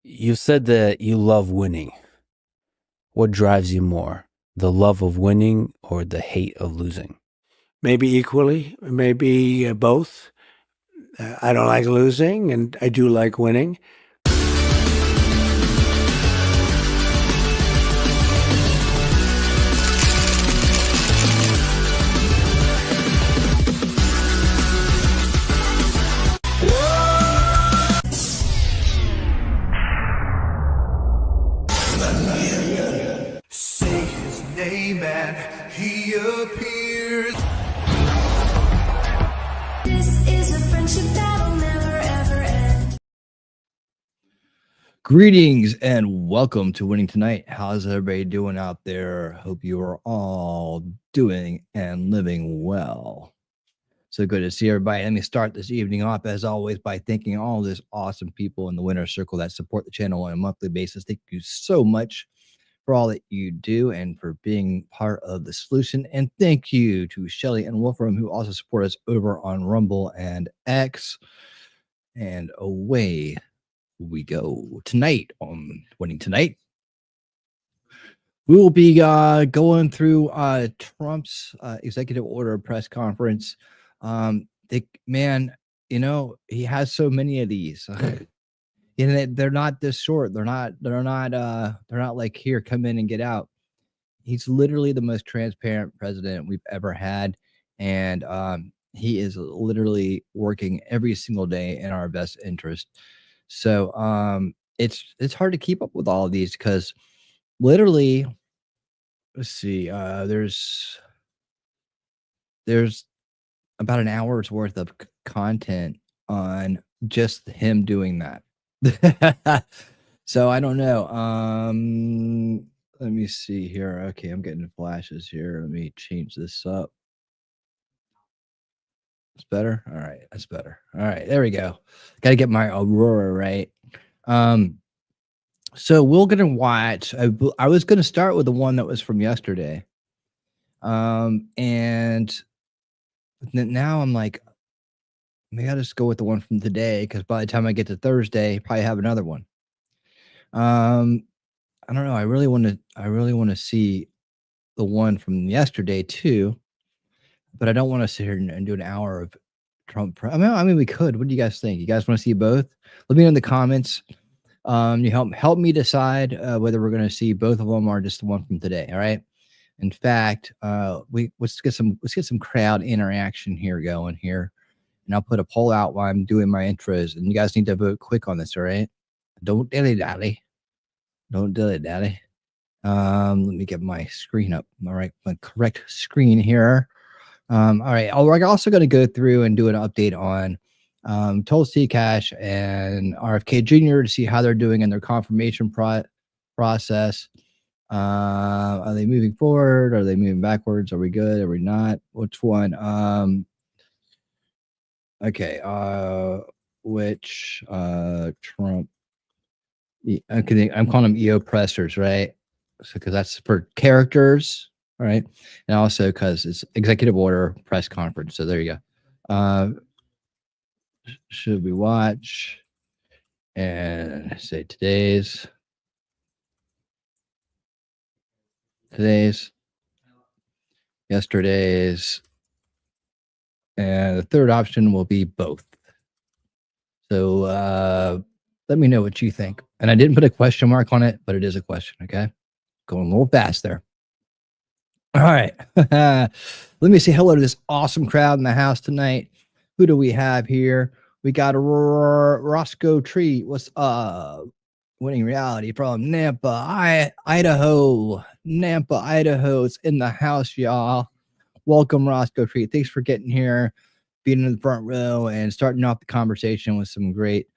You said that you love winning. What drives you more, the love of winning or the hate of losing? Maybe equally, maybe both. I don't like losing, and I do like winning. Say his name and he appears. This is a friendship that'll never ever end. Greetings and welcome to Winning Tonight. How's everybody doing out there? Hope you are all doing and living well. So good to see everybody. Let me start this evening off, as always, by thanking all these awesome people in the Winner's Circle that support the channel on a monthly basis. Thank you so much for all that you do and for being part of the solution. And thank you to Shelly and Wolfram, who also support us over on Rumble and X. And away we go. Tonight on Winning Tonight, we will be going through Trump's executive order press conference. Man, he has so many of these. And they're not this short. They're not like, here, come in and get out. He's literally the most transparent president we've ever had. And he is literally working every single day in our best interest. So it's hard to keep up with all of these because literally, let's see, there's about an hour's worth of content on just him doing that. So I don't know. Let me see here. Okay, I'm getting flashes here. Let me change this up. It's better. All right, that's better. All right, there we go. Got to get my Aurora right. So we're gonna watch. I was gonna start with the one that was from yesterday. And now I'm like, maybe I'll just go with the one from today, because by the time I get to Thursday, probably have another one. I don't know. I really want to see the one from yesterday too, but I don't want to sit here and do an hour of Trump. I mean, we could. What do you guys think? You guys want to see both? Let me know in the comments. You help me decide whether we're going to see both of them or just the one from today. All right. In fact, let's get some crowd interaction here going here, and I'll put a poll out while I'm doing my intros, and you guys need to vote quick on this. All right. Don't dilly dally. Don't dilly dally. Let me get my screen up. All right, my correct screen here. All right. We're also going to go through and do an update on Tulsi, Kash, and RFK Jr. to see how they're doing in their confirmation process. Are they moving forward? Are they moving backwards? Are we good? Are we not? Which one? Okay. Which Trump? Okay, I'm calling them EO pressers, right? So because that's for characters, all right, and also because it's executive order press conference. So there you go. Should we watch and say today's, yesterday's, and the third option will be both. So let me know what you think. And I didn't put a question mark on it, but it is a question. Okay, going a little fast there. All right. Let me say hello to this awesome crowd in the house tonight. Who do we have here? We got Roscoe Tree. What's up? Winning Reality from Nampa, Idaho. Nampa, Idaho. It's in the house, y'all. Welcome, Roscoe Tree. Thanks for getting here, being in the front row, and starting off the conversation with some great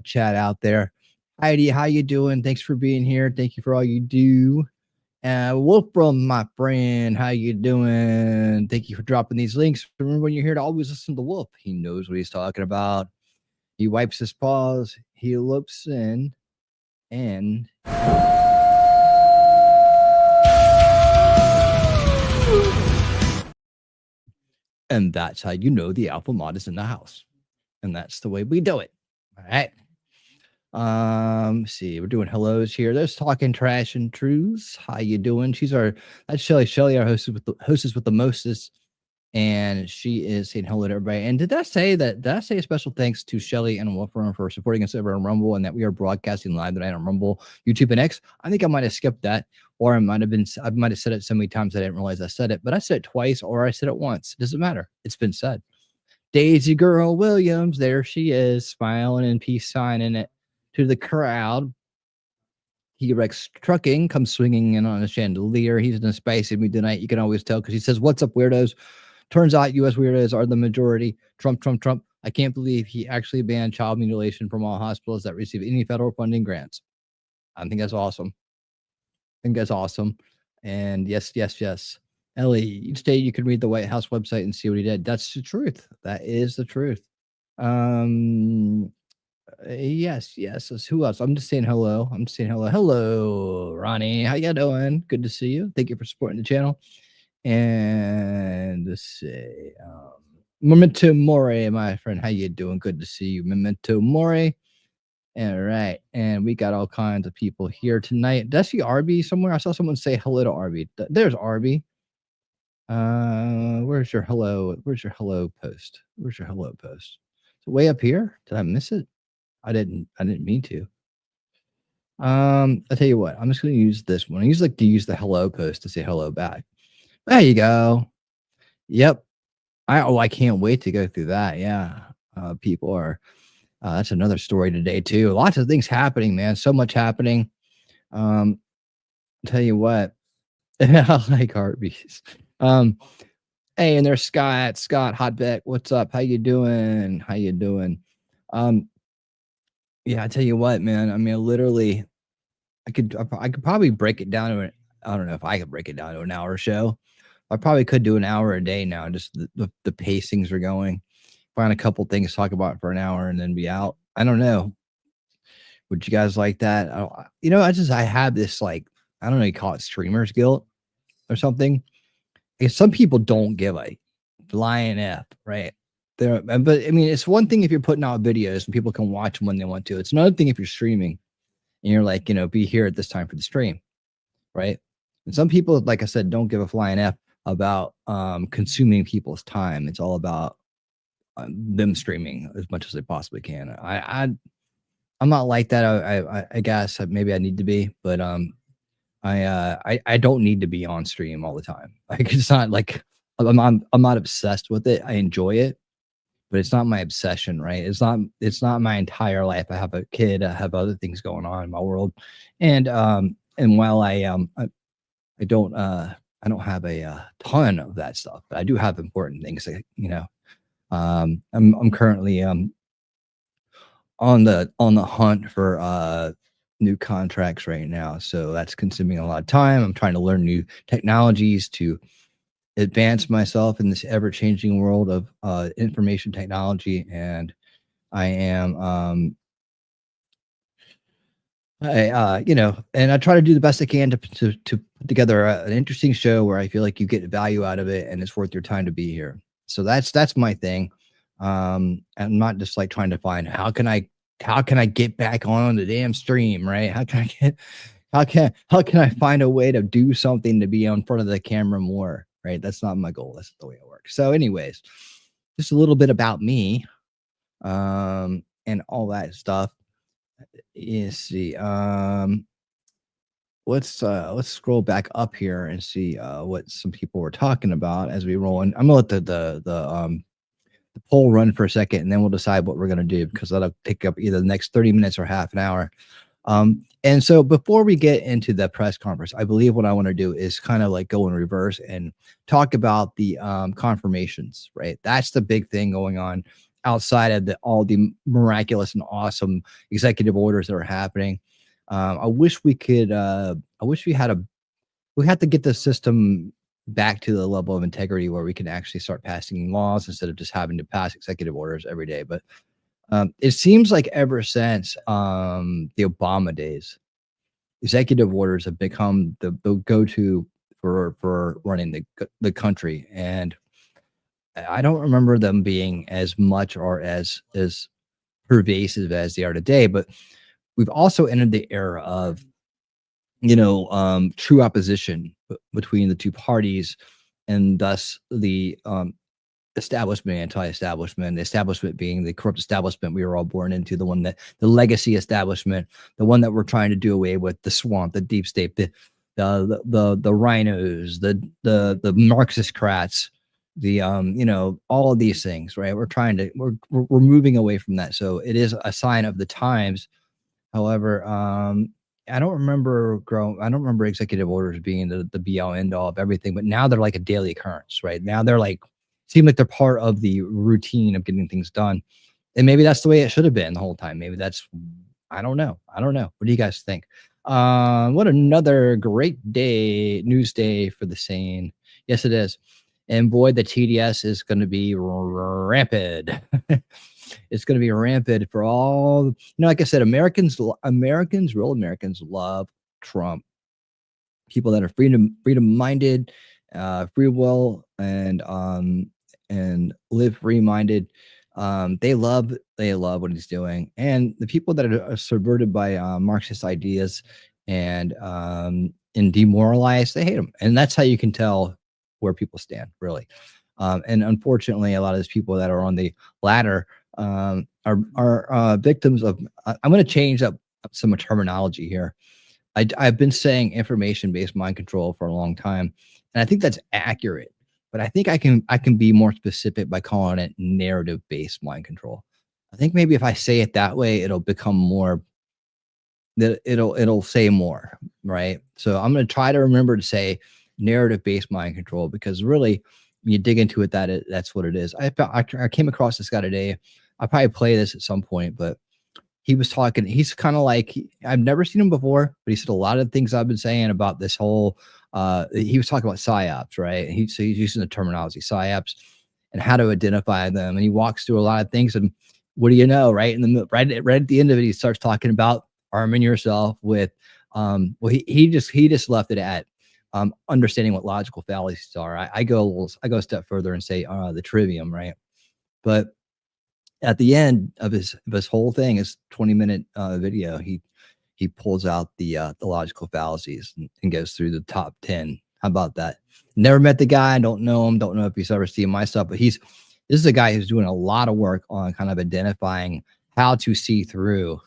chat out there. Heidi, how you doing? Thanks for being here. Thank you for all you do. Wolfram, my friend, how you doing? Thank you for dropping these links. Remember, when you're here to always listen to Wolf. He knows what he's talking about. He wipes his paws. He looks in, and that's how you know the alpha mod is in the house. And that's the way we do it. All right. See, we're doing hellos here. There's talking trash and truths. How you doing? That's Shelly. Shelly, our hostess with the mostest, and she is saying hello to everybody. And did I say a special thanks to Shelly and Wolfram for supporting us over on Rumble, and that we are broadcasting live tonight on Rumble, YouTube, and X? I think I might have skipped that, or I might have said it so many times I didn't realize I said it, but I said it twice, or I said it once. It doesn't matter. It's been said. Daisy Girl Williams, there she is, smiling and peace signing it to the crowd. T-Rex Trucking comes swinging in on a chandelier. He's in a spicy mood tonight. You can always tell because he says, "What's up, weirdos?" Turns out U.S. weirdos are the majority. Trump, Trump, Trump. I can't believe he actually banned child mutilation from all hospitals that receive any federal funding grants. I think that's awesome. And yes. Ellie, each day you can read the White House website and see what he did. That's the truth. That is the truth. Yes. Who else? I'm just saying hello. Hello, Ronnie. How you doing? Good to see you. Thank you for supporting the channel. And let's see, Memento Mori, my friend. How you doing? Good to see you, Memento Mori. All right, and we got all kinds of people here tonight. Did I see Arby somewhere? I saw someone say hello to Arby. There's Arby. Where's your hello? Where's your hello post? Is it way up here? Did I miss it? I didn't mean to. I'll tell you what. I'm just gonna use this one. I usually like to use the hello post to say hello back. There you go. Yep. I can't wait to go through that. Yeah. People are. That's another story today too. Lots of things happening, man. So much happening. I'll tell you what. I like heartbeats. Hey, and there's Scott. Hotbeck. What's up? How you doing? Yeah, I tell you what, man. I mean, literally, I could probably break it down to I don't know if I could break it down to an hour show. I probably could do an hour a day now. Just the pacings are going. Find a couple things to talk about for an hour and then be out. I don't know. Would you guys like that? I have this like, I don't know, you call it streamer's guilt or something. Because some people don't give a flying F, right? But I mean, it's one thing if you're putting out videos and people can watch them when they want to. It's another thing if you're streaming and you're like, be here at this time for the stream, right? And some people, like I said, don't give a flying F about consuming people's time. It's all about them streaming as much as they possibly can. I'm not like that. I guess maybe I need to be, but I don't need to be on stream all the time. Like it's not like I'm not obsessed with it. I enjoy it, but it's not my obsession, right? It's not my entire life. I have a kid. I have other things going on in my world, and while I don't have a ton of that stuff, but I do have important things. I'm currently on the hunt for new contracts right now, so that's consuming a lot of time. I'm trying to learn new technologies to advance myself in this ever-changing world of information technology, and I am and I try to do the best I can to put together an interesting show where I feel like you get value out of it and it's worth your time to be here. So that's my thing. I'm not just like trying to find how can I get back on the damn stream, right? How can I find a way to do something to be in front of the camera more, right? That's not my goal. That's the way it works. So anyways, just a little bit about me, and all that stuff. Let's see. Let's scroll back up here and see what some people were talking about as we roll in. I'm gonna let the poll run for a second, and then we'll decide what we're gonna do, because that'll take up either the next 30 minutes or half an hour. And so before we get into the press conference, I believe what I want to do is kind of like go in reverse and talk about the confirmations, right? That's the big thing going on outside of all the miraculous and awesome executive orders that are happening. I wish we could, we have to get the system back to the level of integrity where we can actually start passing laws instead of just having to pass executive orders every day. But it seems like ever since the Obama days, executive orders have become the go-to for running the country. And I don't remember them being as much or as pervasive as they are today. But we've also entered the era of true opposition between the two parties, and thus the establishment, anti-establishment, the establishment being the corrupt establishment we were all born into, the one that the legacy establishment, the one that we're trying to do away with, the swamp, the deep state, the rhinos, the Marxist-crats, the all of these things, right? We're moving away from that. So it is a sign of the times. However, I don't remember executive orders being the be all end all of everything, but now they're like a daily occurrence, right? Now they're like, seem like they're part of the routine of getting things done. And maybe that's the way it should have been the whole time. Maybe that's, I don't know. What do you guys think? What another great news day for the sane. Yes, it is. And boy, the TDS is going to be rampant. It's going to be rampant for all, like I said, real Americans love Trump. People that are freedom minded, free will, and live free minded. They love what he's doing. And the people that are subverted by Marxist ideas and demoralized, they hate him. And that's how you can tell where people stand, really. And unfortunately, a lot of those people that are on the latter are victims of. I'm going to change up some terminology here. I've been saying information-based mind control for a long time, and I think that's accurate. But I think I can be more specific by calling it narrative-based mind control. I think maybe if I say it that way, it'll become more. That it'll say more, right? So I'm going to try to remember to say narrative-based mind control, because really, when you dig into it, that's what it is. I came across this guy today. I'll probably play this at some point, but he was talking. He's kind of like, I've never seen him before, but he said a lot of things I've been saying about this whole. He was talking about psyops, right? He's using the terminology psyops and how to identify them, and he walks through a lot of things. And what do you know, right? Right at the end of it, he starts talking about arming yourself with. Well, he just left it at. Understanding what logical fallacies are. I go a step further and say the trivium, right? But at the end of his whole thing, his 20-minute video, he pulls out the logical fallacies and goes through the top 10. How about that? Never met the guy, don't know him, don't know if he's ever seen my stuff, but this is a guy who's doing a lot of work on kind of identifying how to see through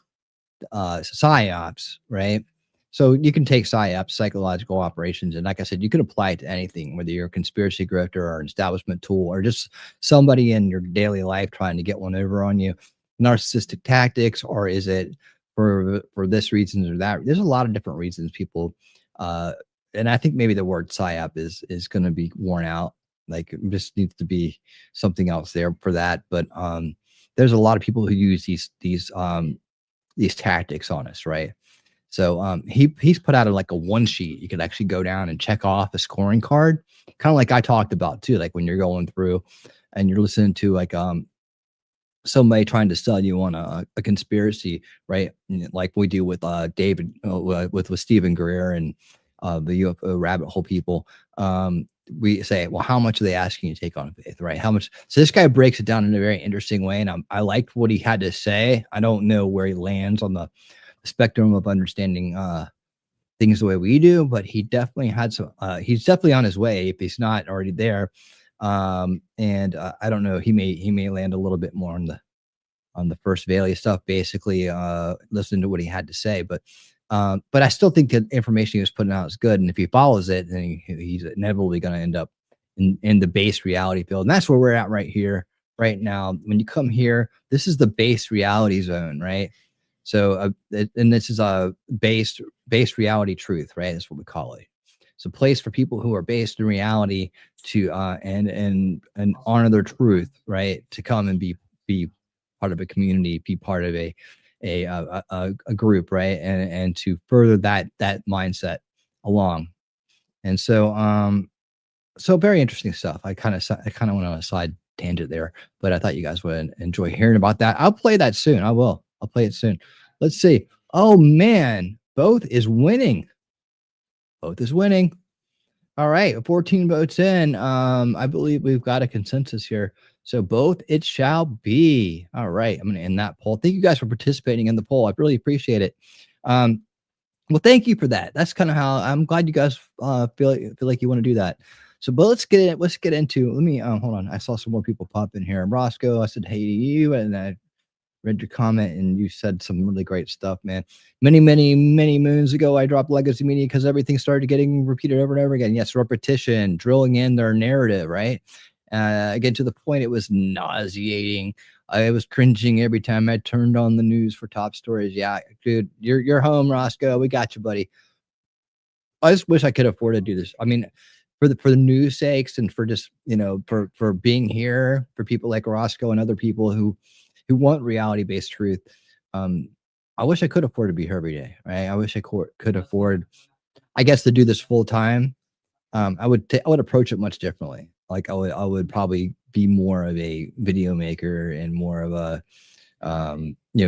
psyops, right? So you can take psyops, psychological operations, and like I said, you can apply it to anything, whether you're a conspiracy grifter or an establishment tool or just somebody in your daily life trying to get one over on you. Narcissistic tactics, or is it for this reason or that? There's a lot of different reasons people, and I think maybe the word psyop is going to be worn out. Like, it just needs to be something else there for that. But there's a lot of people who use these tactics on us, right? So he's put out like a one sheet. You could actually go down and check off a scoring card, kind of like I talked about too. Like when you're going through and you're listening to like somebody trying to sell you on a conspiracy, right? Like we do with David, with Stephen Greer and the UFO rabbit hole people. We say, well, how much are they asking you to take on faith, right? How much? So this guy breaks it down in a very interesting way, and I liked what he had to say. I don't know where he lands on the spectrum of understanding things the way we do, but he definitely had some. He's definitely on his way if he's not already there. And I don't know. He may land a little bit more on the first value stuff. Basically, listening to what he had to say, but I still think the information he was putting out is good. And if he follows it, then he's inevitably going to end up in the base reality field. And that's where we're at right here, right now. When you come here, this is the base reality zone, right? So, and this is a base reality truth, right? That's what we call it. It's a place for people who are based in reality to and honor their truth, right? To come and be part of a community, be part of a group, right? And to further that mindset along. And so so very interesting stuff. I kind of went on a side tangent there, but I thought you guys would enjoy hearing about that. I'll play that soon. I'll play it soon. Let's see. Oh man, both is winning. All right, 14 votes in. I believe we've got a consensus here. So both it shall be. All right, I'm going to end that poll. Thank you guys for participating in the poll. I really appreciate it. Well, thank you for that. That's kind of how I'm glad you guys feel like you want to do that. So, but let's get into. Let me hold on. I saw some more people pop in here. Roscoe, I said hey to you, and I read your comment, and you said some really great stuff, man. Many moons ago, I dropped legacy media because everything started getting repeated over and over again. Yes, repetition, drilling in their narrative, right? Again, to the point, it was nauseating. I was cringing every time I turned on the news for top stories. Yeah, dude, you're home, Roscoe. We got you, buddy. I just wish I could afford to do this. I mean, for the news sakes and for just for being here for people like Roscoe and other people who want reality based truth. I wish I could afford to be here every day. Right? I wish I could afford, I guess, to do this full time. I would approach it much differently. Like I would probably be more of a video maker and more of a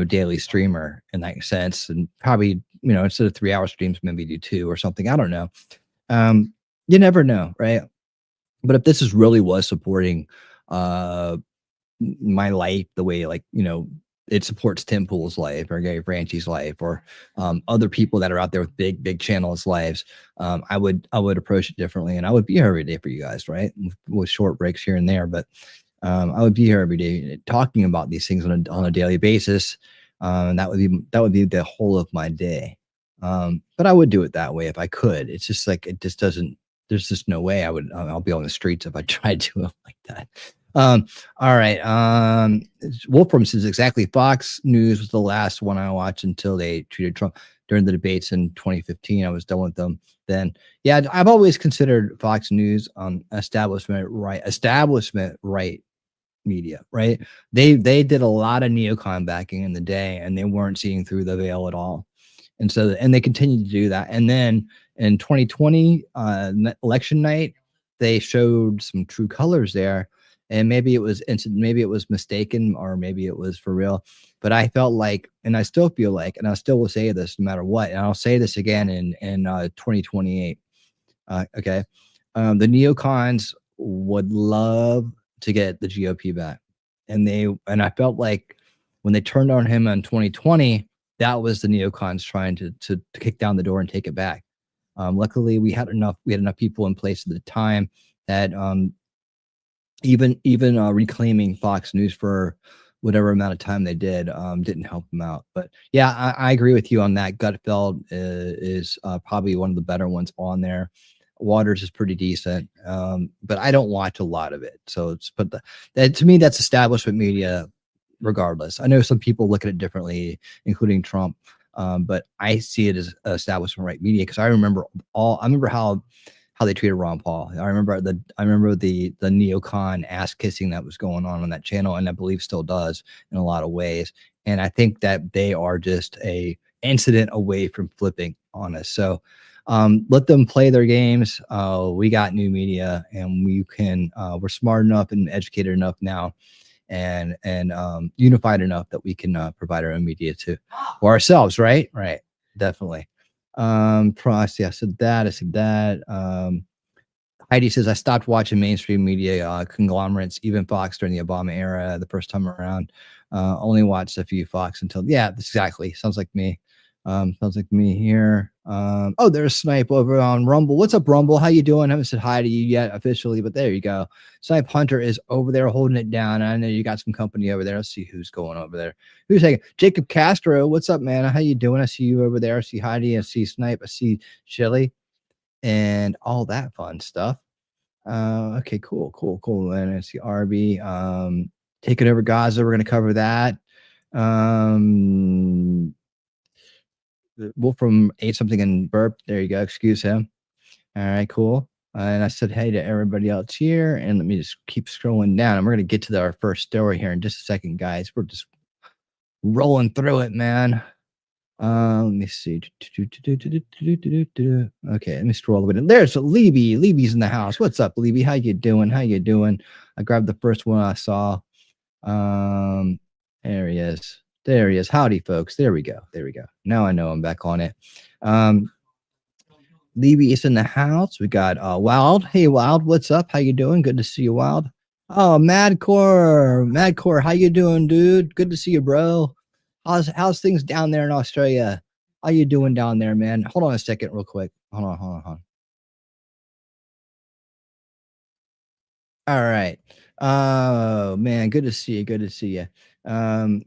daily streamer in that sense, and probably instead of 3 hour streams, maybe do 2 or something. I don't know. You never know, right? But if this really was supporting my life the way it supports Tim Pool's life or Gary Franchi's life or other people that are out there with big channels lives, I would approach it differently, and I would be here every day for you guys, right? With short breaks here and there, but I would be here every day talking about these things on a daily basis. And that would be the whole of my day. But I would do it that way if I could. It's just like, it just doesn't, there's just no way I'll be on the streets if I tried to like that. All right. Wolfram says exactly. Fox News was the last one I watched until they treated Trump during the debates in 2015. I was done with them then. Yeah, I've always considered Fox News establishment right media, right? They did a lot of neocon backing in the day, and they weren't seeing through the veil at all. And so, and they continued to do that. And then in 2020, election night, they showed some true colors there. And maybe it was mistaken, or maybe it was for real. But I felt like, and I still feel like, and I still will say this no matter what, and I'll say this again in 2028. Okay, the neocons would love to get the GOP back, and I felt like when they turned on him in 2020, that was the neocons trying to kick down the door and take it back. Luckily, we had enough people in place at the time that even reclaiming Fox News for whatever amount of time they did didn't help them out. But yeah, I agree with you on that. Gutfeld is probably one of the better ones on there. Waters is pretty decent, but I don't watch a lot of it. So to me, that's establishment media. Regardless, I know some people look at it differently, including Trump, but I see it as establishment right media because I remember how they treated Ron Paul. I remember the neocon ass kissing that was going on that channel, and I believe still does in a lot of ways. And I think that they are just a incident away from flipping on us. So let them play their games. We got new media, and we're smart enough and educated enough now, and unified enough that we can provide our own media for ourselves, right? Right, definitely. Prosty, I said that. Heidi says, I stopped watching mainstream media conglomerates, even Fox during the Obama era, the first time around. Only watched a few Fox until, yeah, exactly. Sounds like me. Sounds like me here. Oh, there's Snipe over on Rumble. What's up, Rumble? How you doing? I haven't said hi to you yet officially, but there you go. Snipe Hunter is over there holding it down. I know you got some company over there. Let's see who's going over there. Who's saying Jacob Castro? What's up, man? How you doing? I see you over there. I see Heidi. I see Snipe. I see Shelly and all that fun stuff. Okay, cool. And I see RB. Taking over Gaza. We're going to cover that. Wolfram ate something and burped. There you go. Excuse him. All right, cool. And I said hey to everybody else here. And let me just keep scrolling down. And we're going to get to our first story here in just a second, guys. We're just rolling through it, man. Let me see. Okay, let me scroll a bit. There's Libby. Libby's in the house. What's up, Libby? How you doing? I grabbed the first one I saw. There he is. Howdy, folks. There we go. Now I know I'm back on it. Levy is in the house. We got Wild. Hey, Wild, what's up? How you doing? Good to see you, Wild. Oh, Madcore, how you doing, dude? Good to see you, bro. How's things down there in Australia? How you doing down there, man? Hold on a second, real quick. Hold on. All right. Oh man, good to see you. Good to see you. I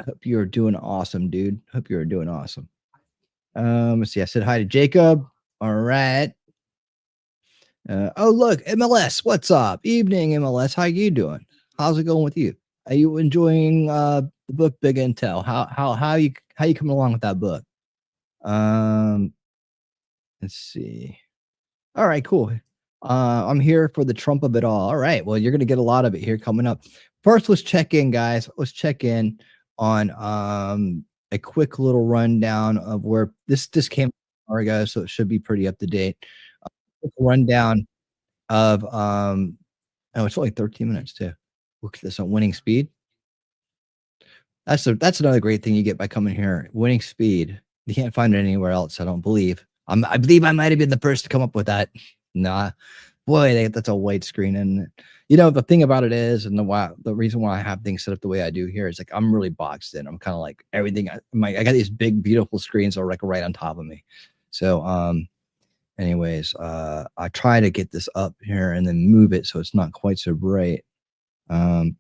hope you're doing awesome, dude. Hope you're doing awesome. Let's see. I said hi to Jacob. All right. Oh look, MLS. What's up? Evening, MLS. How you doing? How's it going with you? Are you enjoying the book Big Intel? How you coming along with that book? Let's see. All right, cool. I'm here for the Trump of it all. All right. Well, you're gonna get a lot of it here coming up. First, let's check in, guys. Let's check in on a quick little rundown of where this came from, guys, so it should be pretty up to date. Quick rundown of oh, it's only 13 minutes too. Look at this on winning speed. That's another great thing you get by coming here. Winning speed. You can't find it anywhere else, I don't believe. I believe I might have been the first to come up with that. Nah, boy, that's a white screen. And you know, the thing about it is, and the reason why I have things set up the way I do here is like I'm really boxed in. I'm kind of like everything. I got these big, beautiful screens that are like right on top of me. So, anyways, I try to get this up here and then move it so it's not quite so bright. All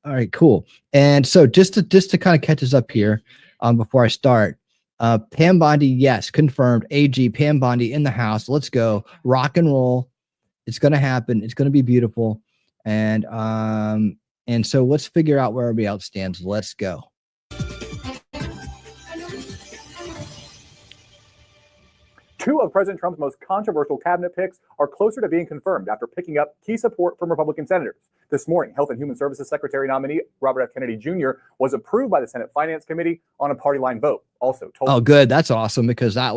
right, cool. And so just to kind of catch us up here, before I start. Pam Bondi, yes, confirmed. AG Pam Bondi in the house. Let's go. Rock and roll. It's gonna happen. It's gonna be beautiful. And so let's figure out where everybody else stands. Let's go. Two of President Trump's most controversial cabinet picks are closer to being confirmed after picking up key support from Republican senators. This morning, Health and Human Services Secretary nominee Robert F. Kennedy Jr. was approved by the Senate Finance Committee on a party line vote. Also, oh, good. That's awesome, because that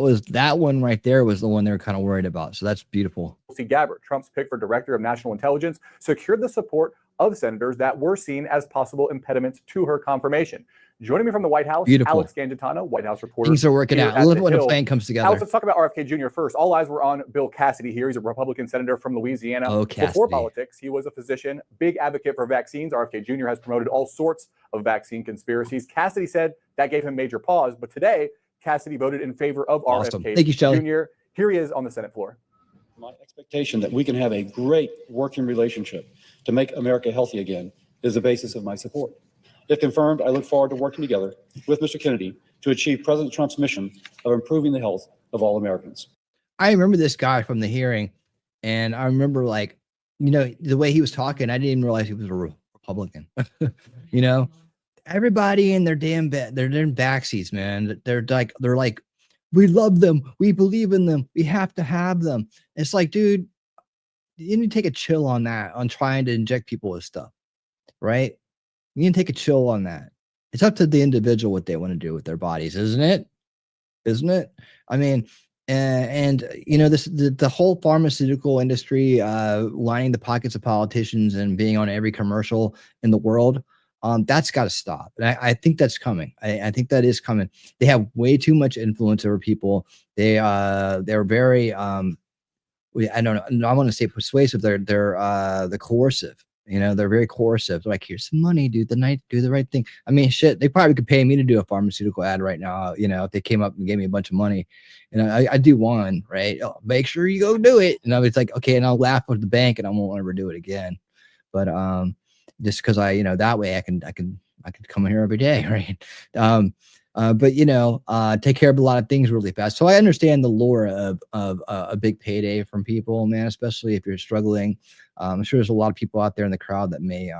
one right there was the one they were kind of worried about. So that's beautiful. Tulsi Gabbard, Trump's pick for Director of National Intelligence, secured the support of senators that were seen as possible impediments to her confirmation. Joining me from the White House, beautiful. Alex Gangitano, White House reporter. Things are working out. I love when a plan comes together. Alex, let's talk about RFK Jr. first. All eyes were on Bill Cassidy here. He's a Republican senator from Louisiana. Oh, Cassidy. Before politics, he was a physician, big advocate for vaccines. RFK Jr. has promoted all sorts of vaccine conspiracies. Cassidy said that gave him major pause, but today, Cassidy voted in favor of awesome. RFK Thank you, Shelley. Jr. Here he is on the Senate floor. My expectation that we can have a great working relationship to make America healthy again is the basis of my support. If confirmed, I look forward to working together with Mr. Kennedy to achieve President Trump's mission of improving the health of all Americans. I remember this guy from the hearing, and I remember, like, you know, the way he was talking, I didn't even realize he was a Republican. You know, everybody in their damn backseats, man. They're like, we love them, we believe in them, we have to have them. It's like, dude, you need to take a chill on that, on trying to inject people with stuff, right? You can take a chill on that. It's up to the individual what they want to do with their bodies, isn't it? Isn't it? I mean, and you know, the whole pharmaceutical industry lining the pockets of politicians and being on every commercial in the world, that's got to stop. And I think that's coming. I think that is coming. They have way too much influence over people. They're very I don't know. I want to say persuasive. They're coercive. You know, they're very coercive. They're like, here's some money, do the right thing. I mean, shit, they probably could pay me to do a pharmaceutical ad right now, you know, if they came up and gave me a bunch of money. And I do one, right? Oh, make sure you go do it. And I was like, okay, and I'll laugh with the bank and I won't ever do it again. But just because you know, that way I can come in here every day, right? But you know, take care of a lot of things really fast. So I understand the lure of a big payday from people, man, especially if you're struggling. I'm sure there's a lot of people out there in the crowd that may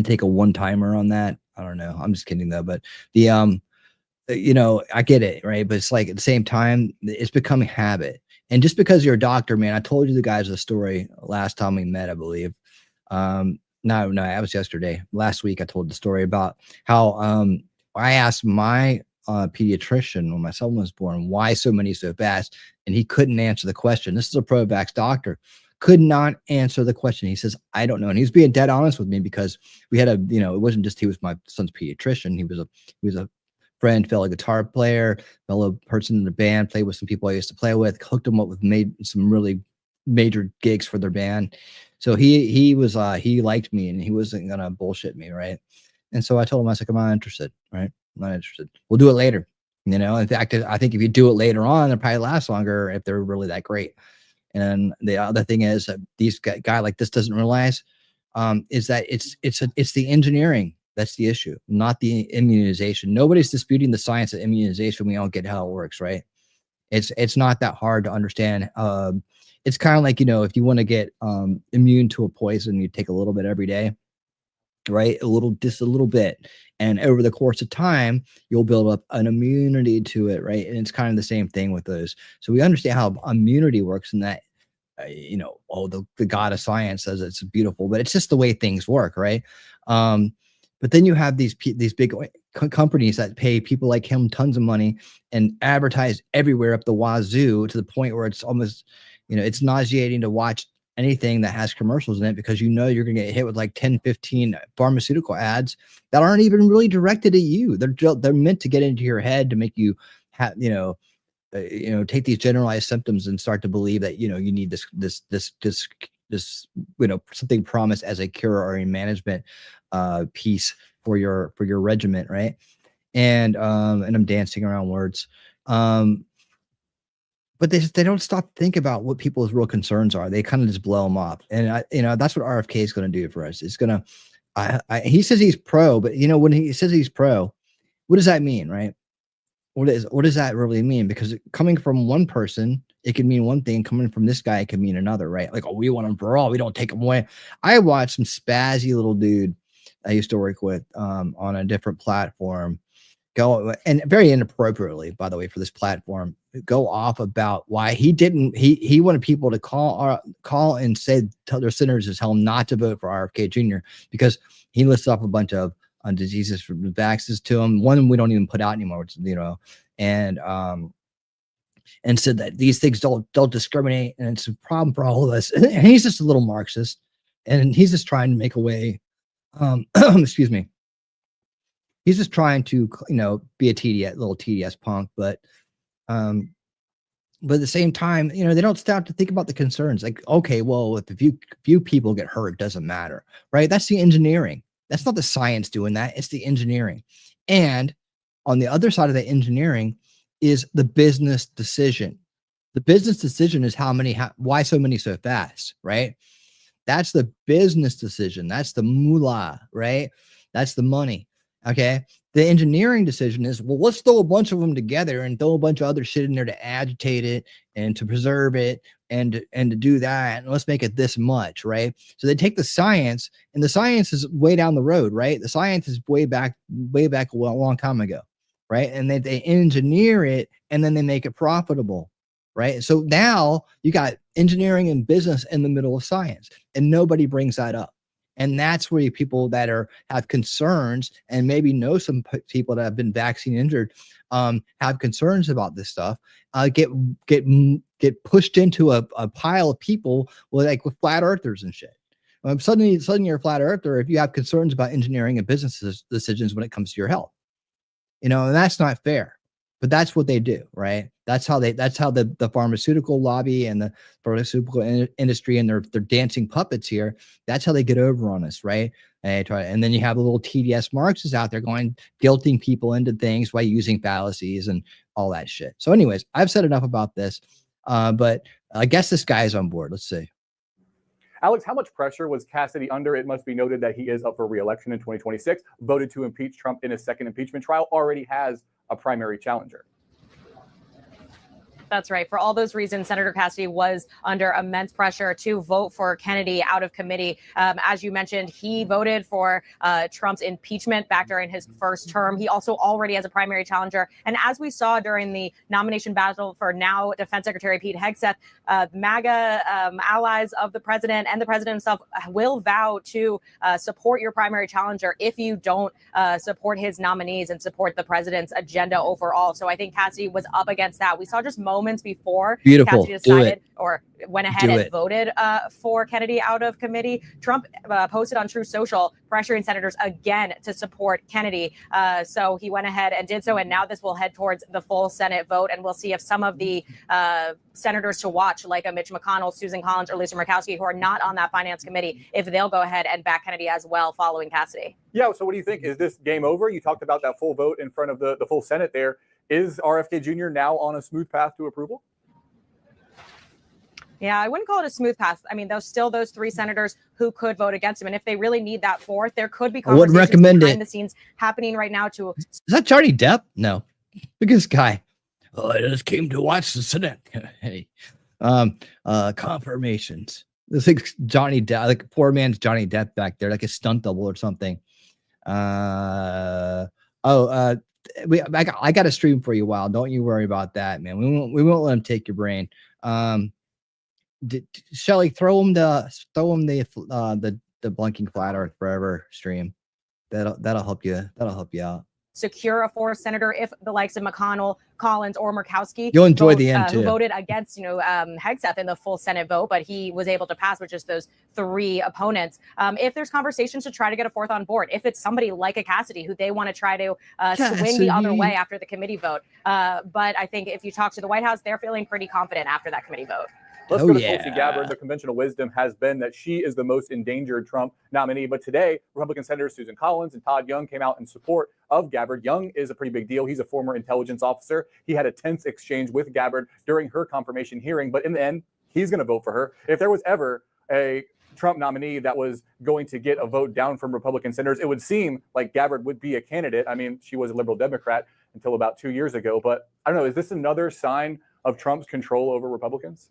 take a one-timer on that. I don't know. I'm just kidding though. But the you know, I get it, right? But it's like at the same time, it's becoming habit. And just because you're a doctor, man, I told you the guys the story last time we met, I believe. No, that was yesterday. Last week, I told the story about how I asked my pediatrician when my son was born, why so many so fast? And he couldn't answer the question. This is a pro-vax doctor. Could not answer the question. He says, I don't know. And he was being dead honest with me, because we had you know, it wasn't just he was my son's pediatrician. He was a friend, fellow guitar player, fellow person in the band, played with some people I used to play with, hooked them up with some really major gigs for their band. So he liked me and he wasn't gonna bullshit me, right? And so I told him, I was like, I'm not interested, right? I'm not interested. We'll do it later. In fact, I think if you do it later on, it'll probably last longer if they're really that great. And the other thing is that these guy like this doesn't realize is that it's the engineering that's the issue, not the immunization. Nobody's disputing the science of immunization. We all get how it works, right? It's not that hard to understand. It's kind of like, if you want to get immune to a poison, you take a little bit every day, right? Just a little bit. And over the course of time, you'll build up an immunity to it, right? And it's kind of the same thing with those. So we understand how immunity works, and that, the God of science says it's beautiful, but it's just the way things work, right? But then you have these big companies that pay people like him tons of money and advertise everywhere up the wazoo to the point where it's almost, it's nauseating to watch anything that has commercials in it, because you're going to get hit with like 10, 15 pharmaceutical ads that aren't even really directed at you. They're meant to get into your head to make you have, take these generalized symptoms and start to believe that, you need this something promised as a cure or a management piece for your regiment, right? And I'm dancing around words. But they don't stop to think about what people's real concerns are. They kind of just blow them up. And that's what RFK is going to do for us. It's going to, he says he's pro, but when he says he's pro, what does that mean, right? What does that really mean? Because coming from one person, it can mean one thing. Coming from this guy, it can mean another, right? Like, oh, we want him for all. We don't take him away. I watched some spazzy little dude I used to work with on a different platform go, and very inappropriately, by the way, for this platform, go off about why he wanted people to call and tell their senators to tell them not to vote for RFK Jr. because he lists off a bunch of diseases from the vaccines to him. One we don't even put out anymore, which, and said that these things don't discriminate, and it's a problem for all of us. And he's just a little Marxist, and he's just trying to make a way. Excuse me. He's just trying to, be a little TDS punk, but at the same time, they don't stop to think about the concerns. Like, okay, well, if a few people get hurt, it doesn't matter, right? That's the engineering. That's not the science doing that. It's the engineering. And on the other side of the engineering is the business decision. The business decision is why so many so fast, right? That's the business decision. That's the moolah, right? That's the money. Okay. The engineering decision is, well, let's throw a bunch of them together and throw a bunch of other shit in there to agitate it and to preserve it and to do that. And let's make it this much, right? So they take the science, and the science is way down the road, right? The science is way back a long time ago, right? And they engineer it, and then they make it profitable, right? So now you got engineering and business in the middle of science, and nobody brings that up. And that's where people that have concerns, and maybe know some people that have been vaccine injured, have concerns about this stuff, get pushed into a pile of people with flat earthers and shit. Suddenly you're a flat earther if you have concerns about engineering and business decisions when it comes to your health. And that's not fair. But that's what they do, right? That's how the pharmaceutical lobby and the pharmaceutical industry and their dancing puppets here, that's how they get over on us, right? And then you have the little TDS Marxists out there guilting people into things by using fallacies and all that shit. So anyways, I've said enough about this, but I guess this guy is on board. Let's see. Alex, how much pressure was Cassidy under? It must be noted that he is up for re-election in 2026, voted to impeach Trump in his second impeachment trial, already has a primary challenger. That's right. For all those reasons, Senator Cassidy was under immense pressure to vote for Kennedy out of committee. As you mentioned, he voted for Trump's impeachment back during his first term. He also already has a primary challenger. And as we saw during the nomination battle for now Defense Secretary Pete Hegseth, MAGA allies of the president and the president himself will vow to support your primary challenger if you don't support his nominees and support the president's agenda overall. So I think Cassidy was up against that. We saw just moments moments before Beautiful. Cassidy Do decided it. or went ahead Do and it. voted for Kennedy out of committee. Trump posted on True Social pressuring senators again to support Kennedy. So he went ahead and did so. And now this will head towards the full Senate vote. And we'll see if some of the senators to watch, like Mitch McConnell, Susan Collins, or Lisa Murkowski, who are not on that finance committee, if they'll go ahead and back Kennedy as well following Cassidy. Yeah, so what do you think? Is this game over? You talked about that full vote in front of the full Senate there. Is RFK Jr. now on a smooth path to approval? Yeah, I wouldn't call it a smooth path. I mean, those 3 senators who could vote against him. And if they really need that fourth, there could be wouldn't conversations recommend behind it. the scenes happening right now to. Is that Johnny Depp? No. Look at this guy. Oh, I just came to watch the Senate. Hey. Confirmations. This is Johnny Depp, like poor man's Johnny Depp back there, like a stunt double or something. I got a stream for you, Wild. Don't you worry about that, man. We won't let him take your brain. Shelly, throw him the blinking flat Earth forever stream. That'll help you. That'll help you out. Secure a fourth senator if the likes of McConnell, Collins, or Murkowski You'll enjoy the end too. Who voted against Hegseth in the full Senate vote, but he was able to pass with just those 3 opponents. If there's conversations to try to get a fourth on board, if it's somebody like a Cassidy who they want to try to swing the other way after the committee vote, but I think if you talk to the White House, they're feeling pretty confident after that committee vote. Let's go to Tulsi Gabbard. The conventional wisdom has been that she is the most endangered Trump nominee. But today, Republican Senators Susan Collins and Todd Young came out in support of Gabbard. Young is a pretty big deal. He's a former intelligence officer. He had a tense exchange with Gabbard during her confirmation hearing. But in the end, he's going to vote for her. If there was ever a Trump nominee that was going to get a vote down from Republican senators, it would seem like Gabbard would be a candidate. I mean, she was a liberal Democrat until about 2 years ago. But I don't know, is this another sign of Trump's control over Republicans?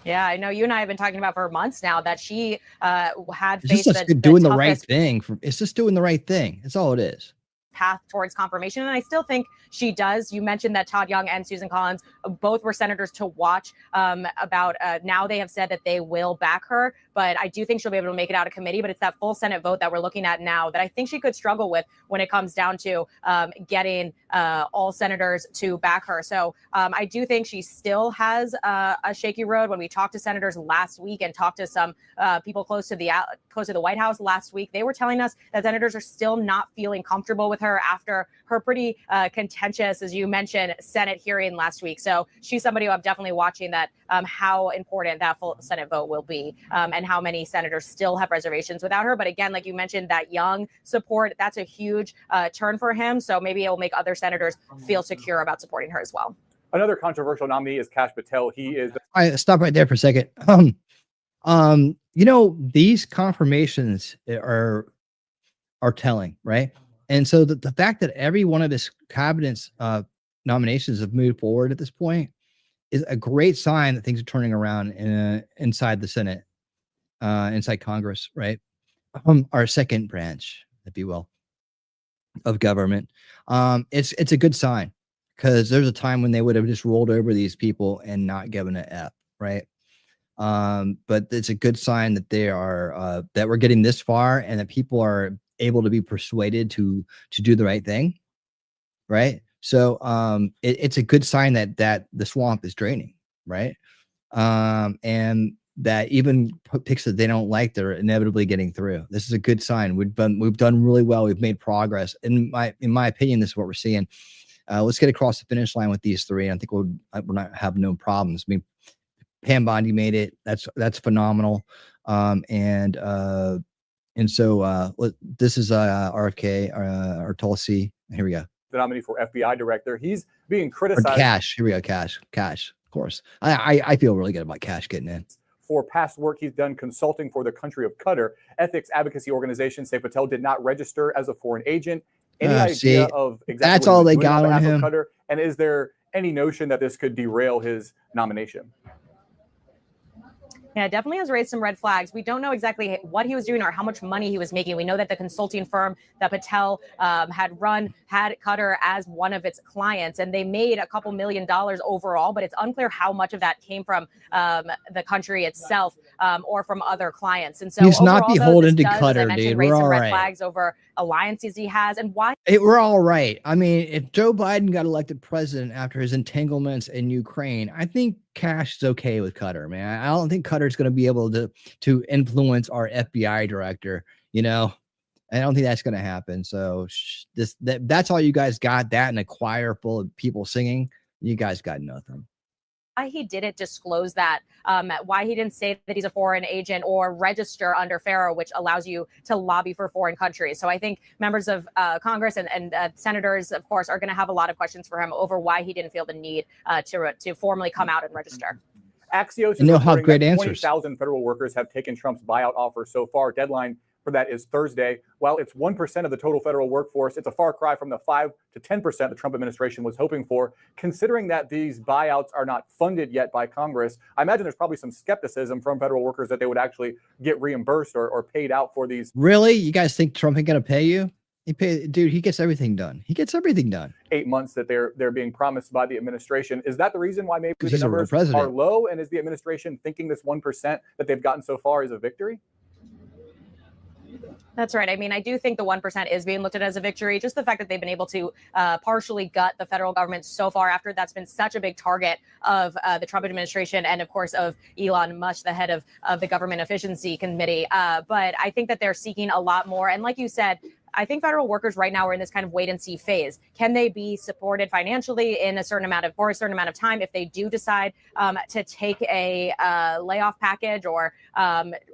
Yeah, I know you and I have been talking about for months now that she had faced doing the right thing. It's just doing the right thing. That's all it is. Path towards confirmation. And I still think she does. You mentioned that Todd Young and Susan Collins both were senators to watch about now they have said that they will back her, but I do think she'll be able to make it out of committee. But it's that full Senate vote that we're looking at now that I think she could struggle with when it comes down to getting all senators to back her. So I do think she still has a shaky road. When we talked to senators last week and talked to some people close to the White House last week, they were telling us that senators are still not feeling comfortable with her after her pretty contentious, as you mentioned, Senate hearing last week. So she's somebody who I'm definitely watching that how important that full Senate vote will be and how many senators still have reservations without her. But again, like you mentioned, that Young support, that's a huge turn for him. So maybe it will make other senators feel secure about supporting her as well. Another controversial nominee is Kash Patel. He is. All right, stop right there for a second. These confirmations are telling, right? And so the fact that every one of his cabinet's nominations have moved forward at this point is a great sign that things are turning around inside the Senate, inside Congress, right? Our second branch, if you will, of government. It's a good sign because there's a time when they would have just rolled over these people and not given an F, right? But it's a good sign that they are that we're getting this far and that people are able to be persuaded to do the right thing, right? So it's a good sign that the swamp is draining, right? And that even picks that they don't like, they're inevitably getting through. This is a good sign. We've done really well. We've made progress. In my opinion, this is what we're seeing. Let's get across the finish line with these 3. I think we're not have no problems. I mean, Pam Bondi made it. That's phenomenal. And so this is RFK or Tulsi. Here we go. The nominee for FBI director. He's being criticized. Or Cash. Here we go. Cash. Of course. I feel really good about Cash getting in. For past work he's done consulting for the country of Qatar. Ethics advocacy organizations say Patel did not register as a foreign agent. Any idea of exactly that's all they got on him? Qatar? And is there any notion that this could derail his nomination? Yeah, definitely has raised some red flags. We don't know exactly what he was doing or how much money he was making. We know that the consulting firm that Patel had Qatar as one of its clients, and they made a couple $1 million overall, but it's unclear how much of that came from the country itself or from other clients. And so he's not overall, beholden to as I Qatar, mentioned, dude. raised We're some all red right. flags over alliances he has, and why We're all right. I mean, if Joe Biden got elected president after his entanglements in Ukraine, I think Kash is okay with Qatar, man. I don't think Qatar's going to be able to influence our FBI director. You know, I don't think that's going to happen. So that's all you guys got. That and a choir full of people singing. You guys got nothing. he didn't disclose that, why he didn't say that he's a foreign agent or register under FARA, which allows you to lobby for foreign countries. So I think members of Congress and senators, of course, are going to have a lot of questions for him over why he didn't feel the need to formally come out and register. Axios is And they'll have reporting great that answers. 20,000 federal workers have taken Trump's buyout offer so far. Deadline for that is Thursday. While it's 1% of the total federal workforce, it's a far cry from the 5 to 10% the Trump administration was hoping for. Considering that these buyouts are not funded yet by Congress, I imagine there's probably some skepticism from federal workers that they would actually get reimbursed or paid out for these. Really? You guys think Trump ain't going to pay you? Dude, he gets everything done. He gets everything done. 8 months that they're being promised by the administration. Is that the reason why maybe the He's a real numbers president. are low? And is the administration thinking this 1% that they've gotten so far is a victory? That's right. I mean, I do think the 1% is being looked at as a victory. Just the fact that they've been able to partially gut the federal government so far after that's been such a big target of the Trump administration and, of course, of Elon Musk, the head of the Government Efficiency Committee. But I think that they're seeking a lot more. And like you said, I think federal workers right now are in this kind of wait and see phase. Can they be supported financially in a certain amount of time if they do decide to take a layoff package, or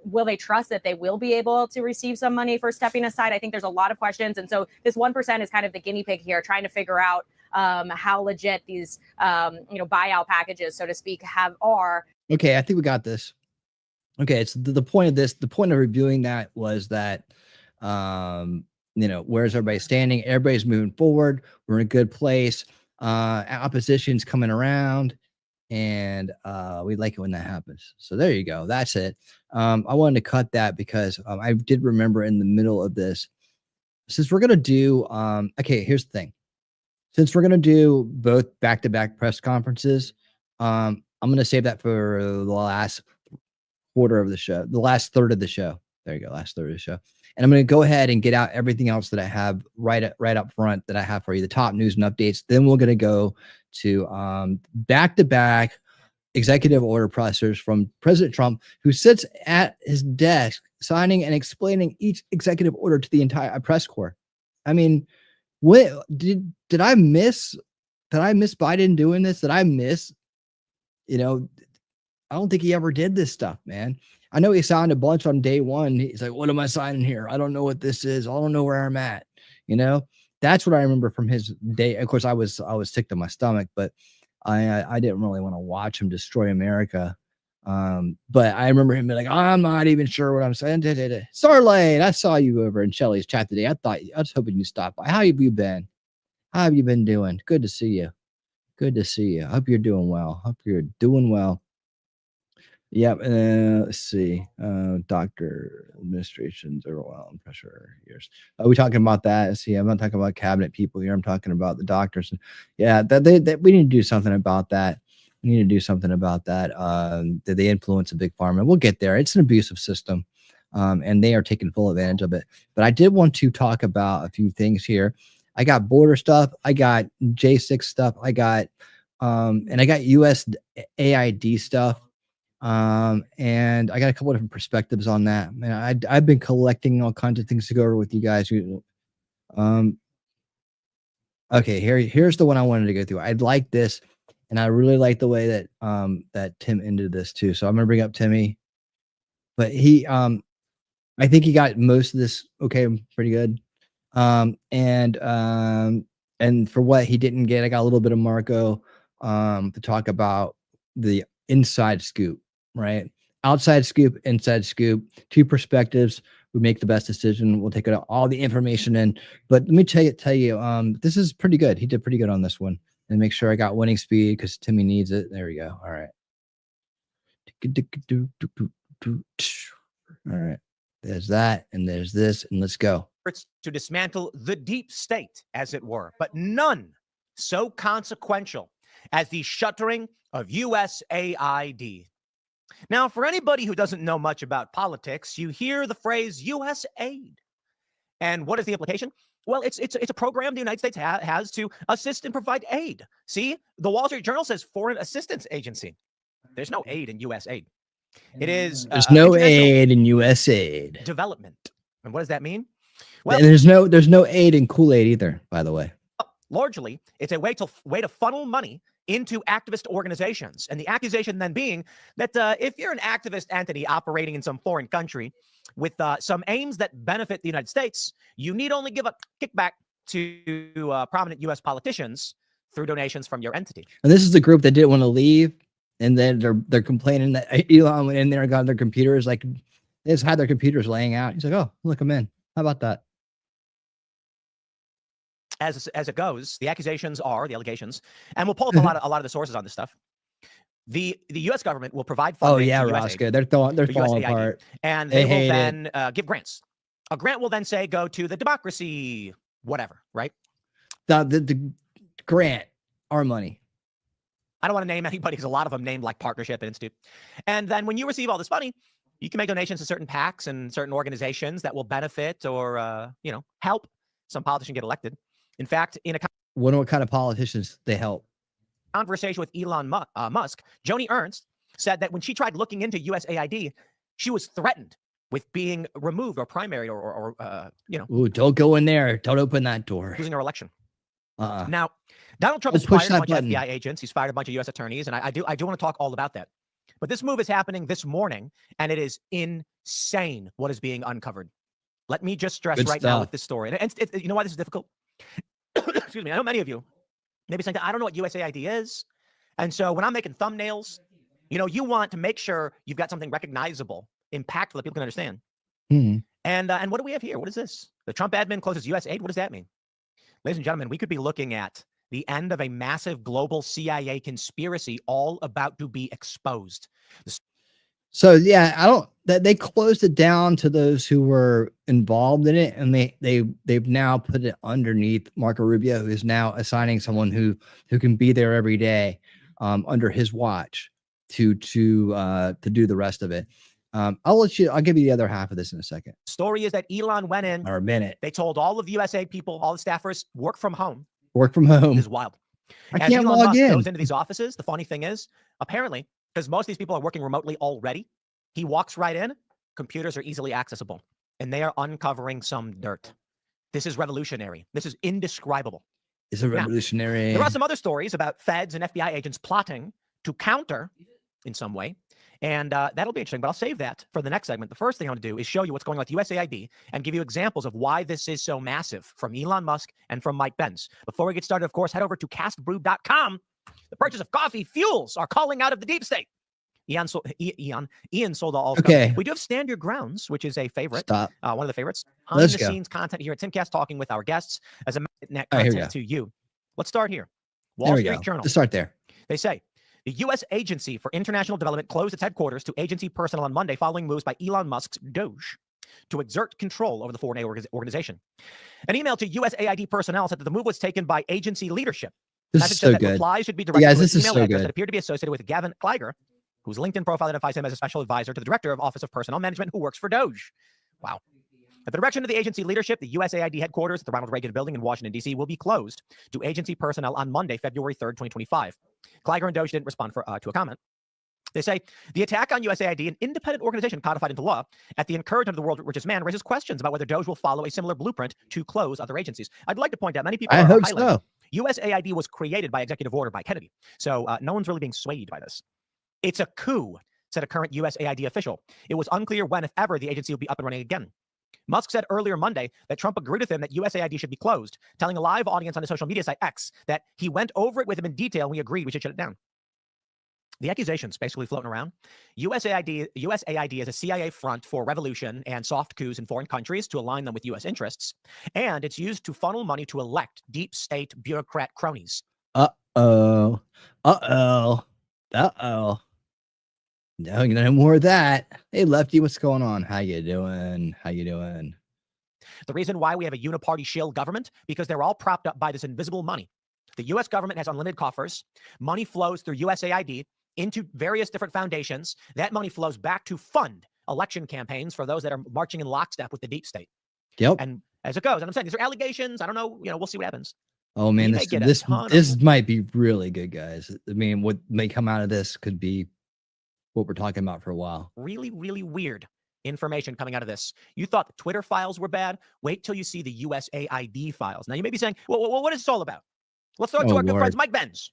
will they trust that they will be able to receive some money for stepping aside? I think there's a lot of questions. And so this 1% is kind of the guinea pig here, trying to figure out how legit these buyout packages, so to speak, are. Okay, I think we got this. Okay, it's the point of this. The point of reviewing that was that where's everybody standing? Everybody's moving forward. We're in a good place. Opposition's coming around, and we like it when that happens. So there you go. That's it. I wanted to cut that because I did remember in the middle of this, since we're going to do, okay, here's the thing. Since we're going to do both back-to-back press conferences, I'm going to save that for the last quarter of the show, the last third of the show. There you go, last third of the show. And I'm going to go ahead and get out everything else that I have right up front that I have for you, the top news and updates. Then we're going to go to back-to-back executive order pressers from President Trump, who sits at his desk signing and explaining each executive order to the entire press corps. I mean, what did I miss? Did I miss Biden doing this? Did I miss? I don't think he ever did this stuff, man. I know he signed a bunch on day one. He's like, what am I signing here? I don't know what this is. I don't know where I'm at. That's what I remember from his day. Of course, I was sick to my stomach, but I didn't really want to watch him destroy America. But I remember him being like, I'm not even sure what I'm saying. Starlight, I saw you over in Shelly's chat today. I was hoping you stopped by. How have you been? How have you been doing? Good to see you. Good to see you. Hope you're doing well. Hope you're doing well. Yep. Let's see. Doctor administrations overwhelmed pressure years. Are we talking about that? See, I'm not talking about cabinet people here. I'm talking about the doctors. Yeah, that we need to do something about that. We need to do something about that. That they influence a big pharma. We'll get there. It's an abusive system, and they are taking full advantage of it. But I did want to talk about a few things here. I got border stuff. I got J6 stuff. I got, and I got USAID stuff. And I got a couple of different perspectives on that. Man, I've been collecting all kinds of things to go over with you guys. Okay, here's the one I wanted to go through. I like this, and I really like the way that that Tim ended this too. So I'm gonna bring up Timmy, but I think he got most of this pretty good. And for what he didn't get, I got a little bit of Marco to talk about the inside scoop. Right, outside scoop, inside scoop, two perspectives. We make the best decision. We'll take all the information in. But let me tell you, this is pretty good. He did pretty good on this one. And make sure I got winning speed because Timmy needs it. There we go. All right. All right. There's that, and there's this, and let's go. To dismantle the deep state, as it were, but none so consequential as the shuttering of USAID. Now, for anybody who doesn't know much about politics, you hear the phrase U.S. aid. And what is the implication? Well, it's a program the United States has to assist and provide aid. See, the Wall Street Journal says Foreign Assistance Agency. There's no aid in U.S. aid. It is There's no international aid in U.S. aid. development. And what does that mean? Well, And there's no aid in Kool-Aid either, by the way. largely, it's a way to funnel money into activist organizations. And the accusation then being that if you're an activist entity operating in some foreign country with some aims that benefit the United States, you need only give a kickback to prominent U.S. politicians through donations from your entity. And this is the group that didn't want to leave, and then they're complaining that Elon went in there and got their computers. Like, they just had their computers laying out. He's like, "Oh, look, I'm in. How about that?" As it goes, the allegations, and we'll pull up a lot of the sources on this stuff. The U.S. government will provide Oh funding yeah, to Roscoe. They're falling USAID, apart. and They they will hate then give grants. A grant will then say go to the democracy, whatever, right? The grant, our money. I don't want to name anybody because a lot of them named like Partnership and Institute. And then when you receive all this money, you can make donations to certain PACs and certain organizations that will benefit or help some politician get elected. In fact, in a Wonder what kind of politicians they help. conversation with Elon Musk, Joni Ernst said that when she tried looking into USAID, she was threatened with being removed or primaried or Ooh, don't go in there. Don't open that door. losing her election. Uh-uh. Now, Donald Trump Don't has push fired a that bunch button. of FBI agents. He's fired a bunch of U.S. attorneys, and I do want to talk all about that. But this move is happening this morning, and it is insane what is being uncovered. Let me just stress Good right now stuff. with this story. And you know why this is difficult? Excuse me. I know many of you maybe saying, I don't know what USAID is. And so when I'm making thumbnails, you want to make sure you've got something recognizable, impactful that people can understand. Mhm. And what do we have here? What is this? The Trump admin closes U.S. aid. What does that mean? Ladies and gentlemen, we could be looking at the end of a massive global CIA conspiracy all about to be exposed. So yeah, they closed it down to those who were involved in it, and they've now put it underneath Marco Rubio, who is now assigning someone who can be there every day under his watch to do the rest of it. I'll give you the other half of this in a second. Story is that Elon went in, Or a minute. they told all of the USAID people, all the staffers, work from home. Work from home. This is wild. I As can't Elon log Musk in. goes into these offices, the funny thing is, apparently, because most of these people are working remotely already, he walks right in, computers are easily accessible, and they are uncovering some dirt. This is revolutionary. This is indescribable. It's a Now, revolutionary. there are some other stories about feds and FBI agents plotting to counter in some way, and that'll be interesting, but I'll save that for the next segment. The first thing I want to do is show you what's going on with USAID and give you examples of why this is so massive from Elon Musk and from Mike Pence. Before we get started, of course, head over to castbrew.com. The purchase of coffee fuels are calling out of the deep state. Ian sold all. Okay. We do have Stand Your Grounds, which is a favorite. Stop. One of the favorites. Let's Behind the scenes content here at Timcast, talking with our guests as a net All right, here we content go. to you. Let's start here. There Wall we Street go. Journal. Let's start there. They say the U.S. Agency for International Development closed its headquarters to agency personnel on Monday following moves by Elon Musk's Doge to exert control over the foreign aid organization. An email to USAID personnel said that the move was taken by agency leadership. This Message is said so that good. replies should be directed Guys, to this an is email so address good. that appeared to be associated with Gavin Kleiger, whose LinkedIn profile identifies him as a special advisor to the director of Office of Personnel Management who works for Doge. Wow. At the direction of the agency leadership, the USAID headquarters at the Ronald Reagan Building in Washington, D.C. will be closed to agency personnel on Monday, February 3rd, 2025. Kleiger and Doge didn't respond to a comment. They say the attack on USAID, an independent organization codified into law, at the encouragement of the world's richest man, raises questions about whether Doge will follow a similar blueprint to close other agencies. I'd like to point out many people I are hope highlighting so. USAID was created by executive order by Kennedy, so no one's really being swayed by this. It's a coup, said a current USAID official. It was unclear when, if ever, the agency will be up and running again. Musk said earlier Monday that Trump agreed with him that USAID should be closed, telling a live audience on his social media site X that he went over it with him in detail and we agreed we should shut it down. The accusations basically floating around. USAID is a CIA front for revolution and soft coups in foreign countries to align them with U.S. interests, and it's used to funnel money to elect deep state bureaucrat cronies. Uh-oh. Uh-oh. Uh-oh. No more of that. Hey, Lefty, what's going on? How you doing? How you doing? The reason why we have a uniparty shill government, because they're all propped up by this invisible money. The U.S. government has unlimited coffers. Money flows through USAID into various different foundations. That money flows back to fund election campaigns for those that are marching in lockstep with the deep state. Yep. And as it goes. And I'm saying these are allegations. I don't know. We'll see what happens. Oh man, You may this get a this ton this of- might be really good, guys. I mean, what may come out of this could be what we're talking about for a while. Really, really weird information coming out of this. You thought the Twitter files were bad? Wait till you see the USAID files. Now you may be saying, well what is this all about? Let's throw it to our good friends, Mike Benz.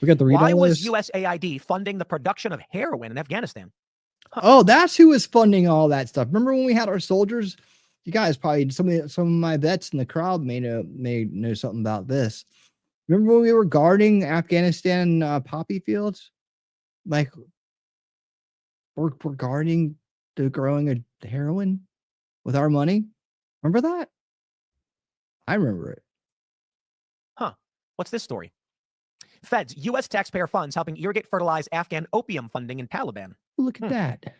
We got the read Why all was this? USAID funding the production of heroin in Afghanistan? Oh, that's who was funding all that stuff. Remember when we had our soldiers? You guys probably some of my vets in the crowd may know something about this. Remember when we were guarding Afghanistan poppy fields? Like we're guarding the growing of heroin with our money. Remember that? I remember it. Huh. What's this story? Feds, U.S. taxpayer funds helping irrigate, fertilize Afghan opium funding in Taliban. Look at that.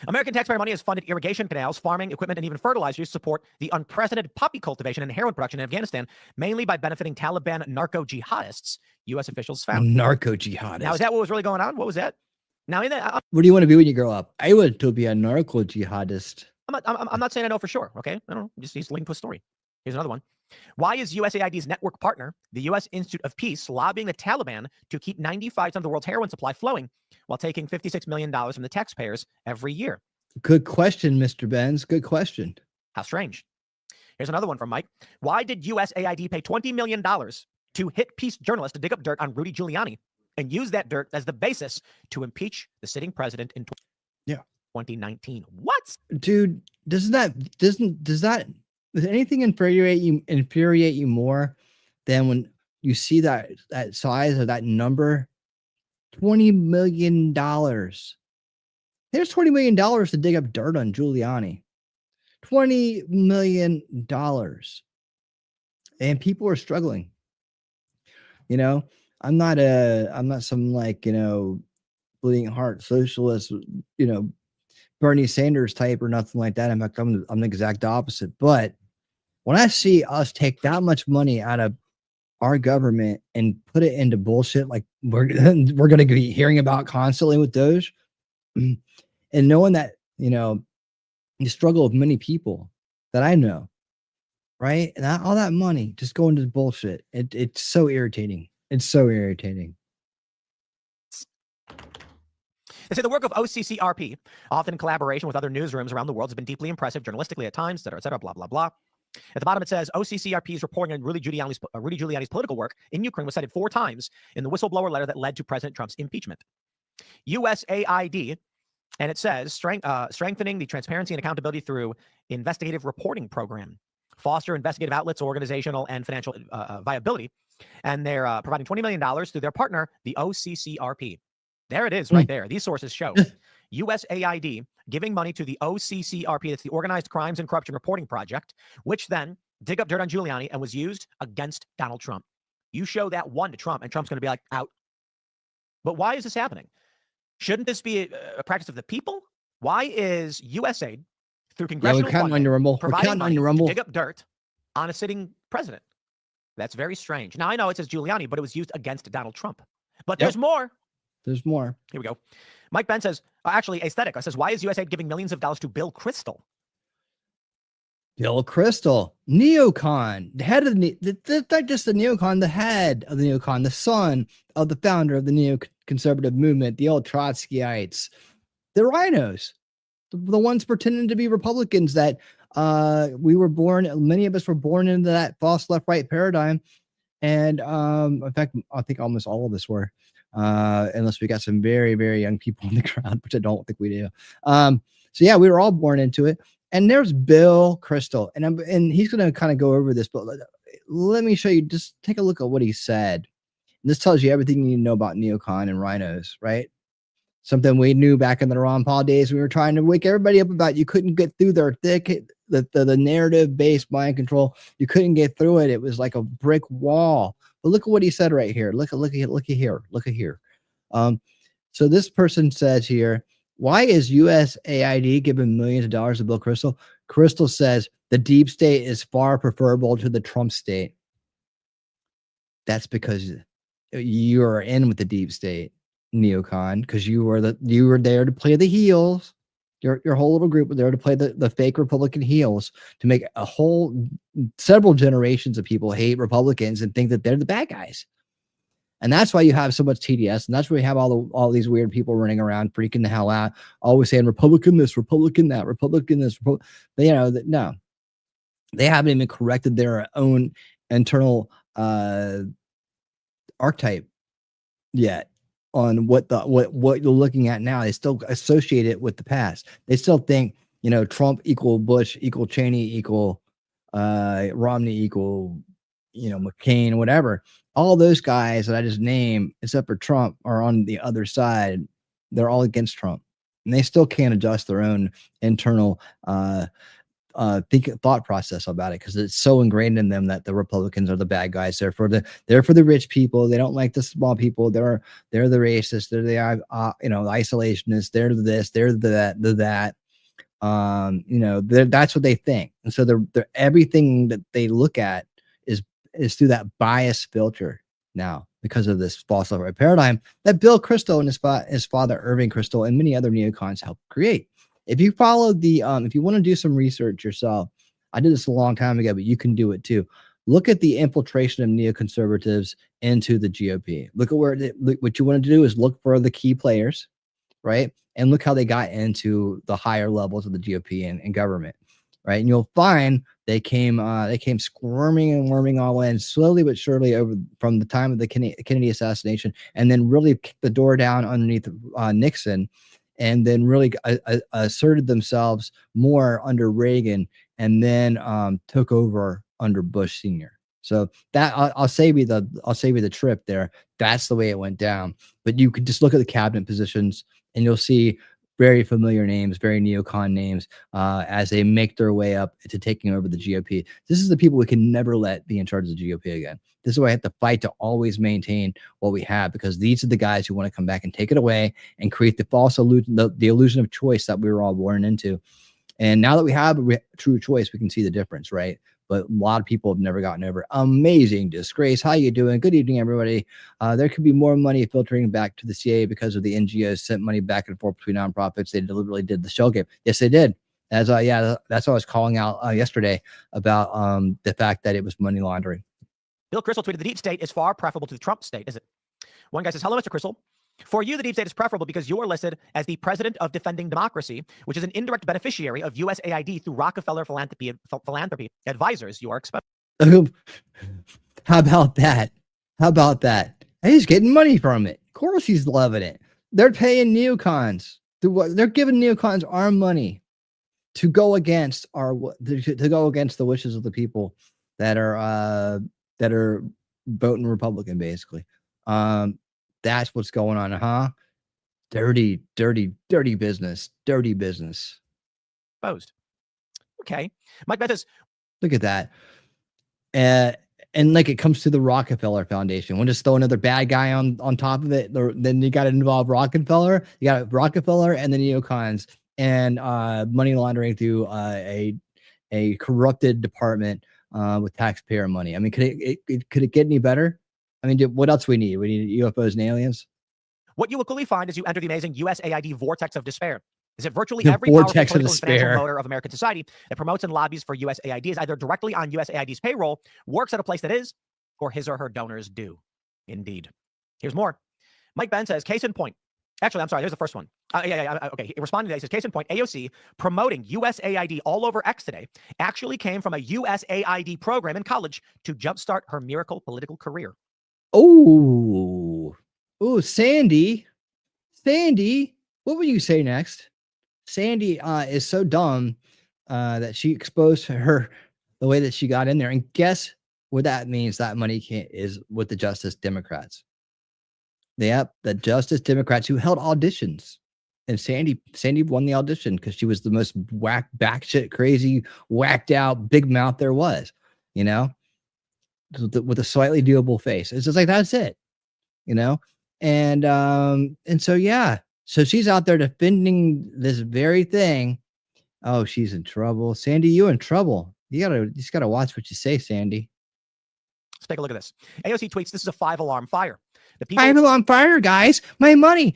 American taxpayer money has funded irrigation canals, farming equipment, and even fertilizers to support the unprecedented poppy cultivation and heroin production in Afghanistan, mainly by benefiting Taliban narco jihadists, U.S. officials found. Narco jihadists. Now, is that what was really going on? What was that? Now, in that, What do you want to be when you grow up? I want to be a narco jihadist. I'm not saying I know for sure. Okay, I don't know. He's linked to a story. Here's another one. Why is USAID's network partner, the U.S. Institute of Peace, lobbying the Taliban to keep 95% of the world's heroin supply flowing while taking $56 million from the taxpayers every year? Good question, Mr. Benz. Good question. How strange. Here's another one from Mike. Why did USAID pay $20 million to hit peace journalists to dig up dirt on Rudy Giuliani and use that dirt as the basis to impeach the sitting president in 2019? What? Dude, does anything infuriate you more than when you see that size of that number? $20 million. There's $20 million to dig up dirt on Giuliani. $20 million. And people are struggling. I'm not some bleeding heart socialist, Bernie Sanders type or nothing like that. I'm the exact opposite. But when I see us take that much money out of our government and put it into bullshit like we're going to be hearing about constantly with Doge, and knowing that, the struggle of many people that I know, right? And all that money just going to bullshit. It's so irritating. It's so irritating. They say the work of OCCRP, often in collaboration with other newsrooms around the world, has been deeply impressive journalistically at times, et cetera, blah, blah, blah. At the bottom, it says OCCRP's reporting on Rudy Giuliani's political work in Ukraine was cited 4 times in the whistleblower letter that led to President Trump's impeachment. USAID, and it says strengthening the transparency and accountability through investigative reporting program, foster investigative outlets, organizational and financial viability, and they're providing $20 million through their partner, the OCCRP. There it is right there. These sources show USAID giving money to the OCCRP, that's the Organized Crimes and Corruption Reporting Project, which then dig up dirt on Giuliani and was used against Donald Trump. You show that one to Trump and Trump's going to be like, out. But why is this happening? Shouldn't this be a practice of the people? Why is USAID through congressional funding providing money to dig up dirt on a sitting president? That's very strange. Now, I know it says Giuliani, but it was used against Donald Trump. But there's more. There's more. Here we go. Mike Ben says, actually, Aesthetic says, why is USAID giving millions of dollars to Bill Kristol? Bill Kristol, neocon, the head of not just the neocon, the head of the neocon, the son of the founder of the neoconservative movement, the old Trotskyites, the rhinos, the ones pretending to be Republicans that many of us were born into that false left-right paradigm. And in fact, I think almost all of us were. Unless we got some very, very young people in the crowd, which I don't think we do. So yeah, we were all born into it. And there's Bill Kristol, and he's going to kind of go over this, but let me show you. Just take a look at what he said. And this tells you everything you need to know about neocon and rhinos, right? Something we knew back in the Ron Paul days. We were trying to wake everybody up about. You couldn't get through their thick, the narrative-based mind control. You couldn't get through it. It was like a brick wall. But look at what he said right here. Look at here. So this person says here, why is USAID giving millions of dollars to Bill Kristol? Kristol says the deep state is far preferable to the Trump state. That's because you are in with the deep state, neocon, because you were there to play the heels Your whole little group were there to play the fake Republican heels to make a whole several generations of people hate Republicans and think that they're the bad guys. And that's why you have so much TDS, and that's why you have all these weird people running around freaking the hell out, always saying Republican this, Republican that, Republican this. No, they haven't even corrected their own internal archetype yet on what you're looking at now. They still associate it with the past. They still think, Trump equal Bush equal Cheney equal Romney equal, McCain, whatever. All those guys that I just named, except for Trump, are on the other side. They're all against Trump, and they still can't adjust their own internal thought process about it, because it's so ingrained in them that the Republicans are the bad guys. They're for the rich people. They don't like the small people. They're the racists. They're the isolationists. They're this. They're that. That's what they think, and so they're everything that they look at is through that bias filter now, because of this false paradigm that Bill Kristol and his father Irving Kristol and many other neocons helped create. If you follow if you want to do some research yourself, I did this a long time ago, but you can do it too. Look at the infiltration of neoconservatives into the GOP. Look at what you want to do is look for the key players, right? And look how they got into the higher levels of the GOP and government, right? And you'll find they came squirming and worming all in slowly but surely from the time of the Kennedy assassination, and then really kicked the door down underneath Nixon, and then really asserted themselves more under Reagan, and then took over under Bush Sr. So that I'll save you the trip there. That's the way it went down. But you could just look at the cabinet positions, and you'll see very familiar names, very neocon names, as they make their way up to taking over the GOP. This is the people we can never let be in charge of the GOP again. This is why I have to fight to always maintain what we have, because these are the guys who want to come back and take it away and create the false illusion, the illusion of choice that we were all born into. And now that we have a true choice, we can see the difference, right? But a lot of people have never gotten over. Amazing disgrace. How you doing? Good evening, everybody. There could be more money filtering back to the CIA because of the NGOs sent money back and forth between nonprofits. They deliberately did the shell game. Yes, they did. That's what I was calling out yesterday about the fact that it was money laundering. Bill Kristol tweeted, the deep state is far preferable to the Trump state, is it? One guy says, hello, Mr. Kristol. For you, the deep state is preferable because you are listed as the president of Defending Democracy, which is an indirect beneficiary of USAID through Rockefeller Philanthropy Advisors. You are exposed. How about that? He's getting money from it. Of course he's loving it. They're paying neocons. They're giving neocons our money to go against the wishes of the people that are voting Republican, basically. That's what's going on, huh? Dirty business. Dirty business. Exposed. Okay. Mike Beth says, look at that. And like it comes to the Rockefeller Foundation. We'll just throw another bad guy on top of it. Then you got to involve Rockefeller. You got Rockefeller and the neocons and money laundering through a corrupted department with taxpayer money. I mean, could it get any better? I mean, what else we need? We need UFOs and aliens. What you will quickly find as you enter the amazing USAID vortex of despair is that virtually every powerful political and financial motor of American society that promotes and lobbies for USAID is either directly on USAID's payroll, works at a place that is, or his or her donors do. Indeed. Here's more. Mike Ben says, case in point. Actually, I'm sorry. Here's the first one. Okay. Responding to that, he says, case in point, AOC promoting USAID all over X today actually came from a USAID program in college to jumpstart her miracle political career. Oh, Sandy, what would you say next? Sandy is so dumb that she exposed her the way that she got in there. And guess what that means? That money is with the Justice Democrats. Yep, the Justice Democrats who held auditions. And Sandy won the audition because she was the most batshit crazy, whacked out big mouth there was, with a slightly doable face. It's just like, that's it, and so, yeah. So she's out there defending this very thing. Oh, she's in trouble. Sandy, you in trouble. You just gotta watch what you say, Sandy. Let's take a look at this. AOC tweets, this is a 5-alarm fire. 5-alarm fire, guys. My money.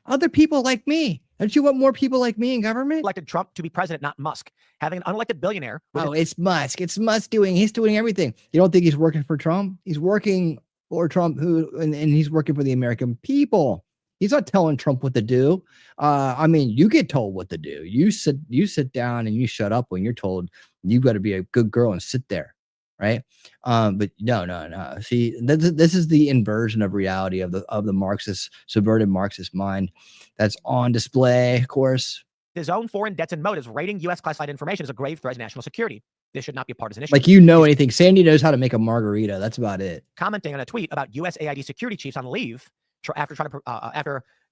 Other people like me. Don't you want more people like me in government? elected Trump to be president, not Musk. Having an unelected billionaire. Oh, it's Musk. It's Musk doing. He's doing everything. You don't think he's working for Trump? He's working for Trump, and he's working for the American people. He's not telling Trump what to do. I mean, you get told what to do. You sit down and you shut up when you're told. You got to be a good girl and sit there, right? But no. See, this is the inversion of reality of the Marxist, subverted Marxist mind that's on display, of course. His own foreign debts and motives, raiding U.S. classified information is a grave threat to national security. This should not be a partisan issue. Like, you know anything. Sandy knows how to make a margarita. That's about it. Commenting on a tweet about USAID security chiefs on leave after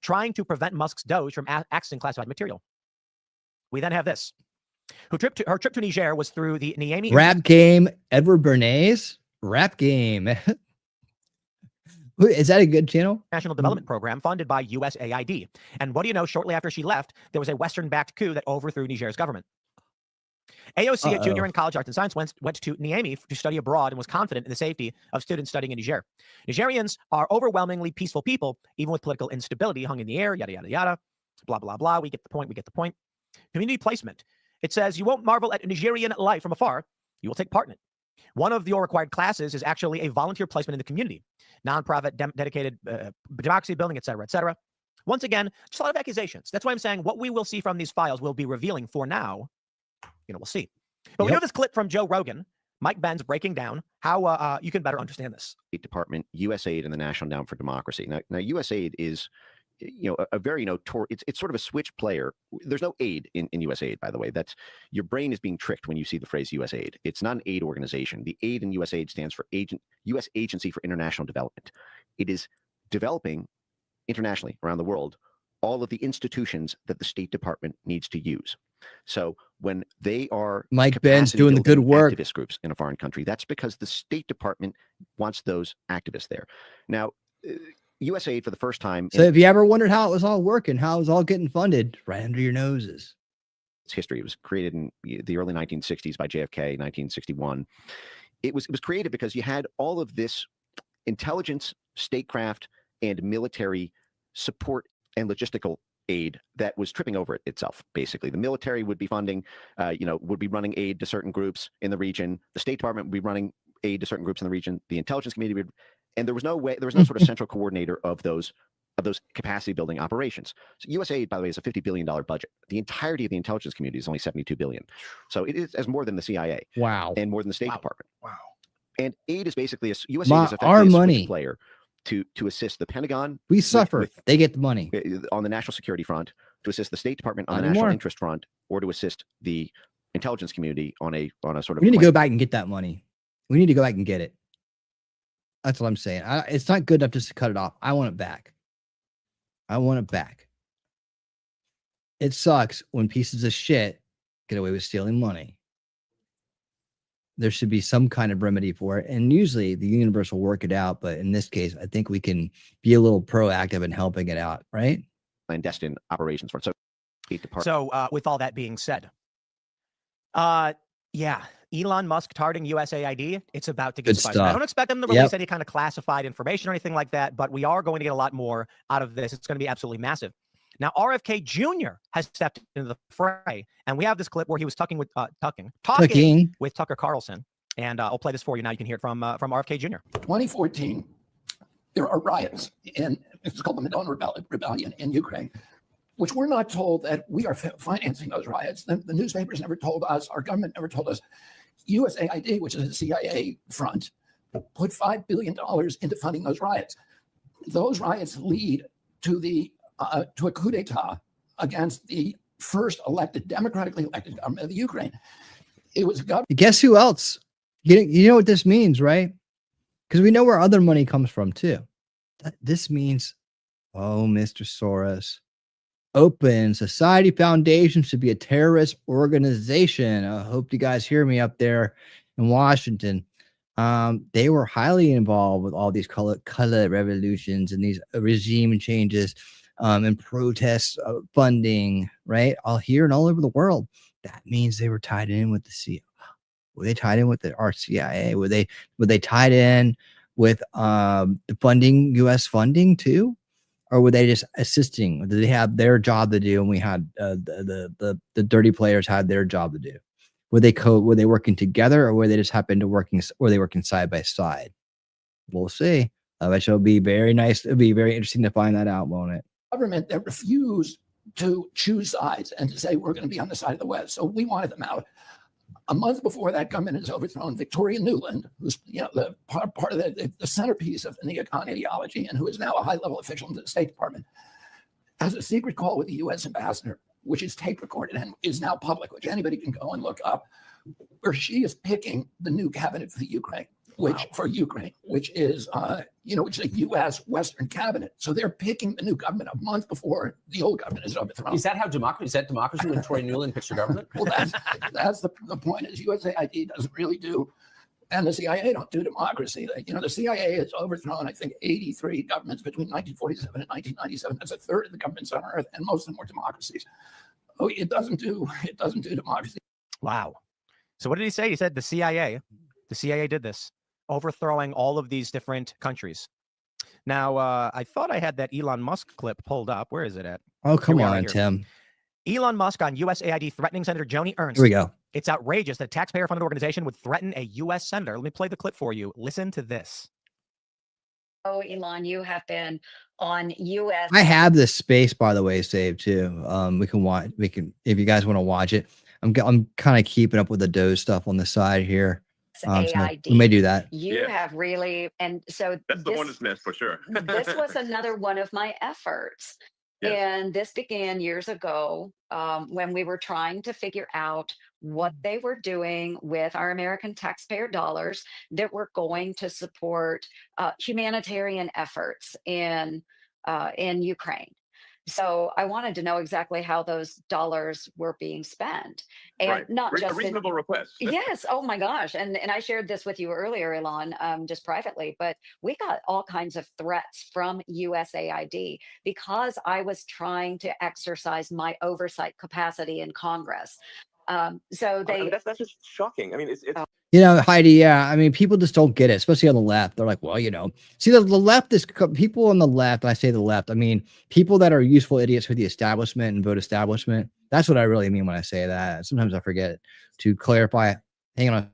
trying to prevent Musk's Doge from accessing classified material. We then have this. Her trip to Niger was through the Niamey Rap game, Edward Bernays. Rap game. Is that a good channel? National Development Program funded by USAID. And what do you know? Shortly after she left, there was a Western-backed coup that overthrew Niger's government. AOC, a junior in college arts and science, went to Niamey to study abroad and was confident in the safety of students studying in Niger. Nigerians are overwhelmingly peaceful people, even with political instability hung in the air, yada, yada, yada, blah, blah, blah. We get the point. Community placement. It says, you won't marvel at Nigerian life from afar. You will take part in it. One of your required classes is actually a volunteer placement in the community, nonprofit, dedicated democracy building, et cetera, et cetera. Once again, just a lot of accusations. That's why I'm saying what we will see from these files will be revealing. For now, we'll see. But we know this clip from Joe Rogan, Mike Benz, breaking down how you can better understand this. State Department, USAID, and the National Endowment for Democracy. Now USAID is, a very it's sort of a switch player. There's no aid in USAID, by the way. That's, your brain is being tricked when you see the phrase USAID. It's not an aid organization. The aid in USAID stands for U.S. Agency for International Development. It is developing internationally around the world all of the institutions that the State Department needs to use. So when they are Mike Ben's doing the good work, activist groups in a foreign country, that's because the State Department wants those activists there. Now, USAID for the first time. So if you ever wondered how it was all working, how it was all getting funded, right under your noses. It's history. It was created in the early 1960s by JFK, 1961. It was created because you had all of this intelligence, statecraft, and military support and logistical aid that was tripping over itself. Basically, the military would be funding, would be running aid to certain groups in the region. The State Department would be running aid to certain groups in the region. The intelligence community would, and there was no sort of central coordinator of those capacity building operations. So USAID, by the way, is a $50 billion budget. The entirety of the intelligence community is only $72 billion. So it is as more than the CIA. Wow. And more than the State Department. Wow. And aid is basically USAID is our effectively a money switch player to assist the Pentagon. We suffer. They get the money on the national security front, to assist the State Department on the national interest front, or to assist the intelligence community on a sort of. We need to go back and get that money. We need to go back and get it. That's what I'm saying. It's not good enough just to cut it off. I want it back. I want it back. It sucks when pieces of shit get away with stealing money. There should be some kind of remedy for it. And usually the universe will work it out. But in this case, I think we can be a little proactive in helping it out, right? Clandestine operations for it. So with all that being said, Elon Musk targeting USAID, it's about to get spicy. I don't expect them to release any kind of classified information or anything like that, but we are going to get a lot more out of this. It's going to be absolutely massive. Now, RFK Jr. has stepped into the fray, and we have this clip where he was talking with Tucker Carlson, and I'll play this for you now. You can hear it from RFK Jr. 2014, there are riots it's called the Madonna Rebellion in Ukraine, which we're not told that we are financing those riots. The newspapers never told us, our government never told us. USAID, which is a CIA front, put $5 billion into funding those riots. Those riots lead to to a coup d'etat against the first democratically elected government of the Ukraine. It was government. Guess who else? You know what this means, right? Because we know where other money comes from too. This means, Mr. Soros, Open Society Foundation should be a terrorist organization. I hope you guys hear me up there in Washington. They were highly involved with all these color revolutions and these regime changes and protest funding, right? All here and all over the world. That means they were tied in with the CIA. Were they tied in with the RCIA? Were they tied in with the funding, U.S. funding too? or were they just assisting? Did they have their job to do, and we had the dirty players had their job to do? Were they working together, or were they just happened to working side by side? We'll see. I bet it'll be very nice. It'll be very interesting to find that out, won't it? Government that refused to choose sides and to say we're going to be on the side of the West. So we wanted them out. A month before that government is overthrown, Victoria Nuland, who's the part of the centerpiece of the neocon ideology and who is now a high-level official in the State Department, has a secret call with the U.S. ambassador, which is tape recorded and is now public, which anybody can go and look up, where she is picking the new cabinet for the Ukraine. Which is a U.S. Western cabinet. So they're picking the new government a month before the old government is overthrown. Is that how democracy? Is that democracy when Victoria Nuland picks your government? Well, that's the point. Is USAID doesn't really do, and the CIA don't do democracy. The CIA has overthrown, I think, 83 governments between 1947 and 1997. That's a third of the governments on Earth, and most of them were democracies. Oh, it doesn't do democracy. Wow. So what did he say? He said the CIA did this, overthrowing all of these different countries. Now, I thought I had that Elon Musk clip pulled up. Where is it at? Oh, come on, right Tim. Elon Musk on USAID threatening Senator Joni Ernst. Here we go. It's outrageous that a taxpayer-funded organization would threaten a U.S. senator. Let me play the clip for you. Listen to this. Oh, Elon, you have been on U.S. I have this space, by the way, saved too. We can if you guys want to watch it. I'm kind of keeping up with the Doge stuff on the side here. So we may do that. You have really, and so that's the one that's missed for sure. This was another one of my efforts. Yes. And this began years ago when we were trying to figure out what they were doing with our American taxpayer dollars that were going to support humanitarian efforts in Ukraine. So I wanted to know exactly how those dollars were being spent, and not just a reasonable request. Yes. Oh my gosh. And I shared this with you earlier, Elon, just privately, but we got all kinds of threats from USAID because I was trying to exercise my oversight capacity in Congress. So that's just shocking. I mean, it's Heidi, yeah. I mean, people just don't get it, especially on the left. They're like, well, see, the left is people on the left. I say the left. I mean, people that are useful idiots for the establishment and vote establishment. That's what I really mean when I say that. Sometimes I forget to clarify. Hang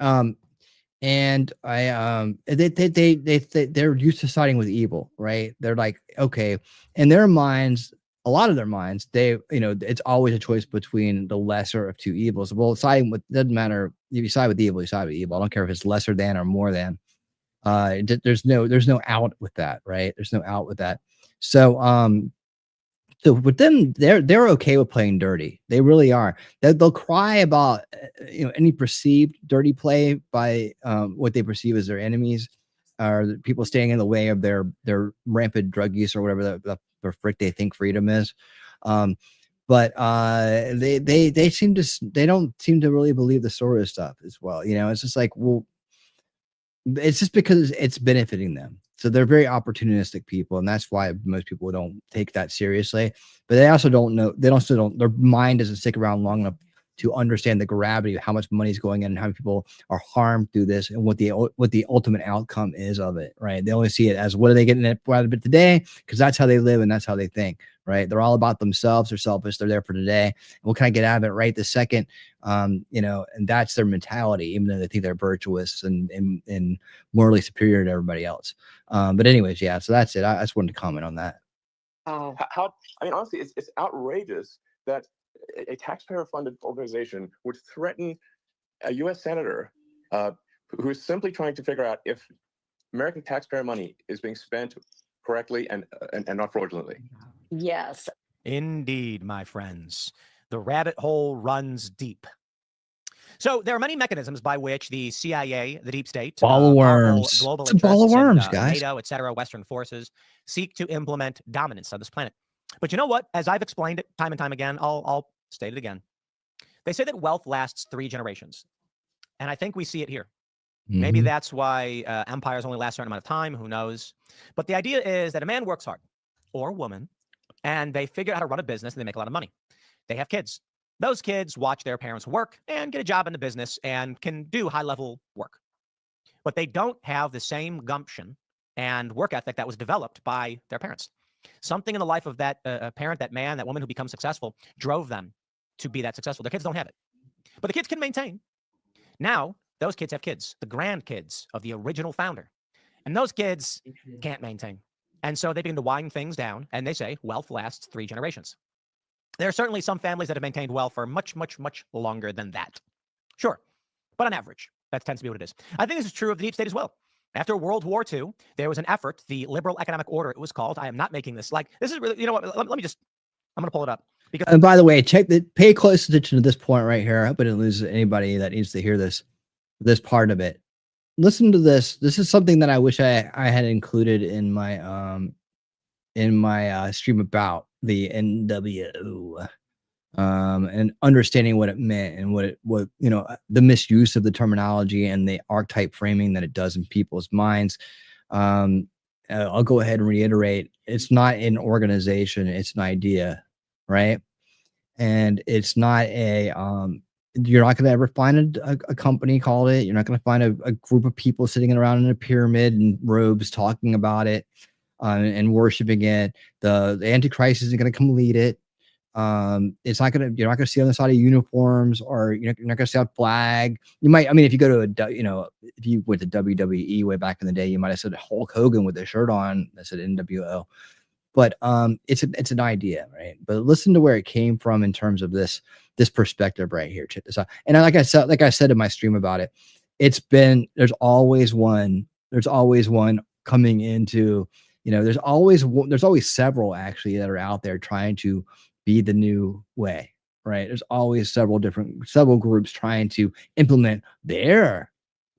on. And they're used to siding with evil, right? They're like, okay, in their minds, a lot of their minds, it's always a choice between the lesser of two evils. Well, siding with doesn't matter. If you side with evil, you side with evil. I don't care if it's lesser than or more than. There's no out with that, right? There's no out with that. So with them, they're okay with playing dirty. They really are. They'll cry about any perceived dirty play by what they perceive as their enemies, or people standing in the way of their rampant drug use or whatever the frick they think freedom is. But they don't seem to really believe the Soros stuff as well. It's just like, well, it's just because it's benefiting them. So they're very opportunistic people, and that's why most people don't take that seriously. But they also don't know. Their mind doesn't stick around long enough to understand the gravity of how much money is going in and how many people are harmed through this and what the ultimate outcome is of it, right? They only see it as what are they getting out of it today, because that's how they live and that's how they think, right? They're all about themselves. They're selfish. They're there for today. And what can I get out of it right this second? And that's their mentality, even though they think they're virtuous and morally superior to everybody else. But anyways, yeah, so that's it. I just wanted to comment on that. Oh, honestly, it's outrageous that a taxpayer-funded organization would threaten a U.S. senator who is simply trying to figure out if American taxpayer money is being spent correctly and not fraudulently. Yes. Indeed, my friends. The rabbit hole runs deep. So there are many mechanisms by which the CIA, the deep state, ball of worms, global it's a ball of worms, guys, NATO, etc., Western forces seek to implement dominance on this planet. But you know what? As I've explained it time and time again, I'll state it again. They say that wealth lasts 3 generations. And I think we see it here. Mm-hmm. Maybe that's why empires only last a certain amount of time. Who knows? But the idea is that a man works hard, or a woman, and they figure out how to run a business and they make a lot of money. They have kids. Those kids watch their parents work and get a job in the business and can do high-level work. But they don't have the same gumption and work ethic that was developed by their parents. Something in the life of that parent, that man, that woman who becomes successful drove them to be that successful. Their kids don't have it, but the kids can maintain. Now, those kids have kids, the grandkids of the original founder. And those kids can't maintain. And so they begin to wind things down, and they say wealth lasts 3 generations. There are certainly some families that have maintained wealth for much, much, much longer than that. Sure. But on average, that tends to be what it is. I think this is true of the deep state as well. After World War II, there was an effort, the liberal economic order, it was called. I am not making this. Like, this is really, you know what? Let me just, I'm going to pull it up. Because And by the way, pay close attention to this point right here. I hope I didn't lose anybody that needs to hear this part of it. Listen to this. This is something that I wish I had included in my stream about the NWO, and understanding what it meant and what the misuse of the terminology and the archetype framing that it does in people's minds. I'll go ahead and reiterate: it's not an organization; it's an idea, right? And it's not a you're not going to ever find a company called it. You're not going to find a group of people sitting around in a pyramid in robes talking about it and worshiping it. The Antichrist isn't going to come lead it. It's not going to, you're not going to see on the side of uniforms, or you're not going to see a flag. You might, I mean, if you go to if you went to WWE way back in the day, you might have said Hulk Hogan with a shirt on that said NWO. But it's an idea, right? But listen to where it came from in terms of this perspective right here. Check this out. And like I said in my stream about it, there's always one coming into, there's always several actually that are out there trying to be the new way, right? There's always several groups trying to implement their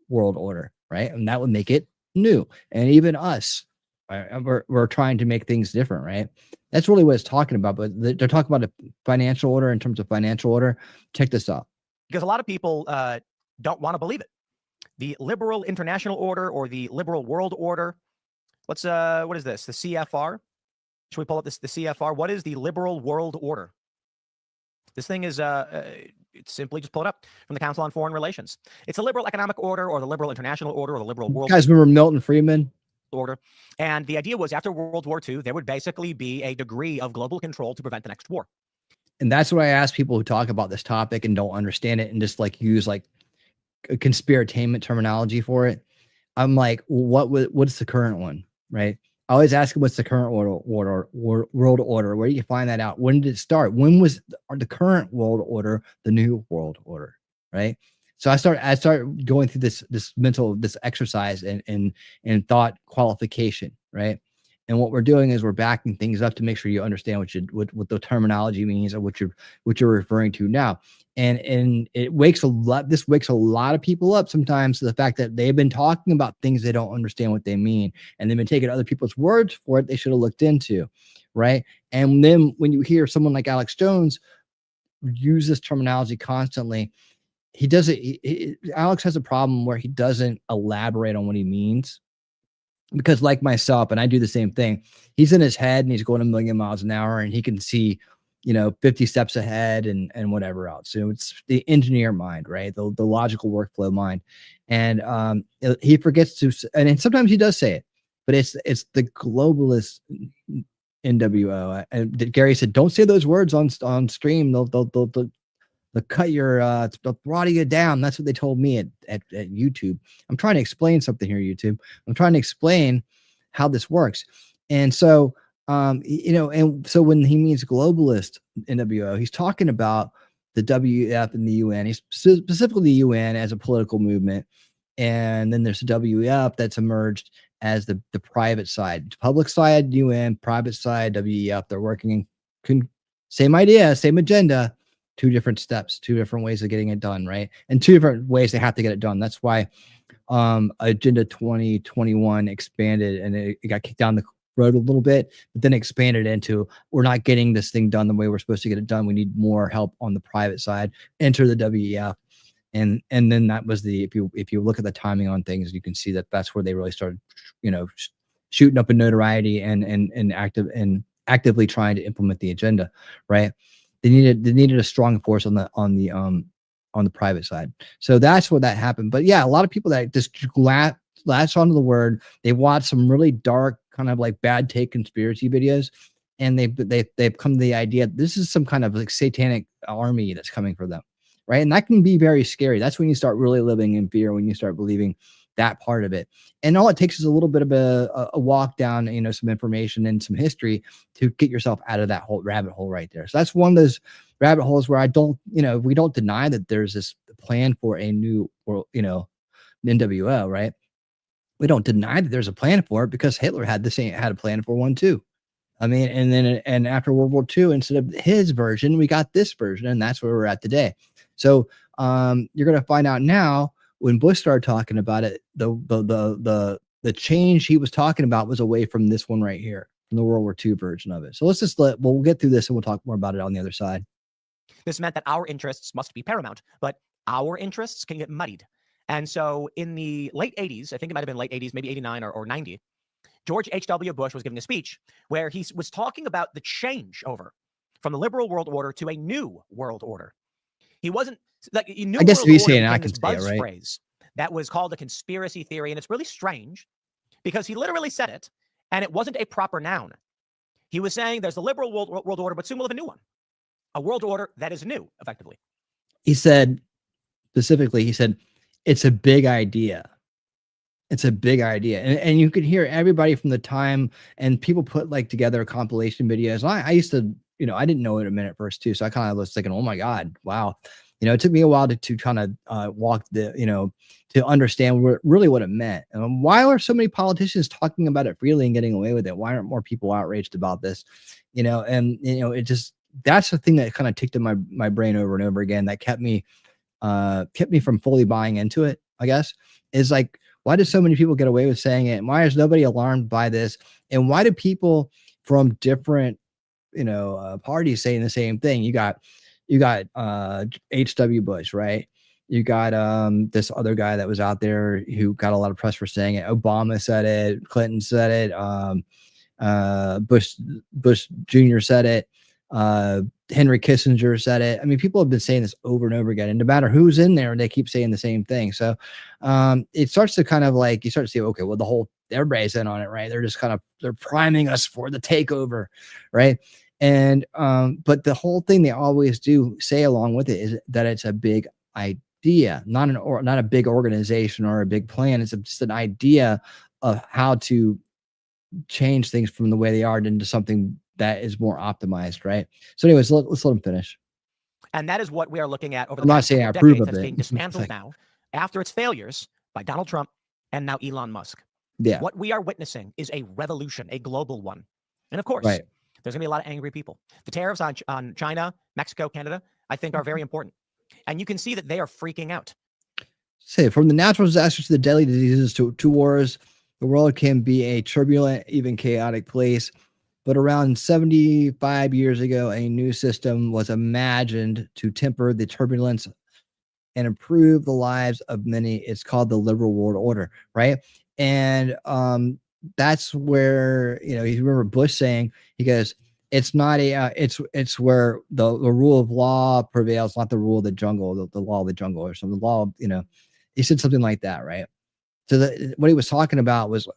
world order, right? And that would make it new. And even us, we're trying to make things different, right? That's really what it's talking about. But they're talking about a financial order in terms of financial order. Check this out. Because a lot of people don't want to believe it. The liberal international order or the liberal world order. What is this? The CFR? Should we pull up the CFR? What is the liberal world order? This thing is it's simply just pull it up from the Council on Foreign Relations. It's a liberal economic order, or the liberal international order, or the liberal world. You guys remember Milton Friedman? Order. And the idea was after World War II, there would basically be a degree of global control to prevent the next war. And that's what I ask people who talk about this topic and don't understand it and just use a conspiratainment terminology for it. I'm like, what's the current one, right? I always ask them, what's the current world order? Where do you find that out? When did it start? When was the current world order the new world order, right? So I start going through this mental exercise and thought qualification, right? And what we're doing is we're backing things up to make sure you understand what the terminology means or what you're referring to now. And it wakes a lot of people up sometimes to the fact that they've been talking about things they don't understand what they mean, and they've been taking other people's words for it they should have looked into, right? And then when you hear someone like Alex Jones use this terminology constantly, he doesn't. Alex has a problem where he doesn't elaborate on what he means, because like myself, and I do the same thing. He's in his head and he's going a million miles an hour, and he can see, 50 steps ahead and whatever else. So it's the engineer mind, right? The logical workflow mind, and he forgets to. And sometimes he does say it, but it's the globalist NWO. And Gary said, "Don't say those words on stream. They'll cut they'll throttle you down." That's what they told me at YouTube. I'm trying to explain something here, YouTube. I'm trying to explain how this works. And so, and so when he means globalist NWO, he's talking about the WEF and the UN. He's specifically the UN as a political movement. And then there's the WEF that's emerged as the private side. Public side, UN, private side, WEF. They're working same idea, same agenda. 2 different steps, 2 different ways of getting it done, right? And 2 different ways they have to get it done. That's why Agenda 2021 expanded, and it got kicked down the road a little bit, but then expanded into, we're not getting this thing done the way we're supposed to get it done. We need more help on the private side. Enter the WEF. And then that was if you look at the timing on things, you can see that that's where they really started, shooting up in notoriety and actively trying to implement the agenda, right? They needed a strong force on the private side. So that's what that happened. But yeah, a lot of people that just latched onto the word. They watched some really dark, kind of like bad take conspiracy videos, and they've come to the idea this is some kind of like satanic army that's coming for them, right? And that can be very scary. That's when you start really living in fear, when you start believing that part of it. And all it takes is a little bit of a walk down, some information and some history to get yourself out of that whole rabbit hole right there. So that's one of those rabbit holes where I don't, we don't deny that there's this plan for a new world, NWO, right? We don't deny that there's a plan for it because Hitler had a plan for one too. I mean, and after World War II, instead of his version, we got this version, and that's where we're at today. So you're going to find out now when Bush started talking about it, the change he was talking about was away from this one right here, from the World War II version of it. So we'll get through this and we'll talk more about it on the other side. This meant that our interests must be paramount, but our interests can get muddied. And so in the late 80s, I think it might have been late 80s, maybe 89 or 90, George H.W. Bush was giving a speech where he was talking about the change over from the liberal world order to a new world order. He wasn't like I guess if you say it, I can say it, right? Phrase that was called a conspiracy theory, and it's really strange because he literally said it, and it wasn't a proper noun. He was saying there's the liberal world order, but soon we'll have a new one, a world order that is new, effectively. He said specifically, it's a big idea. It's a big idea. And you could hear everybody from the time, and people put like together compilation videos. I used to, I didn't know it a minute first too. So I kind of was thinking, oh my God, wow. It took me a while to kind of walk to understand what it meant. And why are so many politicians talking about it freely and getting away with it? Why aren't more people outraged about this? It just, that's the thing that kind of ticked in my brain over and over again. That kept me from fully buying into it, I guess, is like, why do so many people get away with saying it? And why is nobody alarmed by this? And why do people from different, parties saying the same thing? You got H.W. Bush, right? You got this other guy that was out there who got a lot of press for saying it. Obama said it. Clinton said it. Bush Jr. said it. Henry Kissinger said it. I mean, people have been saying this over and over again, and no matter who's in there, they keep saying the same thing. So it starts to kind of like, you start to see, okay, well, everybody's in on it, right? They're just they're priming us for the takeover, right? And but the whole thing they always do say along with it is that it's a big idea, not a big organization or a big plan. It's just an idea of how to change things from the way they are into something that is more optimized, right? So anyways, let's let them finish. And that is what we are looking at over the I'm not past saying I couple approve decades of that's it. being dismantled now after its failures by Donald Trump and now Elon Musk. Yeah. What we are witnessing is a revolution, a global one. And of course, right, there's going to be a lot of angry people. The tariffs on China, Mexico, Canada, I think are very important. And you can see that they are freaking out. Say, from the natural disasters to the deadly diseases to wars, the world can be a turbulent, even chaotic place. But around 75 years ago, a new system was imagined to temper the turbulence and improve the lives of many. It's called the liberal world order, right? And that's where, you remember Bush saying, he goes, it's not it's where the rule of law prevails, not the rule of the jungle, the law of the jungle or something. The law of, he said something like that, right? So what he was talking about was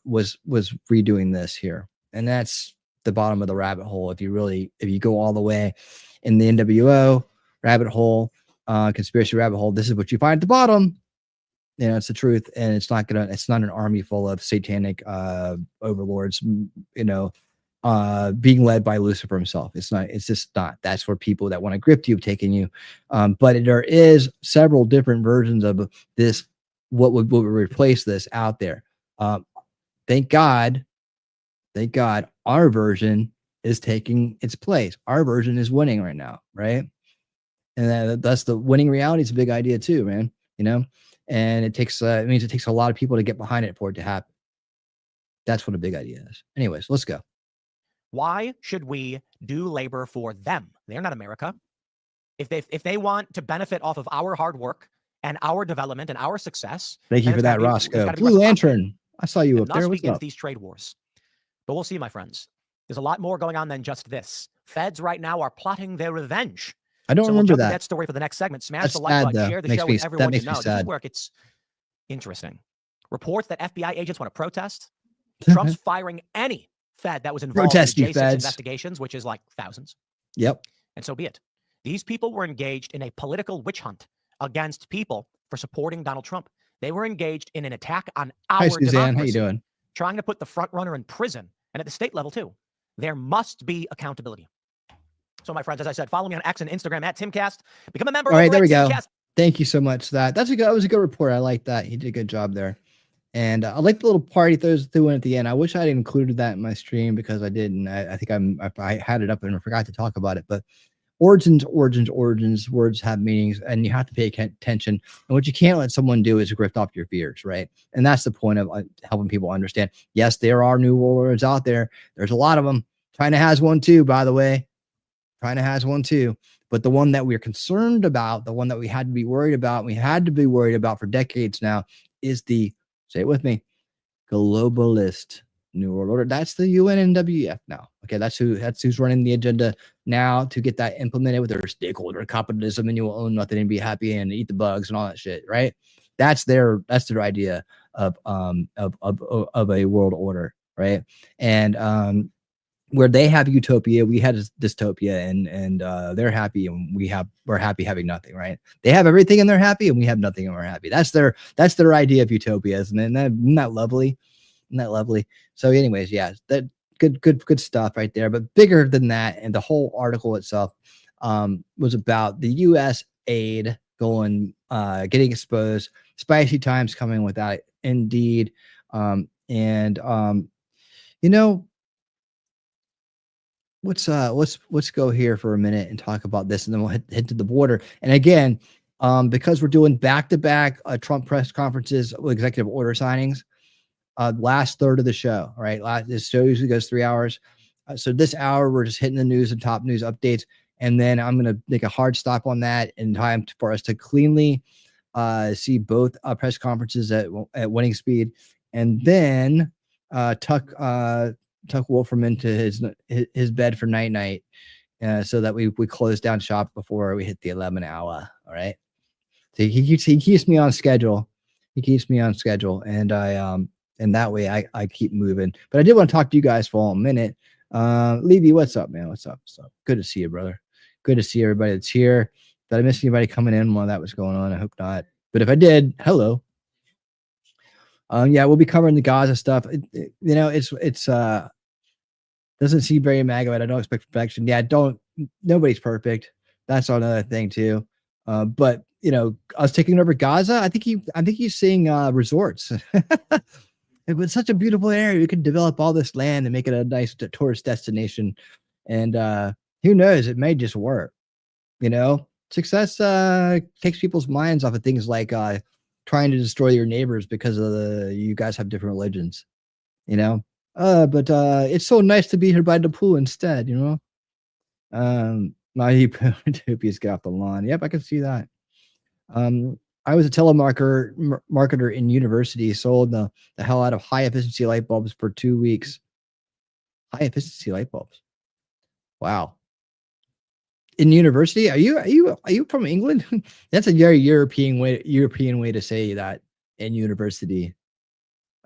redoing this here. And that's the bottom of the rabbit hole. If you go all the way in the NWO rabbit hole, conspiracy rabbit hole, this is what you find at the bottom. It's the truth, and it's not an army full of satanic overlords, being led by Lucifer himself. It's just not. That's where people that want to grip you have taken you. But there is several different versions of this, what would replace this out there. Thank God, our version is taking its place. Our version is winning right now, right? And that's the winning reality. It's a big idea too, man. And it means it takes a lot of people to get behind it for it to happen. That's what a big idea is. Anyways, let's go. Why should we do labor for them? They're not America. If they want to benefit off of our hard work and our development and our success. Thank you for that, Roscoe. Blue Lantern. I saw you up there. What's up? These trade wars. But we'll see, my friends. There's a lot more going on than just this. Feds right now are plotting their revenge. I don't remember that. That story for the next segment. Smash That's the like sad, button, share the show with everyone you know. This is where it gets interesting. Reports that FBI agents want to protest. Trump's firing any Fed that was involved in the Protesty J6 feds. investigations, which is like thousands. Yep. And so be it. These people were engaged in a political witch hunt against people for supporting Donald Trump. They were engaged in an attack on Hi, our Suzanne. democracy, How you doing? trying to put the front runner in prison, and at the state level too. There must be accountability. So, my friends, as I said, follow me on X and Instagram at TimCast. Become a member. All right, over there at we go. TimCast. Thank you so much for that. That was a good report. I like that. He did a good job there. And I like the little party threw in at the end. I wish I had included that in my stream because I didn't. I think I had it up and I forgot to talk about it. But origins, words have meanings, and you have to pay attention. And what you can't let someone do is grift off your fears, right? And that's the point of helping people understand. Yes, there are new words out there. There's a lot of them. China has one too, by the way. China has one too. But the one that we're concerned about, the one that we had to be worried about, for decades now, is the, say it with me, globalist New World Order. That's the UNWF now. Okay, that's who's running the agenda now to get that implemented with their stakeholder capitalism, and you will own nothing and be happy and eat the bugs and all that shit, right? That's their idea of a world order, right? And where they have utopia, we had dystopia, and they're happy, and we're happy having nothing, right? They have everything and they're happy, and we have nothing and we're happy. That's their idea of utopia, isn't that lovely? Isn't that lovely? So, anyways, yeah, that good stuff right there. But bigger than that, and the whole article itself was about the U.S. aid getting exposed, spicy times coming without it, indeed, you know. Let's go here for a minute and talk about this, and then we'll head to the border. And again, because we're doing back-to-back Trump press conferences with executive order signings, last third of the show, right? This show usually goes 3 hours. So this hour, we're just hitting the news and top news updates. And then I'm going to make a hard stop on that in time for us to cleanly see both press conferences at winning speed. And then tuck Wolfram into his bed for night, so that we close down shop before we hit the 11 hour. All right. So he keeps me on schedule. And that way I keep moving. But I did want to talk to you guys for a minute. Levy, what's up, man? What's up? Good to see you, brother. Good to see everybody that's here. Did I miss anybody coming in while that was going on? I hope not. But if I did, hello. Yeah, we'll be covering the Gaza stuff. It's doesn't seem very MAGA, but I don't expect perfection. Yeah, nobody's perfect. That's another thing too. But us taking over Gaza, I think he's seeing resorts. It was such a beautiful area. We could develop all this land and make it a nice tourist destination. And who knows, it may just work. Success takes people's minds off of things like trying to destroy your neighbors because you guys have different religions. But it's so nice to be here by the pool instead. Now he hippies get off the lawn. Yep, I can see that. I was a telemarketer in university, sold the hell out of high efficiency light bulbs for 2 weeks. High efficiency light bulbs. Wow. In university, are you from England? That's a very European way to say that in university.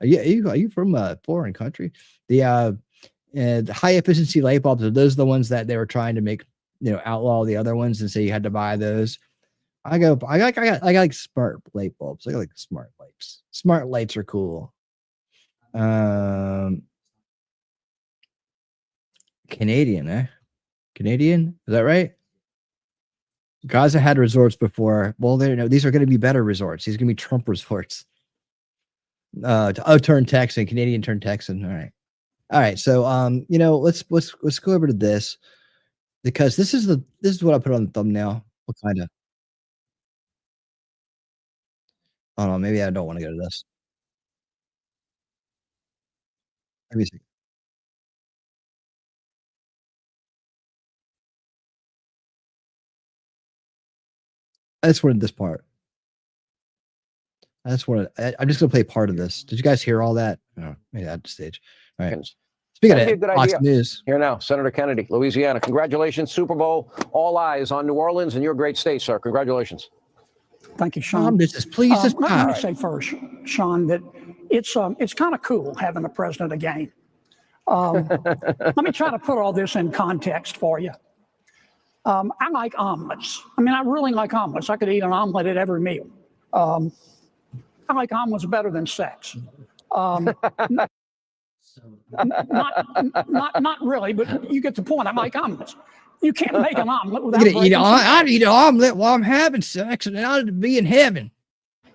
Are you from a foreign country? The high efficiency light bulbs, are those the ones that they were trying to make, outlaw the other ones and say you had to buy those? I got like smart light bulbs. I got like smart lights. Smart lights are cool. Canadian, eh? Canadian? Is that right? Gaza had resorts before. Well, these are going to be better resorts. These are going to be Trump resorts. Turn Texan, Canadian turn Texan. All right. So, let's go over to this, because this is what I put on the thumbnail. What kind of? Oh no, maybe I don't want to go to this. Let me see. I just wanted this part. I'm just going to play part of this. Did you guys hear all that? No, maybe at the stage. All right. Speaking of Fox News. Here now, Senator Kennedy, Louisiana. Congratulations, Super Bowl. All eyes on New Orleans and your great state, sir. Congratulations. Thank you, Sean. Please just let me say first, Sean, that it's kind of cool having the president again. Let me try to put all this in context for you. I like omelets. I mean, I really like omelets. I could eat an omelet at every meal. I like omelets better than sex. Not really, but you get the point. I like omelets. You can't make an omelet without breaking some I'd eggs. eat an omelet while I'm having sex, and I'd be in heaven.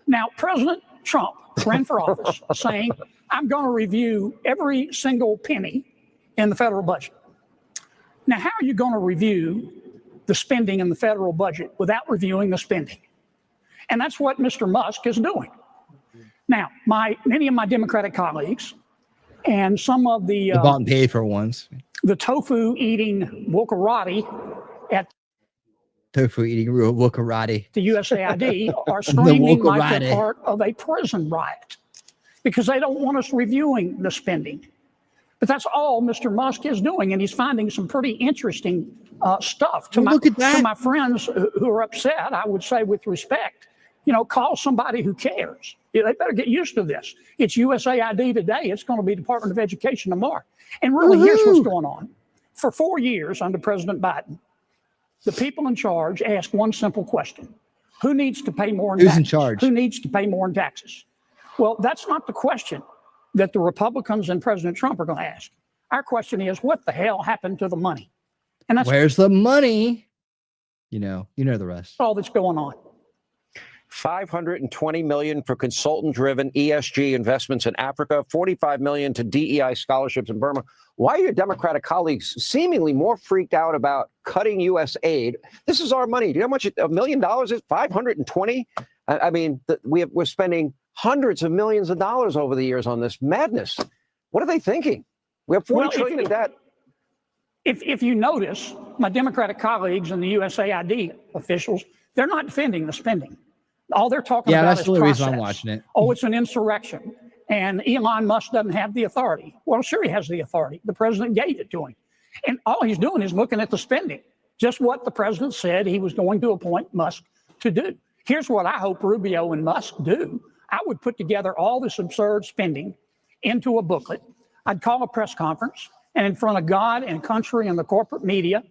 Now, President Trump ran for office saying, I'm going to review every single penny in the federal budget. Now, how are you going to review the spending in the federal budget without reviewing the spending? And that's what Mr. Musk is doing. Now, many of my Democratic colleagues and some of the bought and paid for ones. The tofu-eating wokarati at Wokarati. the USAID are screaming like they're part of a prison riot because they don't want us reviewing the spending. But that's all Mr. Musk is doing, and he's finding some pretty interesting stuff. To my friends who are upset, I would say with respect, call somebody who cares. They better get used to this. It's USAID today. It's going to be Department of Education tomorrow. And really, here's what's going on. For 4 years under President Biden, the people in charge ask one simple question. Who needs to pay more in taxes? Who's in charge? Who needs to pay more in taxes? Well, that's not the question that the Republicans and President Trump are going to ask. Our question is, what the hell happened to the money? And that's where's the money? You know the rest. All that's going on. $520 million for consultant-driven ESG investments in Africa, $45 million to DEI scholarships in Burma. Why are your Democratic colleagues seemingly more freaked out about cutting U.S. aid? This is our money. Do you know how much $1 million is? 520. I mean, we're spending hundreds of millions of dollars over the years on this madness. What are they thinking? We have $40 trillion in debt. If you notice, my Democratic colleagues and the USAID officials, they're not defending the spending. All they're talking about is that's the process. reason I'm watching it. Oh, it's an insurrection. And Elon Musk doesn't have the authority. Well, sure, he has the authority. The president gave it to him. And all he's doing is looking at the spending, just what the president said he was going to appoint Musk to do. Here's what I hope Rubio and Musk do. I would put together all this absurd spending into a booklet. I'd call a press conference, and in front of God and country and the corporate media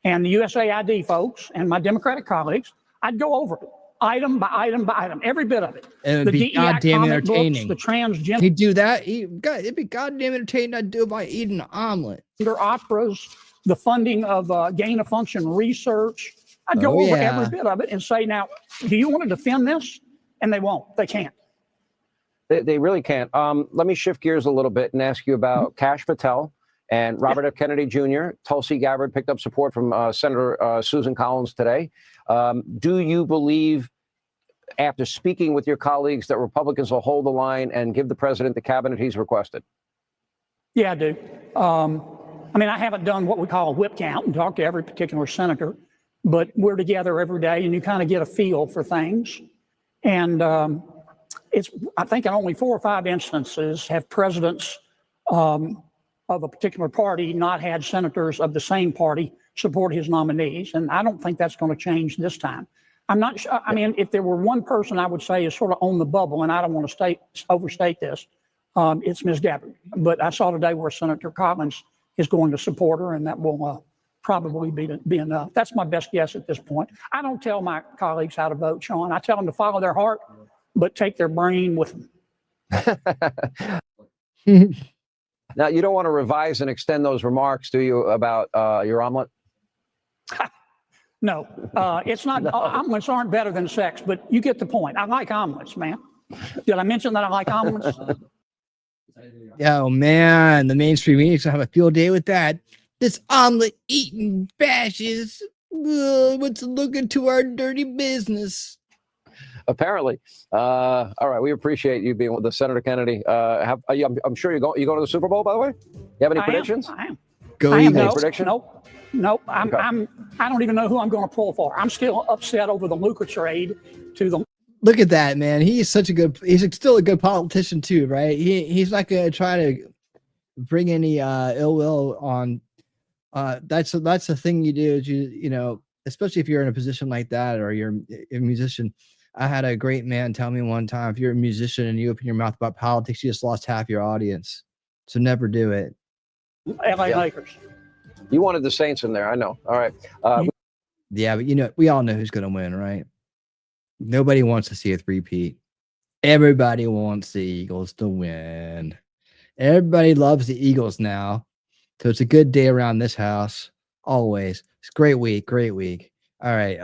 and the USAID folks and my Democratic colleagues, I'd go over it. Item by item by item, every bit of it. And it'd be goddamn entertaining. Books, the transgender. He'd do that. It'd be goddamn entertaining. I'd do it by eating an omelet. Operas, the funding of gain of function research. I'd go over every bit of it and say, now, do you want to defend this? And they won't. They can't. They really can't. Let me shift gears a little bit and ask you about Kash Patel and Robert F. Kennedy Jr. Tulsi Gabbard picked up support from Senator Susan Collins today. Do you believe, after speaking with your colleagues, that Republicans will hold the line and give the president the cabinet he's requested? Yeah, I do. I mean, I haven't done what we call a whip count and talked to every particular senator, but we're together every day and you kind of get a feel for things. And I think in only 4 or 5 instances have presidents of a particular party not had senators of the same party support his nominees. And I don't think that's going to change this time. I'm not sure. I mean, if there were one person I would say is sort of on the bubble, and I don't want to overstate this, it's Ms. Gabbard. But I saw today where Senator Collins is going to support her, and that will probably be enough. That's my best guess at this point. I don't tell my colleagues how to vote, Sean. I tell them to follow their heart, but take their brain with them. Now, you don't want to revise and extend those remarks, do you, about your omelet? No, it's not. Omelets aren't better than sex, but you get the point. I like omelets, man. Did I mention that I like omelets? Oh, man, the mainstream media's gonna have a field day with that. This omelet eating bashes. What's looking to our dirty business? Apparently. All right. We appreciate you being with us, Senator Kennedy. I'm sure you go to the Super Bowl, by the way. You have any predictions? I am. Go Eagles. Prediction? Nope. I don't even know who I'm going to pull for. I'm still upset over the Luka trade to the. Look at that, man. He's still a good politician too, right? He's not going to try to bring any ill will on. That's the thing you do is you know, especially if you're in a position like that or you're a musician. I had a great man tell me one time, if you're a musician and you open your mouth about politics, you just lost half your audience. So never do it. LA Lakers. You wanted the Saints in there. I know. All right. Yeah, but you know, we all know who's going to win, right? Nobody wants to see a three-peat. Everybody wants the Eagles to win. Everybody loves the Eagles now. So it's a good day around this house. Always. It's a great week. Great week. All right.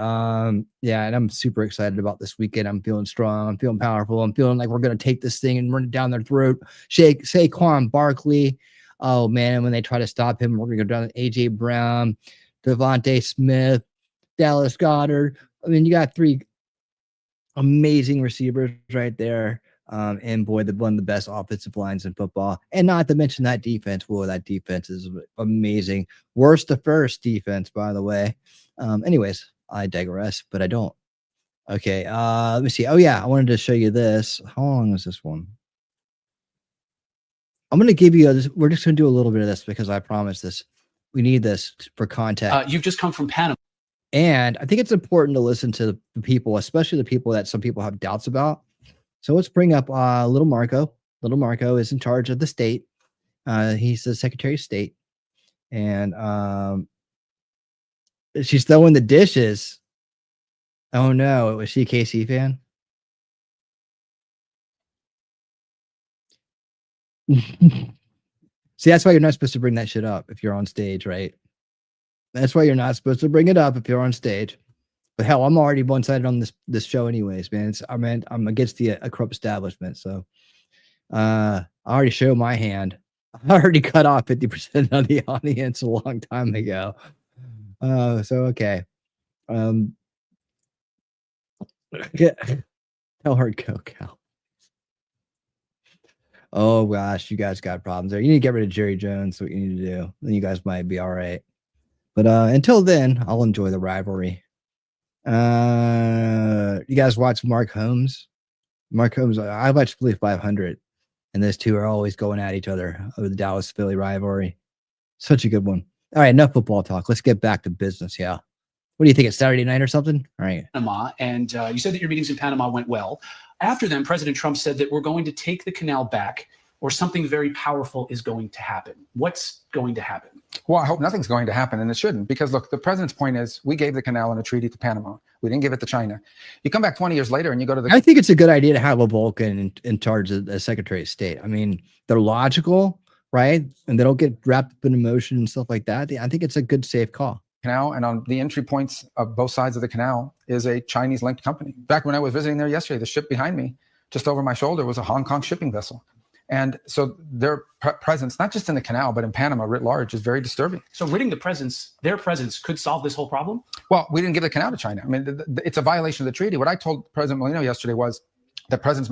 Yeah, and I'm super excited about this weekend. I'm feeling strong. I'm feeling powerful. I'm feeling like we're going to take this thing and run it down their throat. Saquon Barkley. Oh, man. When they try to stop him, we're going to go down to A.J. Brown, Devontae Smith, Dallas Goedert. I mean, you got three amazing receivers right there. And boy, one of the best offensive lines in football. And not to mention that defense. Whoa, that defense is amazing. Worst to first defense, by the way. Anyways, I digress, but I don't. Okay, let me see. Oh, yeah, I wanted to show you this. How long is this one? I'm going to give you we're just going to do a little bit of this because I promise this. We need this for context. You've just come from Panama. And I think it's important to listen to the people, especially the people that some people have doubts about. So let's bring up little Marco. Little Marco is in charge of the state. He's the Secretary of State. And she's throwing the dishes. Oh, no. Was she a KC fan? See, that's why you're not supposed to bring that shit up if you're on stage, right? That's why you're not supposed to bring it up if you're on stage. But hell, I'm already one-sided on this show anyways, man. I'm against the corrupt establishment. So I already showed my hand. I already cut off 50% of the audience a long time ago. So okay. Tell her go, Cal. Oh gosh, you guys got problems there. You need to get rid of Jerry Jones. That's what you need to do. Then you guys might be all right. But until then, I'll enjoy the rivalry. You guys watch Mark Holmes? Mark Holmes, I watch Philly 500, and those two are always going at each other over the Dallas Philly rivalry. Such a good one. All right, enough football talk. Let's get back to business. Yeah. What do you think? It's Saturday night or something? All right. Panama, and you said that your meetings in Panama went well. After them, President Trump said that we're going to take the canal back, or something very powerful is going to happen. What's going to happen? Well, I hope nothing's going to happen, and it shouldn't, because look, the president's point is we gave the canal in a treaty to Panama. We didn't give it to China. You come back 20 years later and you go to the... I think it's a good idea to have a Vulcan in charge of the Secretary of State. I mean, they're logical, right? And they don't get wrapped up in emotion and stuff like that. I think it's a good, safe call. Canal, and on the entry points of both sides of the canal is a Chinese-linked company. In fact, when I was visiting there yesterday, the ship behind me, just over my shoulder, was a Hong Kong shipping vessel. And so their presence, not just in the canal, but in Panama writ large, is very disturbing. So ridding their presence could solve this whole problem? Well, we didn't give the canal to China. I mean, it's a violation of the treaty. What I told President Molino yesterday was that President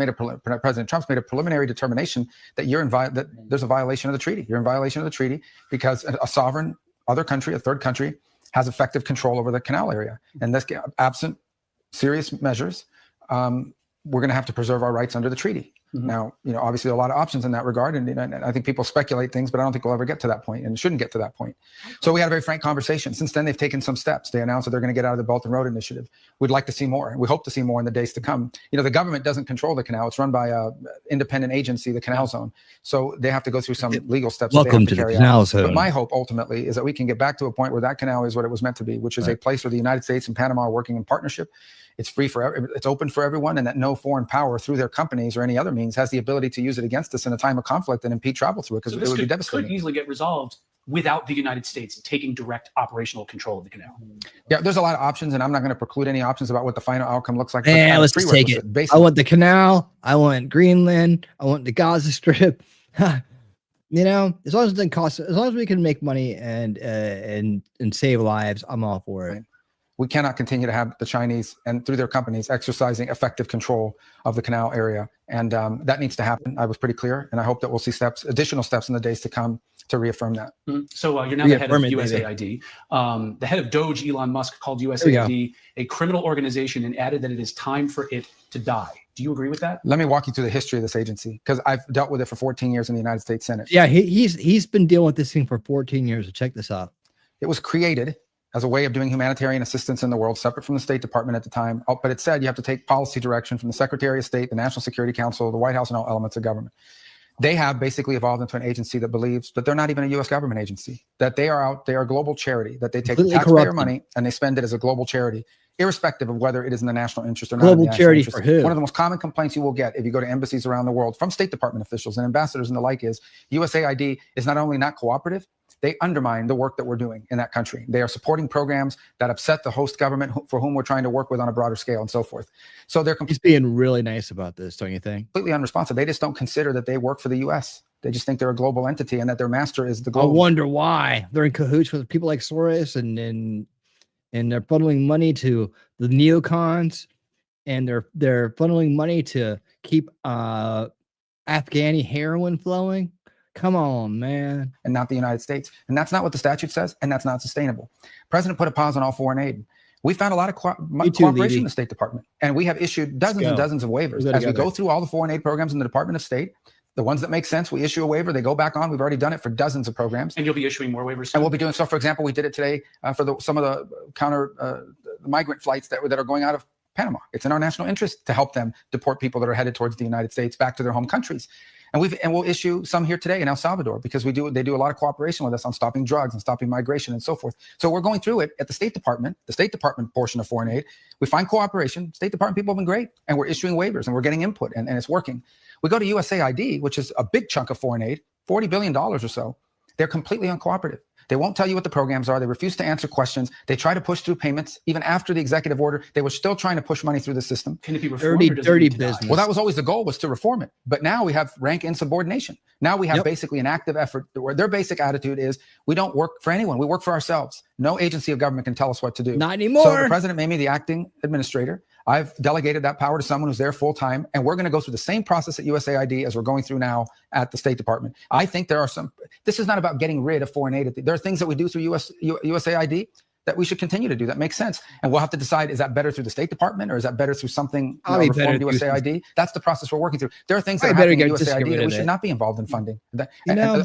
Trump's made a preliminary determination that that there's a violation of the treaty. You're in violation of the treaty because a sovereign other country, a third country, has effective control over the canal area. And this, absent serious measures, we're going to have to preserve our rights under the treaty. Mm-hmm. Now, obviously, there are a lot of options in that regard, and I think people speculate things, but I don't think we'll ever get to that point, and shouldn't get to that point. So we had a very frank conversation. Since then, they've taken some steps. They announced that they're going to get out of the Belt and Road Initiative. We'd like to see more. We hope to see more in the days to come. The government doesn't control the canal. It's run by an independent agency, the Canal Zone. So they have to go through some legal steps. Welcome to the Canal Zone. But my hope ultimately is that we can get back to a point where that canal is what it was meant to be, which is a place where the United States and Panama are working in partnership. It's free it's open for everyone, and that no foreign power through their companies or any other means has the ability to use it against us in a time of conflict and impede travel through it, because it would be devastating. Could easily get resolved without the United States taking direct operational control of the canal. Yeah, there's a lot of options, and I'm not going to preclude any options about what the final outcome looks like. Yeah, let's just take it. Basically, I want the canal. I want Greenland. I want the Gaza Strip. As long as it doesn't cost, as long as we can make money and save lives, I'm all for it. Right. We cannot continue to have the Chinese and through their companies exercising effective control of the canal area. And that needs to happen. I was pretty clear. And I hope that we'll see additional steps in the days to come to reaffirm that. Mm-hmm. So you're now the head of USAID. The head of Doge, Elon Musk, called USAID a criminal organization and added that it is time for it to die. Do you agree with that? Let me walk you through the history of this agency, because I've dealt with it for 14 years in the United States Senate. Yeah, he's been dealing with this thing for 14 years. So check this out. It was created as a way of doing humanitarian assistance in the world, separate from the State Department at the time. But it said you have to take policy direction from the Secretary of State, the National Security Council, the White House, and all elements of government. They have basically evolved into an agency that believes that they're not even a U.S. government agency, that they are a global charity, that they take taxpayer money and they spend it as a global charity, irrespective of whether it is in the national interest or not. Global charity for who? One of the most common complaints you will get if you go to embassies around the world from State Department officials and ambassadors and the like is USAID is not only not cooperative, they undermine the work that we're doing in that country. They are supporting programs that upset the host government for whom we're trying to work with on a broader scale and so forth. So they're He's being really nice about this, don't you think? completely unresponsive. They just don't consider that they work for the U.S. They just think they're a global entity and that their master is the I global. wonder why they're in cahoots with people like Soros and they're funneling money to the neocons, and they're funneling money to keep Afghani heroin flowing. Come on, man. And not the United States. And that's not what the statute says, and that's not sustainable. President put a pause on all foreign aid. We found a lot of cooperation in the State Department, and we have issued dozens and dozens of waivers. As we go through all the foreign aid programs in the Department of State, the ones that make sense, we issue a waiver, they go back on. We've already done it for dozens of programs. And you'll be issuing more waivers soon? And we'll be doing so. For example, we did it today for some of the counter migrant flights that are going out of Panama. It's in our national interest to help them deport people that are headed towards the United States back to their home countries. And we'll issue some here today in El Salvador because they do a lot of cooperation with us on stopping drugs and stopping migration and so forth. So we're going through it at the State Department portion of foreign aid. We find cooperation. State Department people have been great, and we're issuing waivers and we're getting input and it's working. We go to USAID, which is a big chunk of foreign aid, $40 billion or so. They're completely uncooperative. They won't tell you what the programs are. They refuse to answer questions. They try to push through payments. Even after the executive order, they were still trying to push money through the system. Can it be reformed? Dirty business. Well, that was always the goal, was to reform it. But now we have rank insubordination. Now we have basically an active effort where their basic attitude is we don't work for anyone. We work for ourselves. No agency of government can tell us what to do. Not anymore. So the president made me the acting administrator. I've delegated that power to someone who's there full time, and we're going to go through the same process at USAID as we're going through now at the State Department. I think there are this is not about getting rid of foreign aid. There are things that we do through USAID that we should continue to do that makes sense. And we'll have to decide, is that better through the State Department or is that better through something reformed USAID? That's the process we're working through. There are things that are happening in USAID that we should not be involved in funding or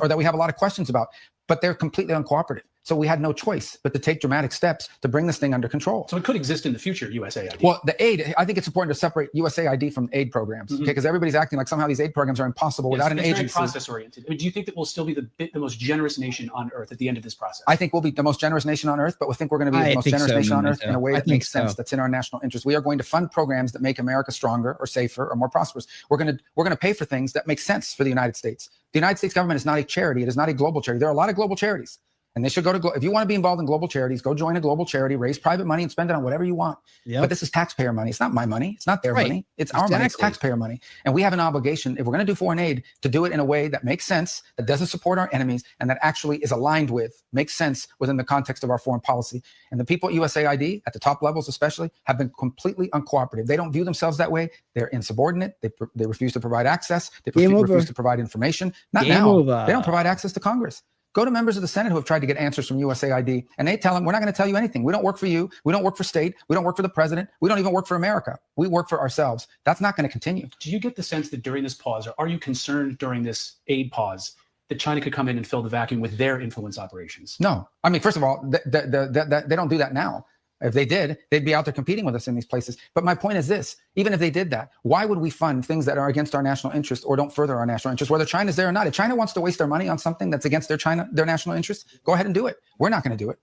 that we have a lot of questions about, but they're completely uncooperative. So we had no choice but to take dramatic steps to bring this thing under control. So it could exist in the future, USAID. Well, the aid, I think it's important to separate USAID from aid programs, okay? Because everybody's acting like somehow these aid programs are impossible without an agency. It's very process-oriented. I mean, do you think that we'll still be the most generous nation on earth at the end of this process? I think we'll be the most generous nation on earth, but we think we're going to be the most generous nation on earth in a way that makes sense, that's in our national interest. We are going to fund programs that make America stronger or safer or more prosperous. We're going to pay for things that make sense for the United States. The United States government is not a charity. It is not a global charity. There are a lot of global charities. And they should go to, if you want to be involved in global charities, go join a global charity, raise private money and spend it on whatever you want. But this is taxpayer money. It's not my money. It's not their money. It's our money. It's taxpayer money. And we have an obligation, if we're going to do foreign aid, to do it in a way that makes sense, that doesn't support our enemies, and that actually is aligned with, makes sense within the context of our foreign policy. And the people at USAID, at the top levels especially, have been completely uncooperative. They don't view themselves that way. They're insubordinate. They refuse to provide access. They refuse to provide information. Not now. They don't provide access to Congress. Go to members of the Senate who have tried to get answers from USAID, and they tell them, we're not going to tell you anything. We don't work for you. We don't work for state. We don't work for the president. We don't even work for America. We work for ourselves. That's not going to continue. Do you get the sense that during this pause, or are you concerned during this aid pause, that China could come in and fill the vacuum with their influence operations? No. I mean, first of all, they don't do that now. If they did, they'd be out there competing with us in these places. But my point is this, even if they did that, why would we fund things that are against our national interest or don't further our national interest, whether China's there or not? If China wants to waste their money on something that's against their national interest, go ahead and do it. We're not going to do it.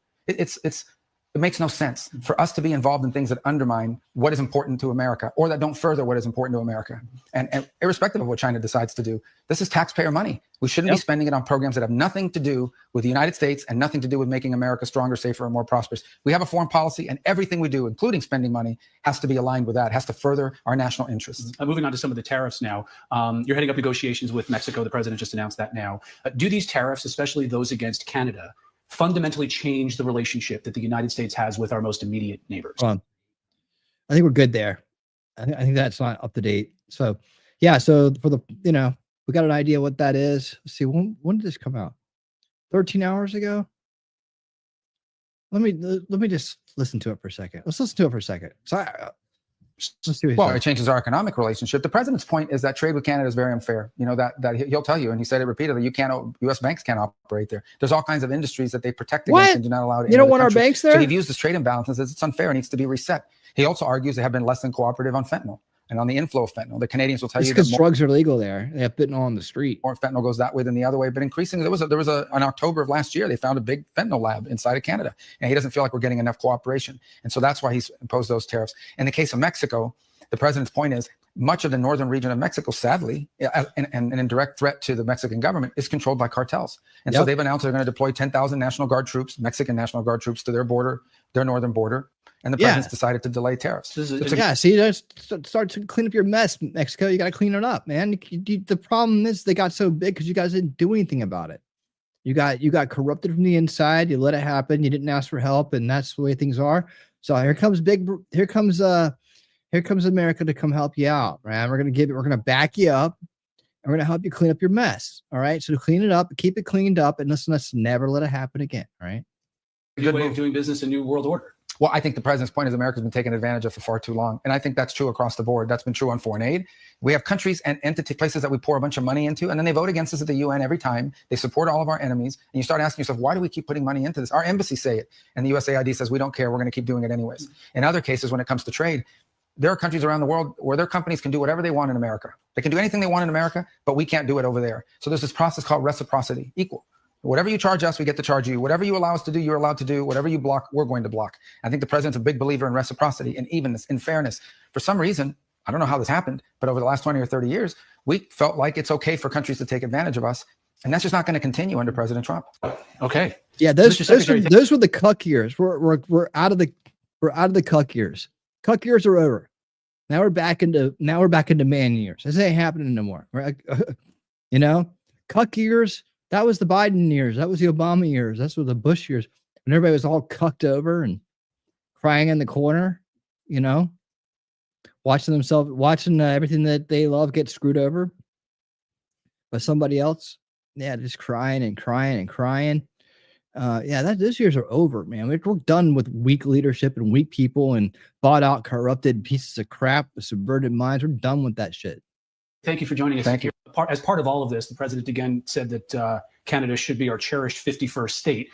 It makes no sense for us to be involved in things that undermine what is important to America or that don't further what is important to America. And irrespective of what China decides to do, this is taxpayer money. We shouldn't be spending it on programs that have nothing to do with the United States and nothing to do with making America stronger, safer, and more prosperous. We have a foreign policy, and everything we do, including spending money, has to be aligned with that, has to further our national interests. Moving on to some of the tariffs now. You're heading up negotiations with Mexico. The president just announced that now. Do these tariffs, especially those against Canada, fundamentally change the relationship that the United States has with our most immediate neighbors? I think we're good there. I think that's not up to date. So, yeah. So for the, we got an idea what that is. Let's see, when did this come out? 13 hours ago. Let me just listen to it for a second. Let's listen to it for a second. So Let's see what he Well, says. it changes our economic relationship. The president's point is that trade with Canada is very unfair. You know, that he'll tell you, and he said it repeatedly, U.S. banks can't operate there. There's all kinds of industries that they protect against What? and do not allow to You enter don't the want our country. banks So there? he views this trade imbalance and says it's unfair and needs to be reset. He also argues they have been less than cooperative on fentanyl and on the inflow of fentanyl. The Canadians will tell It's you because that drugs are legal there. They have fentanyl on the street. more fentanyl goes that way than the other way. But increasingly, there was in October of last year, they found a big fentanyl lab inside of Canada, and he doesn't feel like we're getting enough cooperation, and so that's why he's imposed those tariffs. In the case of Mexico, the president's point is much of the northern region of Mexico, sadly, and an indirect threat to the Mexican government, is controlled by cartels, and so they've announced they're going to deploy 10,000 National Guard troops, Mexican National Guard troops, to their border, their northern border. And the president's decided to delay tariffs. See, start to clean up your mess, Mexico. You got to clean it up, man. The problem is they got so big because you guys didn't do anything about it. You got corrupted from the inside. You let it happen. You didn't ask for help, and that's the way things are. So here comes America to come help you out, right? We're gonna back you up. And we're gonna help you clean up your mess. All right. So to clean it up, keep it cleaned up, and let's never let it happen again. All right. Good way of doing business, a new world order. Well, I think the president's point is America's been taken advantage of for far too long. And I think that's true across the board. That's been true on foreign aid. We have countries and places that we pour a bunch of money into, and then they vote against us at the UN every time. They support all of our enemies. And you start asking yourself, why do we keep putting money into this? Our embassies say it. And the USAID says, we don't care. We're going to keep doing it anyways. In other cases, when it comes to trade, there are countries around the world where their companies can do whatever they want in America. They can do anything they want in America, but we can't do it over there. So there's this process called reciprocity, equal. Whatever you charge us, we get to charge you. Whatever you allow us to do, you're allowed to do. Whatever you block, we're going to block. I think the president's a big believer in reciprocity and evenness and fairness. For some reason, I don't know how this happened, but over the last 20 or 30 years, we felt like it's okay for countries to take advantage of us. And that's just not going to continue under President Trump. Okay. Yeah, those were the cuck years. We're out of the cuck years. Cuck years are over. Now we're back into man years. This ain't happening no more. Right? Cuck years. That was the Biden years. That was the Obama years. That's what the Bush years. When everybody was all cucked over and crying in the corner, watching everything that they love get screwed over by somebody else. Yeah, just crying and crying and crying. Those years are over, man. We're done with weak leadership and weak people and bought out, corrupted pieces of crap with subverted minds. We're done with that shit. Thank you for joining us. Thank you. As part of all of this, the president again said that Canada should be our cherished 51st state.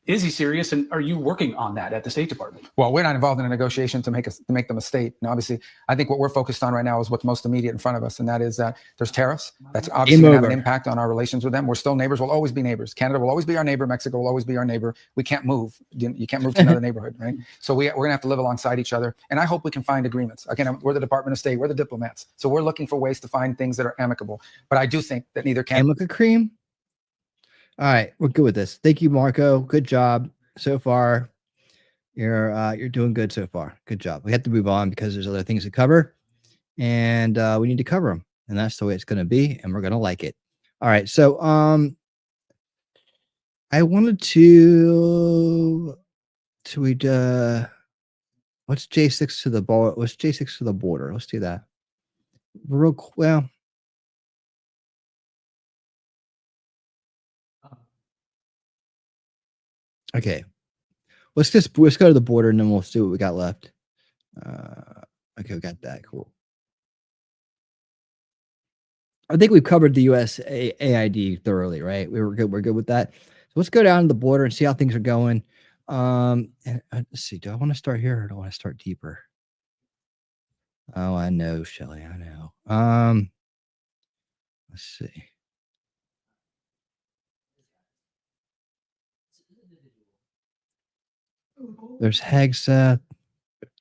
Is he serious? And are you working on that at the State Department? Well, we're not involved in a negotiation to make them a state. And obviously, I think what we're focused on right now is what's most immediate in front of us. And that is that there's tariffs. That's obviously going to have an impact on our relations with them. We're still neighbors. We'll always be neighbors. Canada will always be our neighbor. Mexico will always be our neighbor. We can't move. You can't move to another neighborhood, right? So we're going to have to live alongside each other. And I hope we can find agreements. Again, we're the Department of State. We're the diplomats. So we're looking for ways to find things that are amicable. But I do think that neither Canada... Amicable cream? All right. We're good with this. Thank you, Marco. Good job. So far, you're doing good so far. Good job. We have to move on because there's other things to cover, and we need to cover them, and that's the way it's going to be, and we're going to like it. All right. So, I wanted to what's J6 to the ball? What's J6 to the border? Let's do that real quick. Well. Okay, let's go to the border and then we'll see what we got left. Okay, we got that. Cool. I think we've covered the USAID thoroughly, right? We're good with that. So let's go down to the border and see how things are going. And let's see. Do I want to start here or do I want to start deeper? Oh, I know, Shelly. I know. Let's see. There's Hegseth.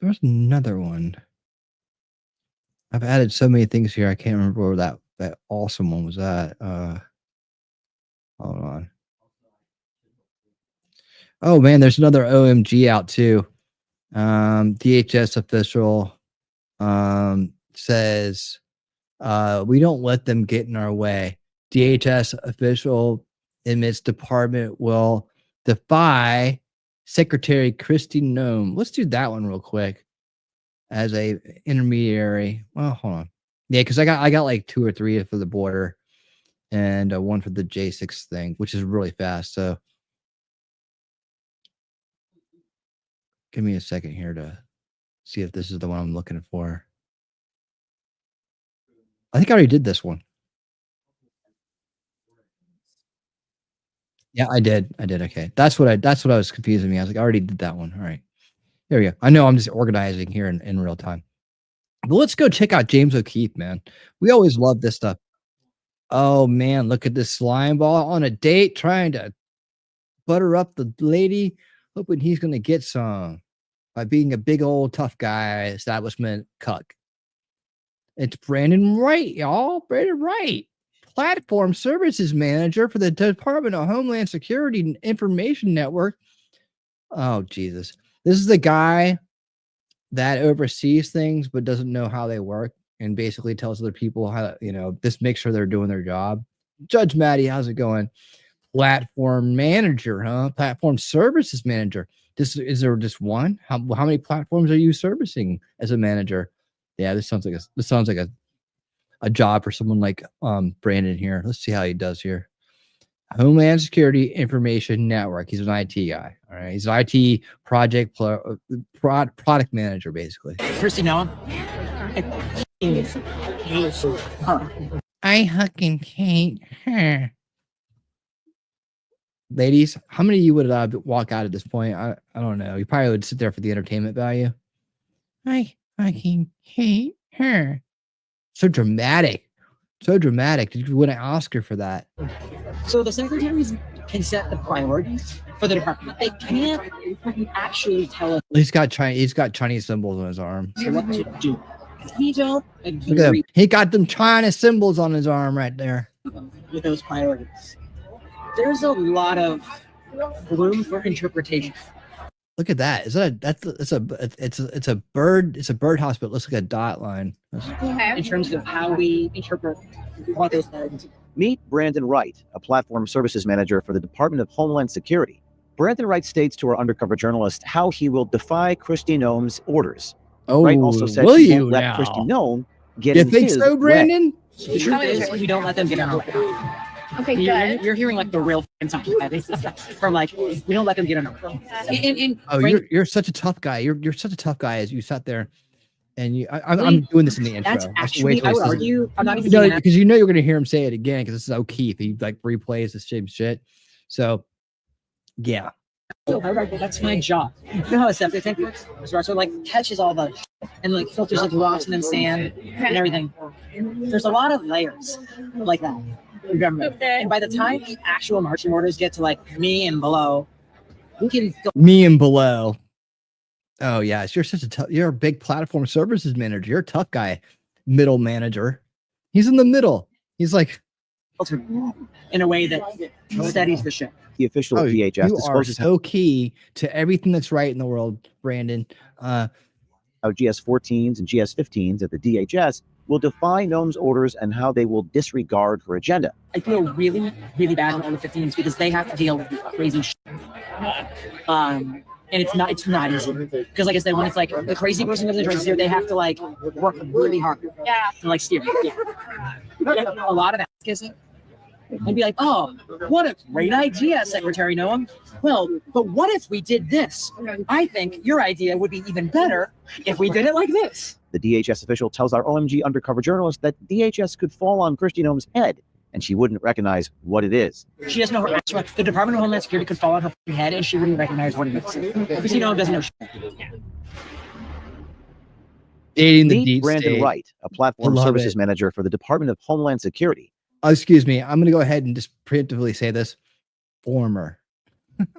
There's another one. I've added so many things here. I can't remember where that awesome one was at. Hold on. Oh man, there's another OMG out too. DHS official says we don't let them get in our way. DHS official admits department will defy Secretary Kristi Noem. Let's do that one real quick as a intermediary. Well, hold on. Yeah, because I got like 2 or 3 for the border and one for the J6 thing, which is really fast. So give me a second here to See if this is the one I'm looking for. I think I already did this one. Yeah, I did. Okay. That's what I was confusing me. I was like, I already did that one. All right. There we go. I know I'm just organizing here in real time. But let's go check out James O'Keefe, man. We always love this stuff. Oh man, look at this slime ball on a date trying to butter up the lady, hoping he's gonna get some by being a big old tough guy establishment cuck. It's Brandon Wright, y'all. Brandon Wright, Platform Services Manager for the Department of Homeland Security and Information Network. Oh, Jesus. This is the guy that oversees things but doesn't know how they work and basically tells other people how to, just make sure they're doing their job. Judge Maddie, how's it going? Platform Manager, huh? Platform Services Manager. Is there just one? How many platforms are you servicing as a manager? Yeah, this sounds like a job for someone like Brandon here. Let's see how he does here. Homeland Security Information Network. He's an IT guy. All right, he's an IT product manager, basically. Christy, Noah. I fucking hate her. Ladies, how many of you would walk out at this point? I don't know. You probably would sit there for the entertainment value. I fucking hate her. So dramatic. Did you win an Oscar for that? So the secretaries can set the priorities for the department. They can't actually tell us He's got Chinese symbols on his arm. what to do. We don't Look at him. agree He got them China symbols on his arm right there. with those priorities. There's a lot of room for interpretation. Look at that. Is that it's a bird hospital. Let's look at a dot line. In terms of how we interpret what those priorities are. Meet Brandon Wright, a platform services manager for the Department of Homeland Security. Brandon Wright states to our undercover journalist how he will defy Kristi Noem's orders. Oh, Wright also said will he you won't let now? Kristi Noem get You in think his so, Brandon? The truth is, we don't let them get in our way. Okay, You're hearing like the real from like we don't let them get in our way. Oh, you're such a tough guy. You're such a tough guy as you sat there, and I'm doing this in the intro. That's actually, I would argue, I'm not even No, saying that. because you're going to hear him say it again because this is O'Keefe. He like replays the same shit. So, yeah. That's my job. You know how a septic tank works? So like catches all the and like filters like rocks and then sand and everything. There's a lot of layers like that. And by the time the actual marching orders get to like me and below, we can go. Me and below. Oh yes, you're a big platform services manager. You're a tough guy, middle manager. He's in the middle. He's like in a way that steadies the ship. The official DHS you are discloses so key to everything that's right in the world, Brandon. how GS-14s and GS-15s at the DHS will defy Noem's orders and how they will disregard her agenda. I feel really, really bad for all the 15s because they have to deal with crazy shit. And it's not easy because, like I said, when it's like the crazy person doesn't try to steer, they have to like work really hard to like steer. A lot of that kissing. I'd be like, oh, what a great idea, Secretary Noem. Well, but what if we did this? I think your idea would be even better if we did it like this. The DHS official tells our OMG undercover journalist that DHS could fall on Kristi Noem's head and she wouldn't recognize what it is. She doesn't know her actual. The Department of Homeland Security could fall on her head and she wouldn't recognize what it is. Kristi Noem doesn't know shit. Dating the Meet deep Brandon state. Wright, a platform I love services it. manager for the Department of Homeland Security. Excuse me. I'm going to go ahead and just preemptively say this. Former.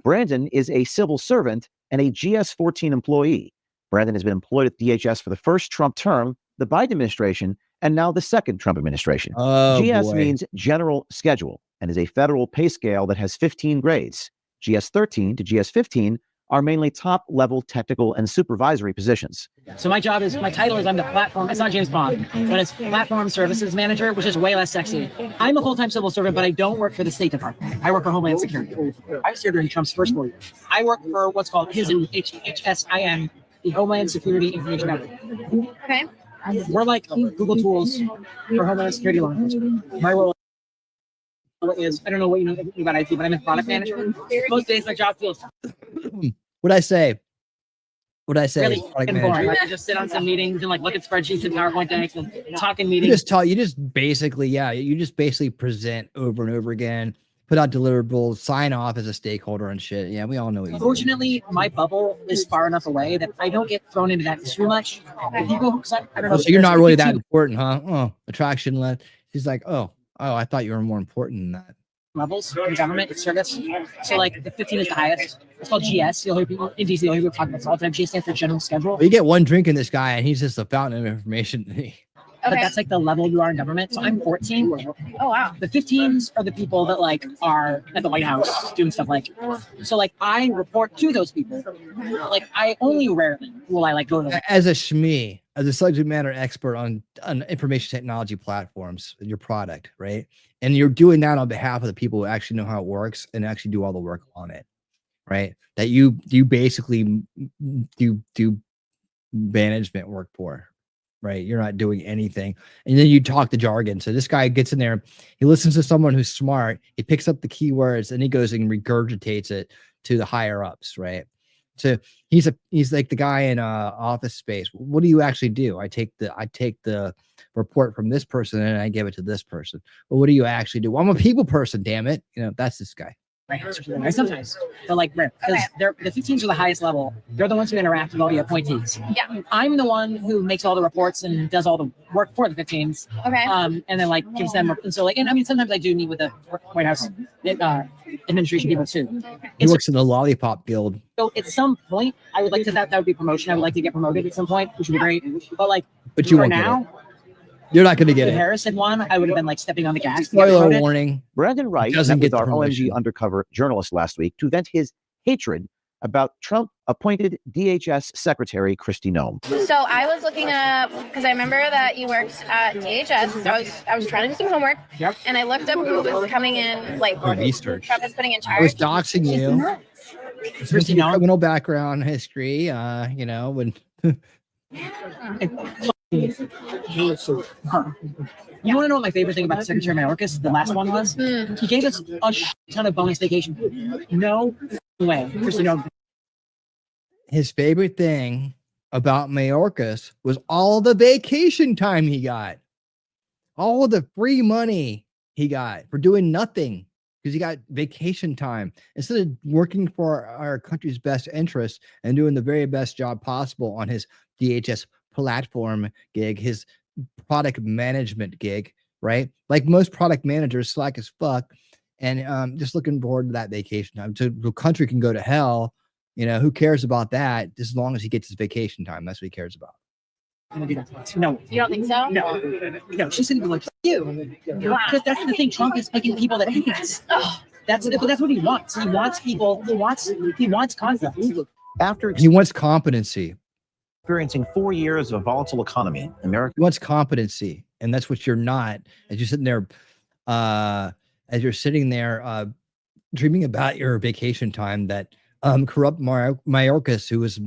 Brandon is a civil servant and a GS-14 employee. Brandon has been employed at DHS for the first Trump term, the Biden administration, and now the second Trump administration. Oh, GS boy. means general schedule and is a federal pay scale that has 15 grades. GS-13 to GS-15 are mainly top-level technical and supervisory positions. So my title is I'm the platform. It's not James Bond, but it's platform services manager, which is way less sexy. I'm a full-time civil servant, but I don't work for the State Department. I work for Homeland Security. I served during Trump's first 4 years. I work for what's called HSIN, the Homeland Security Information Network. Okay. We're like Google tools for Homeland Security law enforcement. My role is, I don't know what you know about IT, but I'm in product management. Most days my job feels What'd I say? What I say? Really Product fucking boring. manager. Like, just sit on some meetings and like look at spreadsheets and PowerPoint decks and talking You meetings. just basically present over and over again, put out deliverables, sign off as a stakeholder and shit. Yeah, we all know what you do. Fortunately, my bubble is far enough away that I don't get thrown into that too much. People, 'cause I don't know. So you're not there's really 52 that important, huh? Oh, attraction led. She's like, oh, I thought you were more important than that. levels in government service. So like the 15 is the highest. It's called GS. You'll hear people in DC, you'll hear people talking about it all the time. GS stands for general schedule. Well, you get one drink in this guy, and he's just a fountain of information to me. But that's like the level you are in government. So I'm 14. Oh wow. The 15s are the people that like are at the White House doing stuff like. So like I report to those people. Like I only rarely will I like go to. As a SME, as a subject matter expert on information technology platforms, your product, right? And you're doing that on behalf of the people who actually know how it works and actually do all the work on it, right? That you basically do management work for. Right, you're not doing anything, and then you talk the jargon. So this guy gets in there, he listens to someone who's smart, he picks up the keywords, and he goes and regurgitates it to the higher ups. Right, so he's like the guy in Office Space. What do you actually do? I take the report from this person and I give it to this person. Well, what do you actually do? Well, I'm a people person. Damn it, that's this guy. Right, sometimes, but like rare because they're the 15s are the highest level. They're the ones who interact with all the appointees. Yeah, I'm the one who makes all the reports and does all the work for the 15s. Okay. And then like gives them, and so like, and I mean sometimes I do meet with the White House administration people too. He works in the Lollipop Guild. So at some point, I would like to that would be promotion. I would like to get promoted at some point, which would be great. But like, But you for won't get now. it. You're not going to get If it. Harris had won, I would have been like stepping on the gas. to get Spoiler promoted. warning. Brandon Wright Doesn't met get with the our promotion. OMG undercover journalist last week to vent his hatred about Trump appointed DHS Secretary Kristi Noem. So I was looking up because I remember that you worked at DHS. So I was trying to do some homework. Yep. And I looked up who was coming in, like Oh, research. Trump was putting in I was charge. doxing you. Kristi Noem. Criminal background history. When You want to know what my favorite thing about Secretary Mayorkas, the last one was? He gave us a ton of bonus vacation. No way. Kristi Noem. his favorite thing about Mayorkas was all the vacation time he got, all of the free money he got for doing nothing because he got vacation time instead of working for our country's best interests and doing the very best job possible on his DHS platform gig, his product management gig, right? Like most product managers, slack as fuck, and just looking forward to that vacation time. So the country can go to hell. Who cares about that? As long as he gets his vacation time, that's what he cares about. No. You don't think so? No, she's gonna be like, you. Because that's the thing. Trump is picking people that he hates. That's what he wants. He wants people. He wants conflict. After He wants competency. experiencing 4 years of a volatile economy, America He wants competency, and that's what you're not. As you're sitting there, dreaming about your vacation time, that corrupt Mayorkas, who was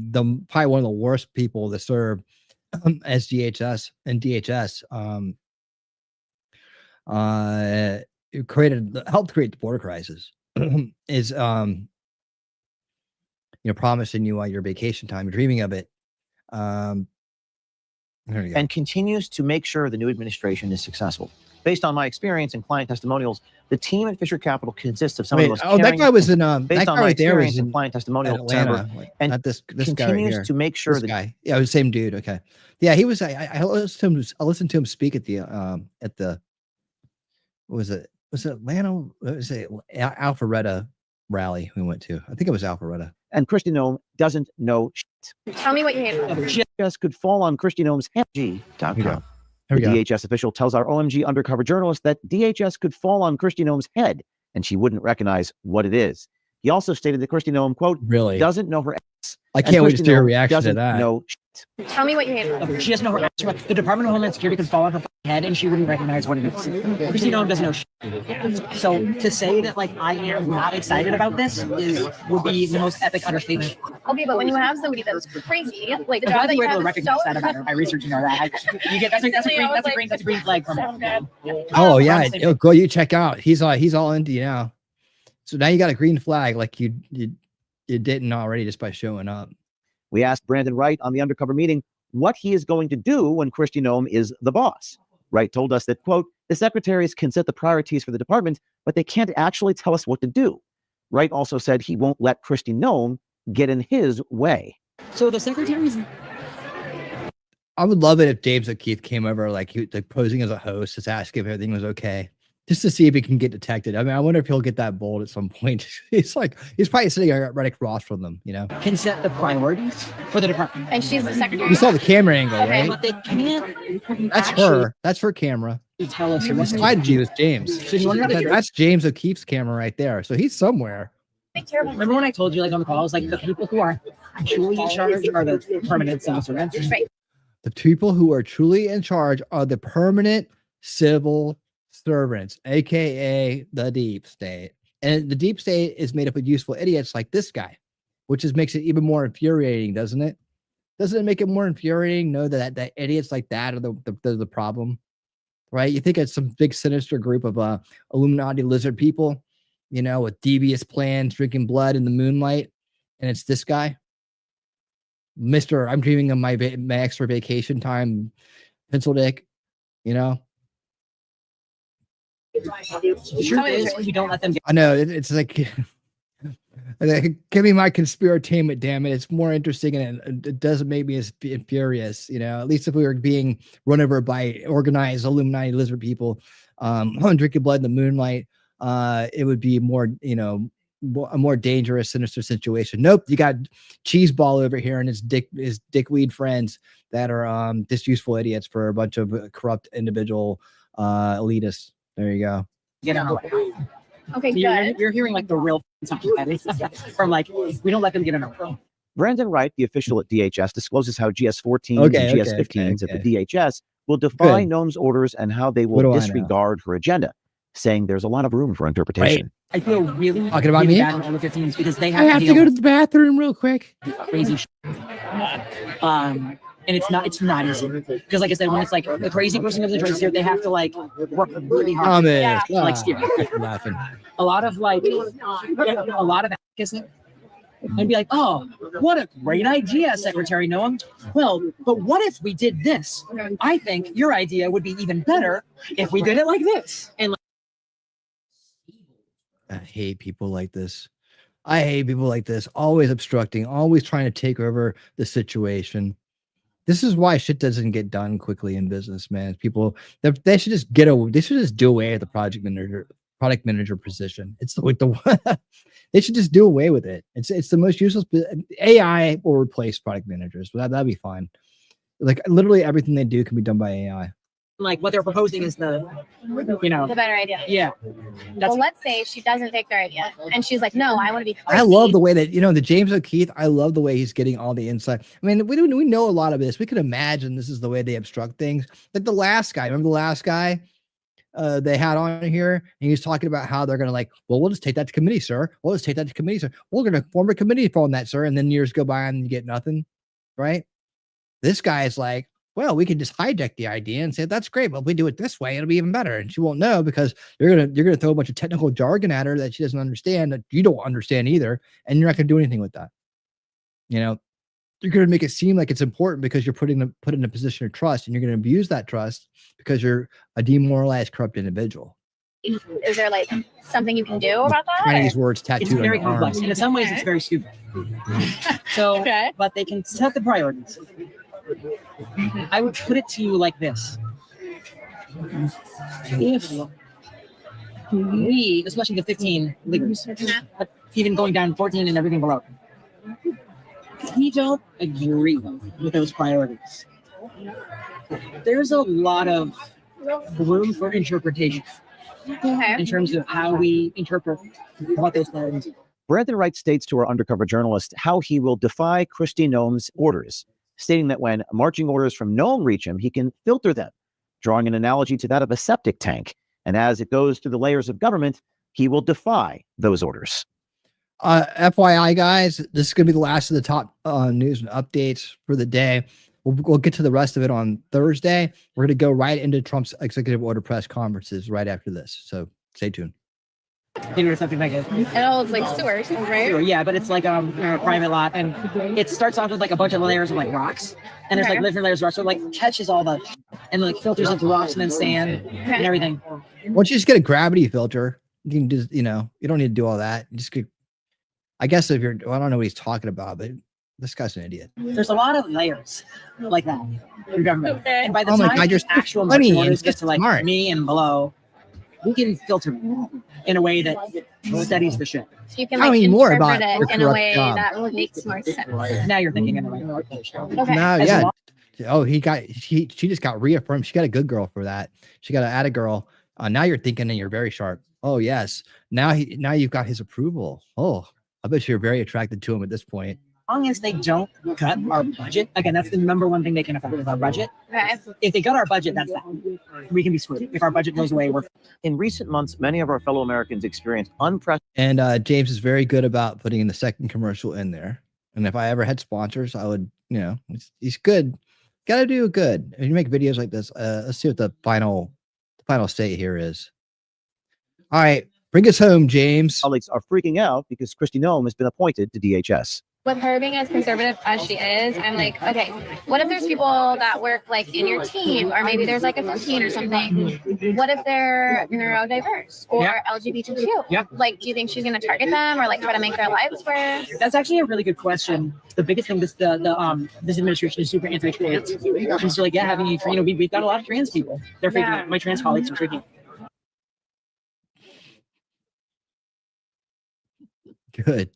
probably one of the worst people to serve as DHS and DHS, helped create the border crisis, is promising you your vacation time, dreaming of it. There you go. and continues to make sure the new administration is successful. Based on my experience and client testimonials, the team at Fisher Capital consists of some of the most that caring- guy was in based that on guy my right there was experience in and client testimonial, Atlanta, Senator, and not this guy right continues here. to make sure This that guy, yeah, it was the same dude. Okay, yeah, he was. I listened to him speak at the what was it? Was it Atlanta? What was it? Alpharetta rally we went to. I think it was Alpharetta. and Kristi Noem doesn't know shit. Tell me what you hate about it. DHS could fall on Kristi Noem's head. Here we G.com. go. The Here we go. DHS official tells our OMG undercover journalist that DHS could fall on Kristi Noem's head and she wouldn't recognize what it is. He also stated that Kristi Noem, quote, Really? doesn't know her ass. I and can't wait to Kristi see her Noem reaction to doesn't that. know shit. Tell me what you hate about it. She doesn't know her answer. The Department of Homeland Security could fall on her head and she wouldn't recognize what it is. Kristi Noem doesn't know shit. So to say that like I am not excited about this would be the most epic understatement. Okay, but when you have somebody that's crazy, like the I'm job glad that you you were able have to is so recognize that about her by researching her. You get that's a green flag from her. Oh yeah, go you check out. He's all into you now. So now you got a green flag like you didn't already just by showing up. We asked Brandon Wright on the undercover meeting what he is going to do when Kristi Noem is the boss. Wright told us that, quote, the secretaries can set the priorities for the department, but they can't actually tell us what to do. Wright also said he won't let Kristi Noem get in his way. So the secretaries. I would love it if James O'Keefe came over, like posing as a host, just asking if everything was okay, just to see if he can get detected. I mean, I wonder if he'll get that bold at some point. He's probably sitting right across from them, you know. Can set the priorities for the department. And she's the secretary. You saw the camera angle, Okay. right? But they can't. That's her. That's her camera. Tell us. Behind you is James. So do you want to know the That's James O'Keefe's camera right there. So he's somewhere. Remember when I told you, like on the call, I was like, the people who are truly in charge are the permanent civil servants. Right. The people who are truly in charge are the permanent civil servants, aka the deep state. And the deep state is made up of useful idiots like this guy, which makes it even more infuriating, doesn't it? Doesn't it make it more infuriating? Know that idiots like that are the problem, right? You think it's some big sinister group of Illuminati lizard people, you know, with devious plans, drinking blood in the moonlight, and it's this guy. Mr. I'm dreaming of my extra vacation time, pencil dick, you know. The truth is, we don't let them get. I know it's like, give me my conspiratainment, damn it. It's more interesting and it doesn't make me as furious, you know. At least if we were being run over by organized Illuminati lizard people, drinking blood in the moonlight, it would be more, you know, a more dangerous, sinister situation. Nope, you got Cheeseball over here and his dickweed friends that are just useful idiots for a bunch of corrupt individual elitists. There you go. Get out. Okay, You're hearing like the real from like, we don't let them get in our room. Brandon Wright, the official at DHS, discloses how GS-14s Okay, and okay, GS-15s okay. at the DHS will defy Good. Noem's orders and how they What do will I know? disregard her agenda, saying there's a lot of room for interpretation. I feel really, Talking about really me? bad on the 15s because they I have have to to deal go to the bathroom real quick. with crazy shit. And it's not easy because, like I said, when it's like the crazy person of the choice here, they have to like work really hard. To, like steer. Laughing. A lot of advocacy and be like, oh, what a great idea, Secretary Noem. Well, but what if we did this? I think your idea would be even better if we did it like this. And I hate people like this. Always obstructing, always trying to take over the situation. This is why shit doesn't get done quickly in business, man. People, they should just they should just do away with the product manager position. It's the they should just do away with it. It's the most useless. AI will replace product managers, but that'd be fine. Like literally everything they do can be done by AI. like what they're proposing is the better idea. Yeah. Well, let's say she doesn't take their idea and she's like, no, I want to be I love the way that, the James O'Keefe, I love the way he's getting all the insight. I mean, we know a lot of this. We can imagine this is the way they obstruct things. Like the last guy, remember the last guy they had on here? And he was talking about how they're going to we'll just take that to committee, sir. We'll just take that to committee, sir. We're going to form a committee on that, sir. And then years go by and you get nothing, right? This guy is like, well, we can just hijack the idea and say, that's great, but if we do it this way, it'll be even better. And she won't know because you're gonna throw a bunch of technical jargon at her that she doesn't understand, that you don't understand either, and you're not gonna do anything with that. You're gonna make it seem like it's important because you're put in a position of trust, and you're gonna abuse that trust because you're a demoralized, corrupt individual. Is there something you can do about that? Trying to use words tattooed It's very on your complex. arm. And in some ways, it's very stupid. So, but they can set the priorities. I would put it to you like this. If we, especially the 15 leaders, but even going down 14 and everything below, we don't agree with those priorities, there's a lot of room for interpretation in terms of how we interpret what those priorities are. Brandon Wright states to our undercover journalist how he will defy Kristi Noem's orders, stating that when marching orders from Noem reach him, he can filter them, drawing an analogy to that of a septic tank. And as it goes through the layers of government, he will defy those orders. FYI, guys, this is going to be the last of the top news and updates for the day. We'll get to the rest of it on Thursday. We're going to go right into Trump's executive order press conferences right after this. So stay tuned. Or something like it. It all looks like sewers, right? Sewer, yeah, but it's like a private lot, and it starts off with like a bunch of layers of like rocks, and there's like Okay. different layers of rocks, so it like catches all the and like filters into rocks and then sand and everything. Once you just get a gravity filter, you can just, you don't need to do all that. You just get, I guess if you're, I don't know what he's talking about, but this guy's an idiot. There's a lot of layers like that in government, Okay. and by the Oh my time God, you're the actual funny marching and orders get to like smart. me and below, we can filter in a way that steadies the ship. So you can Tell like me more interpret about your it in a corrupt way job. that makes more sense. Now you're thinking in the right place. Okay. No, As yeah. long- Oh, she just got reaffirmed. She got a good girl for that. She got an atta girl. Now you're thinking and you're very sharp. Oh yes. Now you've got his approval. Oh, I bet you're very attracted to him at this point. As long as they don't cut our budget, again, that's the number one thing they can affect with our budget. Okay. If they cut our budget, that's that. We can be screwed. If our budget goes away, we're. In recent months, many of our fellow Americans experienced unprecedented. And James is very good about putting in the second commercial in there. And if I ever had sponsors, I would, he's good. Got to do good. If you make videos like this, let's see what the final state here is. All right, bring us home, James. Colleagues are freaking out because Kristi Noem has been appointed to DHS. With her being as conservative as she is, I'm like, okay, what if there's people that work like in your team, or maybe there's like a 15 or something? What if they're neurodiverse or LGBTQ? Yeah. Like, do you think she's gonna target them or like try to make their lives worse? That's actually a really good question. The biggest thing this administration is super anti-trans. And so like having you, we've got a lot of trans people. They're freaking out. My trans colleagues are freaking out. Good.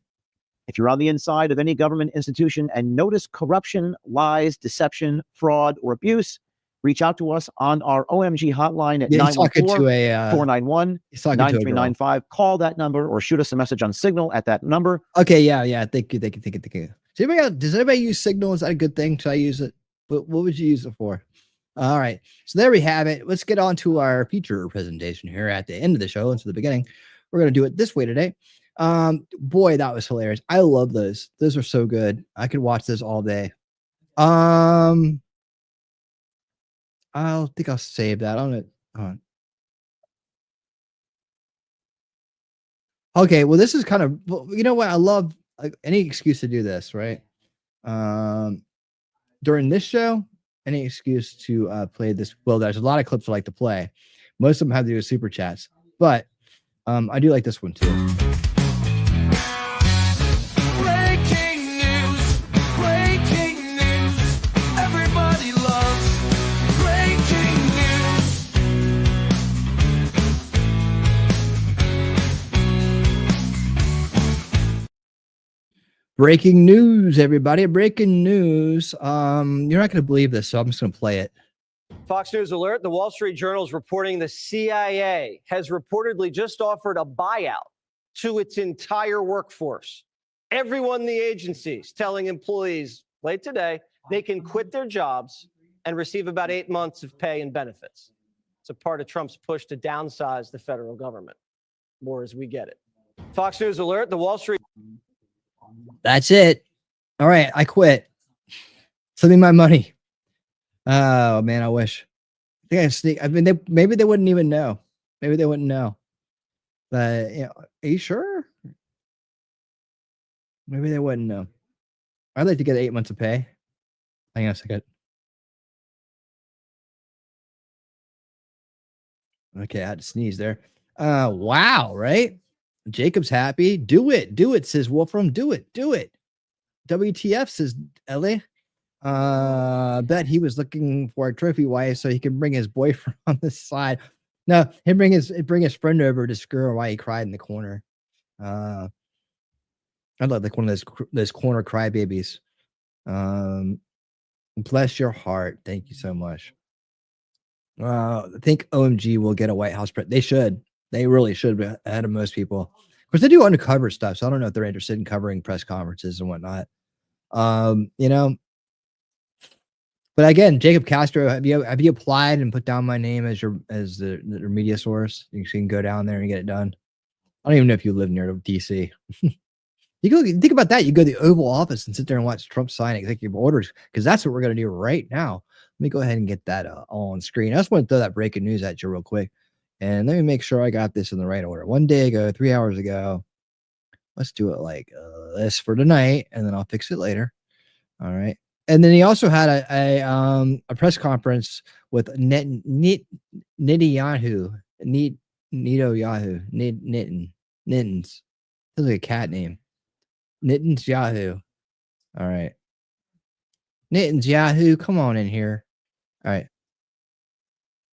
If you're on the inside of any government institution and notice corruption, lies, deception, fraud, or abuse, reach out to us on our OMG hotline at 914-491-9395. Call that number or shoot us a message on Signal at that number. Okay, yeah. Thank you. Does anybody use Signal? Is that a good thing? Should I use it? What would you use it for? All right. So there we have it. Let's get on to our feature presentation here at the end of the show instead of the beginning. We're going to do it this way today. Boy, that was hilarious. I love those. Those are so good. I could watch this all day. I'll save that on it. Okay, well, this is kind of, you know what? I love any excuse to do this, right? During this show, any excuse to play this. Well, there's a lot of clips I like to play. Most of them have to do with super chats, but I do like this one too. Everybody loves breaking news. Breaking news, everybody. Breaking news. You're not going to believe this, so I'm just going to play it. Fox News alert. The Wall Street Journal is reporting the CIA has reportedly just offered a buyout to its entire workforce. Everyone in the agencies telling employees late today they can quit their jobs and receive about 8 months of pay and benefits. It's a part of Trump's push to downsize the federal government. More as we get it. Fox News alert. The Wall Street. That's it. All right, I quit. Send me my money. Oh man, I wish. I think I sneak. I mean, maybe they wouldn't even know. Maybe they wouldn't know. But are you sure? Maybe they wouldn't know. I'd like to get 8 months of pay. Hang on a second. Okay, I had to sneeze there. Wow, right? Jacob's happy. Do it, says Wolfram. Do it. WTF, says Ellie. Bet he was looking for a trophy wife so he can bring his boyfriend on the side. No, he'd bring his friend over to screw her while he cried in the corner. I love like one of those corner crybabies. Bless your heart. Thank you so much. I think OMG will get a White House press. They should. They really should be ahead of most people. Of course, they do undercover stuff, so I don't know if they're interested in covering press conferences and whatnot. But again, Jacob Castro, have you applied and put down my name as the media source? You can go down there and get it done. I don't even know if you live near DC. You go think about that. You go to the Oval Office and sit there and watch Trump sign executive orders, because that's what we're going to do right now. Let me go ahead and get that all on screen. I just want to throw that breaking news at you real quick. And let me make sure I got this in the right order. 1 day ago, 3 hours ago. Let's do it like this for tonight, and then I'll fix it later. All right. And then he also had a press conference with Netanyahu, Nittins. That's like a cat name. Nittins Yahoo. All right. Nittins Yahoo, come on in here. All right.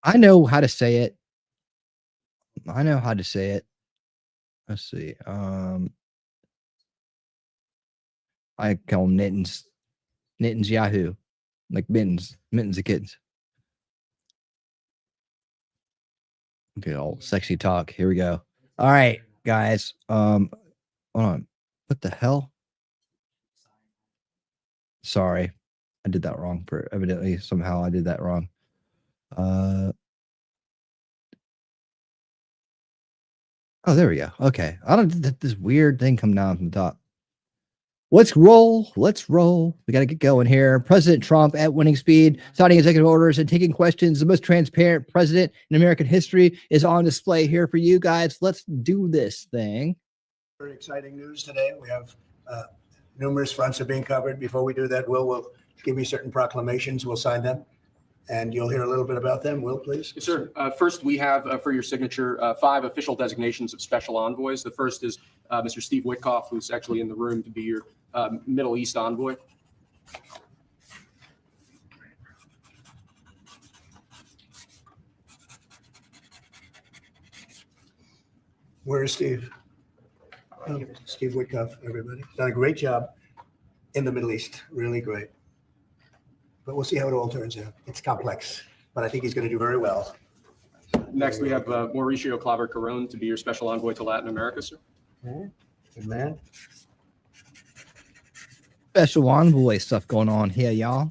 I know how to say it. Let's see. I call him Nittins Yahoo, like mittens of kittens. Okay, all sexy talk. Here we go. All right, guys. Hold on. What the hell? Sorry, I did that wrong. Evidently, somehow I did that wrong. Oh, there we go. Okay, I don't this weird thing come down from the top. Let's roll. We got to get going here. President Trump at winning speed, signing executive orders and taking questions. The most transparent president in American history is on display here for you guys. Let's do this thing. Very exciting news today. We have numerous fronts are being covered. Before we do that, Will give me certain proclamations. We'll sign them, and you'll hear a little bit about them. Will, please. Yes, sir. First, we have for your signature 5 official designations of special envoys. The first is Mr. Steve Witkoff, who's actually in the room to be your Middle East envoy. Where is Steve? Oh, Steve Witkoff, everybody. Done a great job in the Middle East. Really great. But we'll see how it all turns out. It's complex, but I think he's going to do very well. Next, we have Mauricio Claver Carone to be your special envoy to Latin America, sir. Okay. Good man. Special envoy stuff going on here, y'all.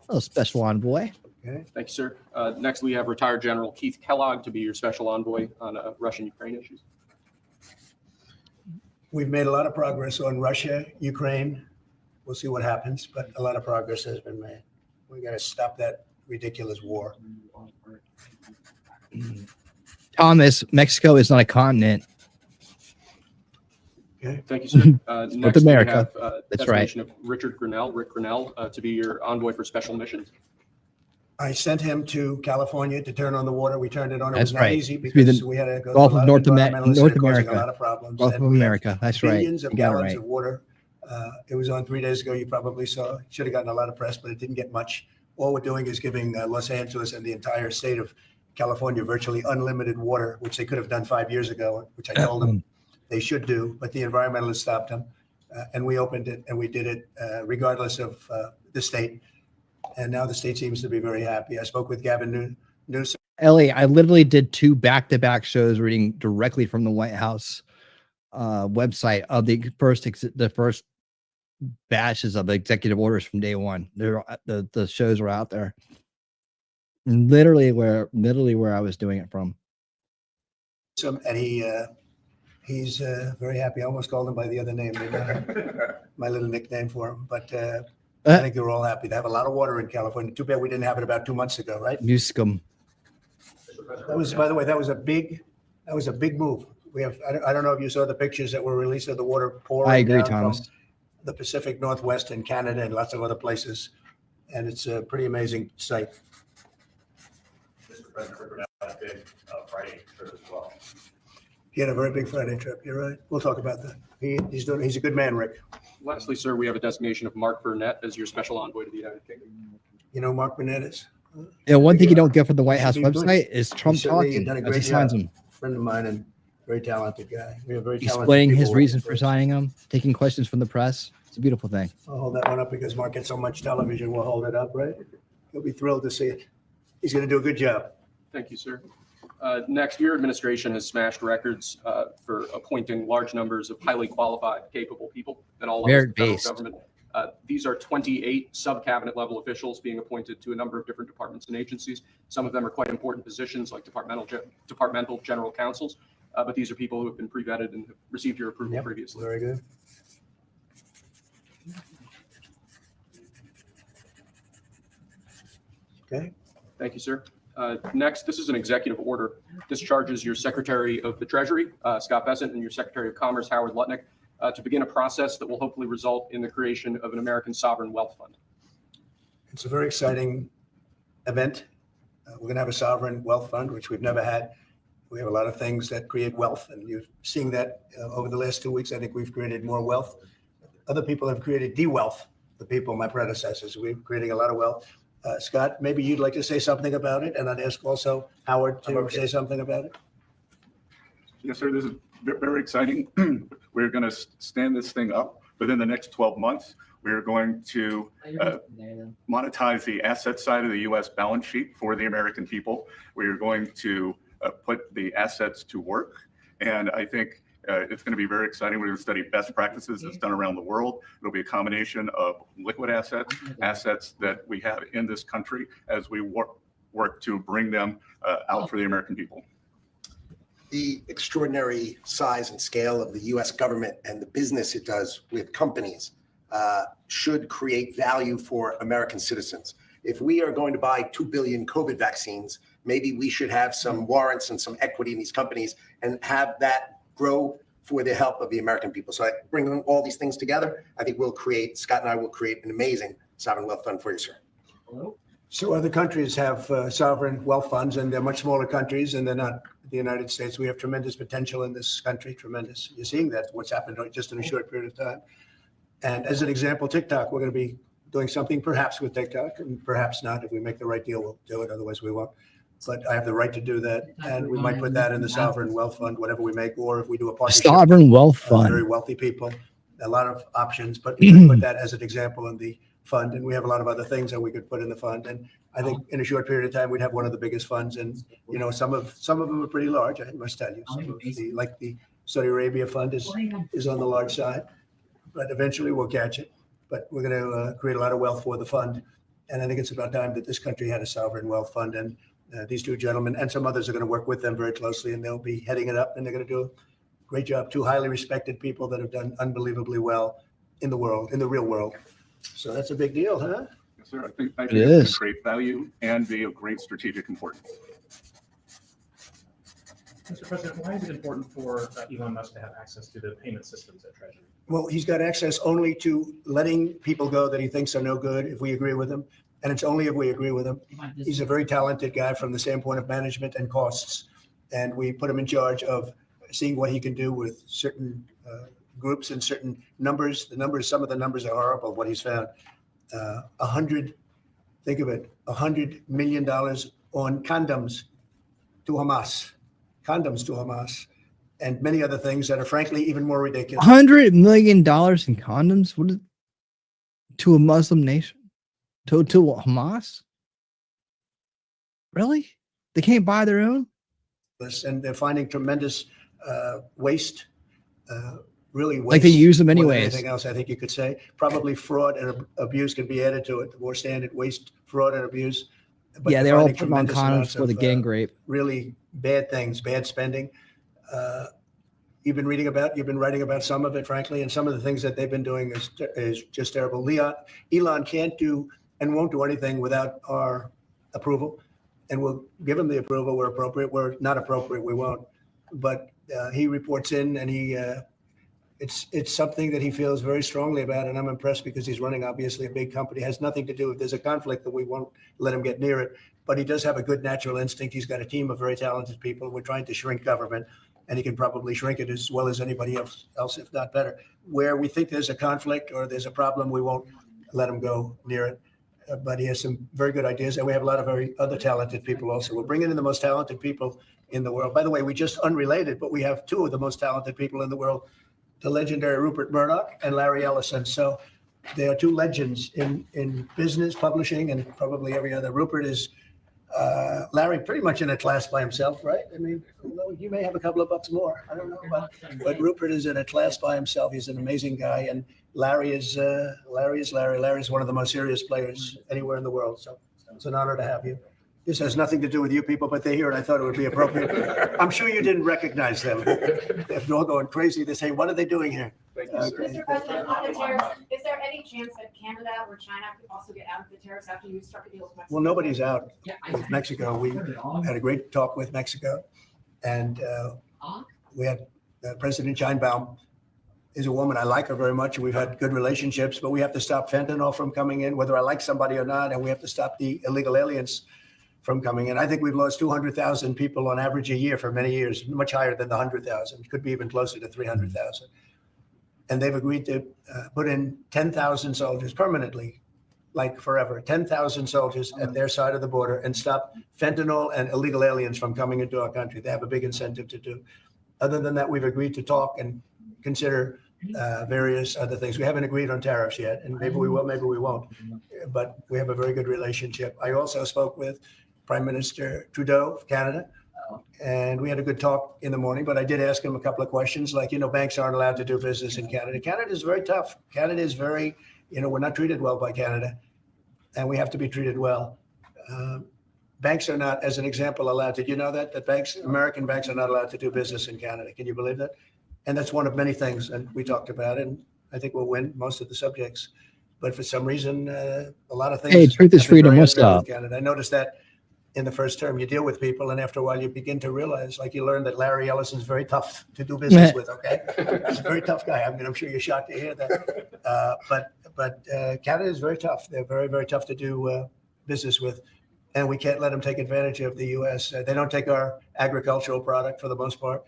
Oh, special envoy. Okay. Thank you, sir. Next, we have retired General Keith Kellogg to be your special envoy on Russian-Ukraine issues. We've made a lot of progress on Russia, Ukraine. We'll see what happens, but a lot of progress has been made. We got to stop that ridiculous war. Thomas, Mexico is not a continent. Okay. Thank you, sir. Next, America. we have That's right. designation of Rick Grinnell, to be your envoy for special missions. I sent him to California to turn on the water. We turned it on. It That's was not right. easy It's be because the we had to go Gulf through a of lot of North environmentalists North that are causing America. a lot of problems. Gulf of And we had America. That's right. billions of You got it gallons right. of water. It was on 3 days ago. You probably saw. Should have gotten a lot of press, but it didn't get much. All we're doing is giving Los Angeles and the entire state of California virtually unlimited water, which they could have done 5 years ago, which I told them they should do, but the environmentalists stopped them. And we opened it and we did it regardless of the state. And now the state seems to be very happy. I spoke with Gavin Newsom. Ellie, I literally did 2 back-to-back shows reading directly from the White House website of the first batches of executive orders from day one. The shows were out there. Literally where I was doing it from. And he's very happy. I almost called him by the other name, my little nickname for him. But I think they're all happy. They have a lot of water in California. Too bad we didn't have it about 2 months ago, right? New scum. That was, by the way, that was a big move. We have. I don't know if you saw the pictures that were released of the water pouring. I agree, down Thomas. From the Pacific Northwest and Canada and lots of other places, and it's a pretty amazing sight. Mr. President, we're going to have a big Friday trip as well. He had a very big Friday trip. You're right. We'll talk about that. He's a good man, Rick. Lastly, sir, we have a designation of Mark Burnett as your special envoy to the United Kingdom. You know, Mark Burnett is. Yeah, one thing you don't get from the White House Should be good. website is Trump He's certainly talking done a as great he signs job. them. Friend of mine and very talented guy. We have very talented Explaining people his working reason for for us. signing them, taking questions from the press. It's a beautiful thing. I'll hold that one up because Mark gets so much television. We'll hold it up, right? He'll be thrilled to see it. He's going to do a good job. Thank you, sir. Next, your administration has smashed records for appointing large numbers of highly qualified, capable people at all levels of the federal Merit-based. government. These are 28 sub-cabinet level officials being appointed to a number of different departments and agencies. Some of them are quite important positions like departmental general counsels, but these are people who have been pre-vetted and have received your approval previously. Very good. Okay. Thank you, sir. Next, this is an executive order. This charges your Secretary of the Treasury, Scott Bessent, and your Secretary of Commerce, Howard Lutnick, to begin a process that will hopefully result in the creation of an American sovereign wealth fund. It's a very exciting event. We're going to have a sovereign wealth fund, which we've never had. We have a lot of things that create wealth, and you're seeing that over the last 2 weeks. I think we've created more wealth. Other people have created de-wealth. The people, my predecessors, we're creating a lot of wealth. Scott, maybe you'd like to say something about it, and I'd ask also Howard to say something about it. Yes, sir. This is very exciting. We're going to stand this thing up within the next 12 months. We're going to monetize the asset side of the U.S. balance sheet for the American people. We're going to put the assets to work. And I think it's going to be very exciting. We're going to study best practices that's done around the world. It'll be a combination of liquid assets, assets that we have in this country as we work to bring them out for the American people. The extraordinary size and scale of the U.S. government and the business it does with companies should create value for American citizens. If we are going to buy 2 billion COVID vaccines, maybe we should have some warrants and some equity in these companies and have that grow for the help of the American people. So I bring all these things together. I think Scott and I will create an amazing sovereign wealth fund for you, sir. So other countries have sovereign wealth funds, and they're much smaller countries, and they're not the United States. We have tremendous potential in this country, tremendous. You're seeing that, what's happened just in a short period of time. And as an example, TikTok, we're going to be doing something perhaps with TikTok, and perhaps not. If we make the right deal, we'll do it. Otherwise, we won't. But I have the right to do that, and we might put that in the sovereign wealth fund, whatever we make, or if we do a partnership. Sovereign wealth fund. Very wealthy people, a lot of options, but we can put that as an example in the fund, and we have a lot of other things that we could put in the fund. And I think in a short period of time, we'd have one of the biggest funds. And some of them are pretty large. I must tell you, like the Saudi Arabia fund is on the large side, but eventually we'll catch it. But we're going to create a lot of wealth for the fund, and I think it's about time that this country had a sovereign wealth fund. And these two gentlemen and some others are going to work with them very closely, and they'll be heading it up, and they're going to do a great job. Two highly respected people that have done unbelievably well in the world, in the real world. So that's a big deal, huh? Yes, sir. I think it's going to create value and be of great strategic importance. Mr. President, why is it important for Elon Musk to have access to the payment systems at Treasury? Well, he's got access only to letting people go that he thinks are no good if we agree with him. And it's only if we agree with him. He's a very talented guy from the standpoint of management and costs. And we put him in charge of seeing what he can do with certain groups and certain numbers. Some of the numbers are horrible, what he's found. Think of it, $100 million on condoms to Hamas, and many other things that are frankly even more ridiculous. $100 million in condoms? What is, to a Muslim nation? To Hamas? Really? They can't buy their own? And they're finding tremendous waste, really waste. Like they use them more than anyways. Anything else I think you could say. Probably fraud and abuse can be added to it. The more standard waste, fraud and abuse. But Yeah, they're they're all finding putting on tremendous condoms amounts for the of, gang rape. Really bad things, bad spending. You've been writing about some of it, frankly, and some of the things that they've been doing is just terrible. Elon can't do and won't do anything without our approval, and we'll give him the approval where appropriate. Where not appropriate, we won't. But he reports in, and it's something that he feels very strongly about, and I'm impressed because he's running obviously a big company. It has nothing to do if there's a conflict that we won't let him get near it. But he does have a good natural instinct. He's got a team of very talented people. We're trying to shrink government, and he can probably shrink it as well as anybody else, if not better. Where we think there's a conflict or there's a problem, we won't let him go near it. But he has some very good ideas, and we have a lot of very other talented people also. We're bringing in the most talented people in the world. By the way, we just unrelated, but we have two of the most talented people in the world, the legendary Rupert Murdoch and Larry Ellison. So they are two legends in business, publishing, and probably every other. Rupert is Larry pretty much in a class by himself, right? I mean, you may have a couple of bucks more. I don't know, but Rupert is in a class by himself. He's an amazing guy, and Larry is Larry. Larry's one of the most serious players anywhere in the world. So it's an honor to have you. This has nothing to do with you people, but they're here, and I thought it would be appropriate. I'm sure you didn't recognize them. They're all going crazy. They say, "What are they doing here?" Mr. President, on the tariffs, is there any chance that Canada or China could also get out of the tariffs after you struck a deal with Mexico? Well, nobody's out with Mexico. We had a great talk with Mexico, and we had President Sheinbaum is a woman. I like her very much. We've had good relationships, but we have to stop fentanyl from coming in, whether I like somebody or not, and we have to stop the illegal aliens from coming in. I think we've lost 200,000 people on average a year for many years, much higher than the 100,000. Could be even closer to 300,000. And they've agreed to put in 10,000 soldiers permanently, like forever, 10,000 soldiers at their side of the border and stop fentanyl and illegal aliens from coming into our country. They have a big incentive to do. Other than that, we've agreed to talk and consider various other things. We haven't agreed on tariffs yet, and maybe we will, maybe we won't. But we have a very good relationship. I also spoke with Prime Minister Trudeau of Canada, and we had a good talk in the morning, but I did ask him a couple of questions, like, banks aren't allowed to do business in Canada. Canada is very tough. Canada is very, we're not treated well by Canada, and we have to be treated well. Banks are not, as an example, allowed to, that banks, American banks are not allowed to do business in Canada. Can you believe that? And that's one of many things, and we talked about it, and I think we'll win most of the subjects. But for some reason, a lot of things. Hey, truth is freedom. What's up? Canada. I noticed that in the first term, you deal with people, and after a while, you begin to realize, like you learn that Larry Ellison's very tough to do business with. Okay, he's a very tough guy. I mean, I'm sure you're shocked to hear that. But Canada is very tough. They're very, very tough to do business with, and we can't let them take advantage of the U.S. They don't take our agricultural product for the most part.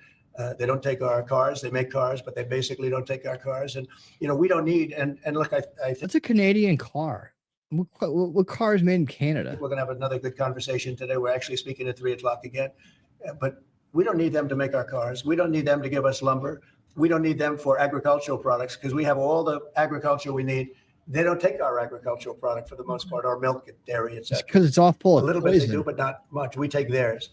They don't take our cars. They make cars, but they basically don't take our cars. And we don't need. And look, I think it's a Canadian car. What car is made in Canada? We're going to have another good conversation today. We're actually speaking at 3:00 again, but we don't need them to make our cars. We don't need them to give us lumber. We don't need them for agricultural products because we have all the agriculture we need. They don't take our agricultural product for the most part, our milk, dairy, etc. Because it's all full of a little poison. bit they do, but not much. We take theirs.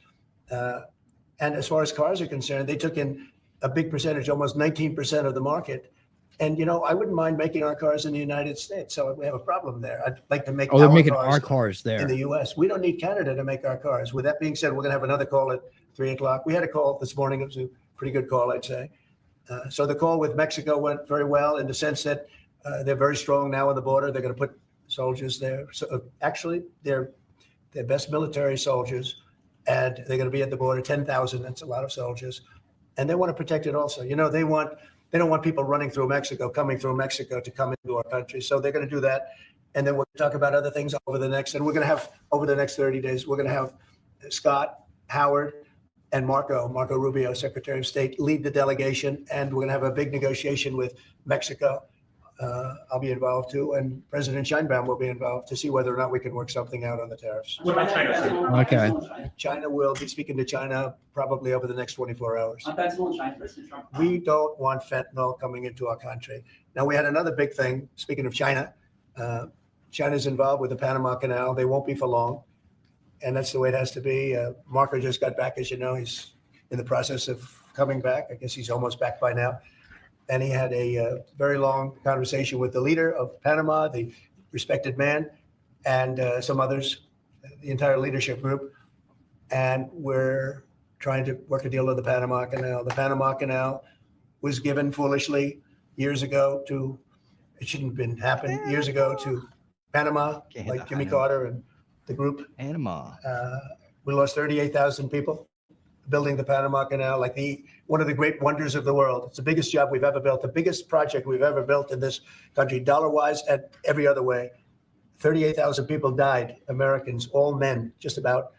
And as far as cars are concerned, they took in a big percentage, almost 19% of the market. And, I wouldn't mind making our cars in the United States. So we have a problem there. I'd like to make they're making our cars there in the U.S. We don't need Canada to make our cars. With that being said, we're going to have another call at 3:00. We had a call this morning. It was a pretty good call, I'd say. So the call with Mexico went very well in the sense that they're very strong now on the border. They're going to put soldiers there. So actually, they're best military soldiers. And they're going to be at the border, 10,000. That's a lot of soldiers. And they want to protect it also. They don't want people running through Mexico, coming through Mexico to come into our country. So they're going to do that. And then we'll talk about other things over the next 30 days, we're going to have Scott, Howard, and Marco Rubio, Secretary of State, lead the delegation. And we're going to have a big negotiation with Mexico. I'll be involved too, and President Sheinbaum will be involved to see whether or not we can work something out on the tariffs. What about China? Okay. China will be speaking to China probably over the next 24 hours. We don't want fentanyl coming into our country. Now, we had another big thing. Speaking of China, China's involved with the Panama Canal. They won't be for long, and that's the way it has to be. Marco just got back, as you know. He's in the process of coming back. I guess he's almost back by now. And he had a very long conversation with the leader of Panama, the respected man, and some others, the entire leadership group. And we're trying to work a deal with the Panama Canal. The Panama Canal was given foolishly years ago it shouldn't have been happened, years ago to Panama, like Jimmy Carter and the group. Panama. We lost 38,000 people building the Panama Canal, like one of the great wonders of the world. It's the biggest job we've ever built, the biggest project we've ever built in this country, dollar-wise and every other way. 38,000 people died, Americans, all men, just about,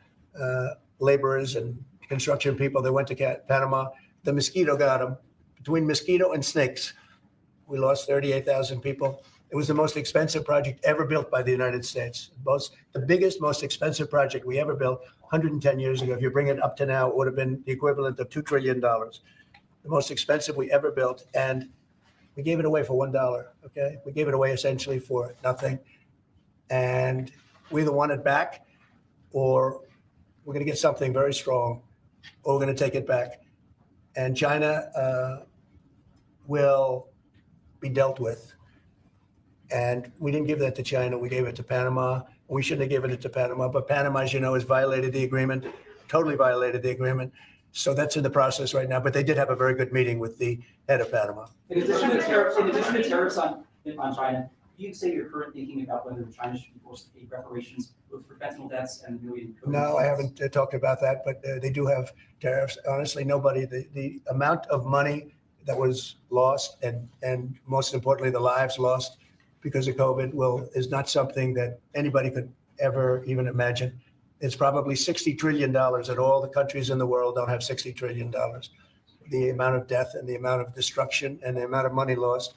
laborers and construction people. They went to Panama. The mosquito got them. Between mosquito and snakes, we lost 38,000 people. It was the most expensive project ever built by the United States. The biggest, most expensive project we ever built 110 years ago. If you bring it up to now, it would have been the equivalent of $2 trillion. The most expensive we ever built. And we gave it away for $1, okay? We gave it away essentially for nothing. And we either want it back or we're going to get something very strong or we're going to take it back. And China will be dealt with. And we didn't give that to China. We gave it to Panama. We shouldn't have given it to Panama. But Panama, as you know, has violated the agreement, totally violated the agreement. So that's in the process right now. But they did have a very good meeting with the head of Panama. In addition to tariffs on China, you say your current thinking about whether China should be forced to pay reparations both for fentanyl deaths and the million COVID No, I deaths? haven't talked about that, but they do have tariffs. Honestly, nobody, the amount of money that was lost and most importantly, the lives lost because of COVID is not something that anybody could ever even imagine. It's probably $60 trillion, and all the countries in the world don't have $60 trillion. The amount of death and the amount of destruction and the amount of money lost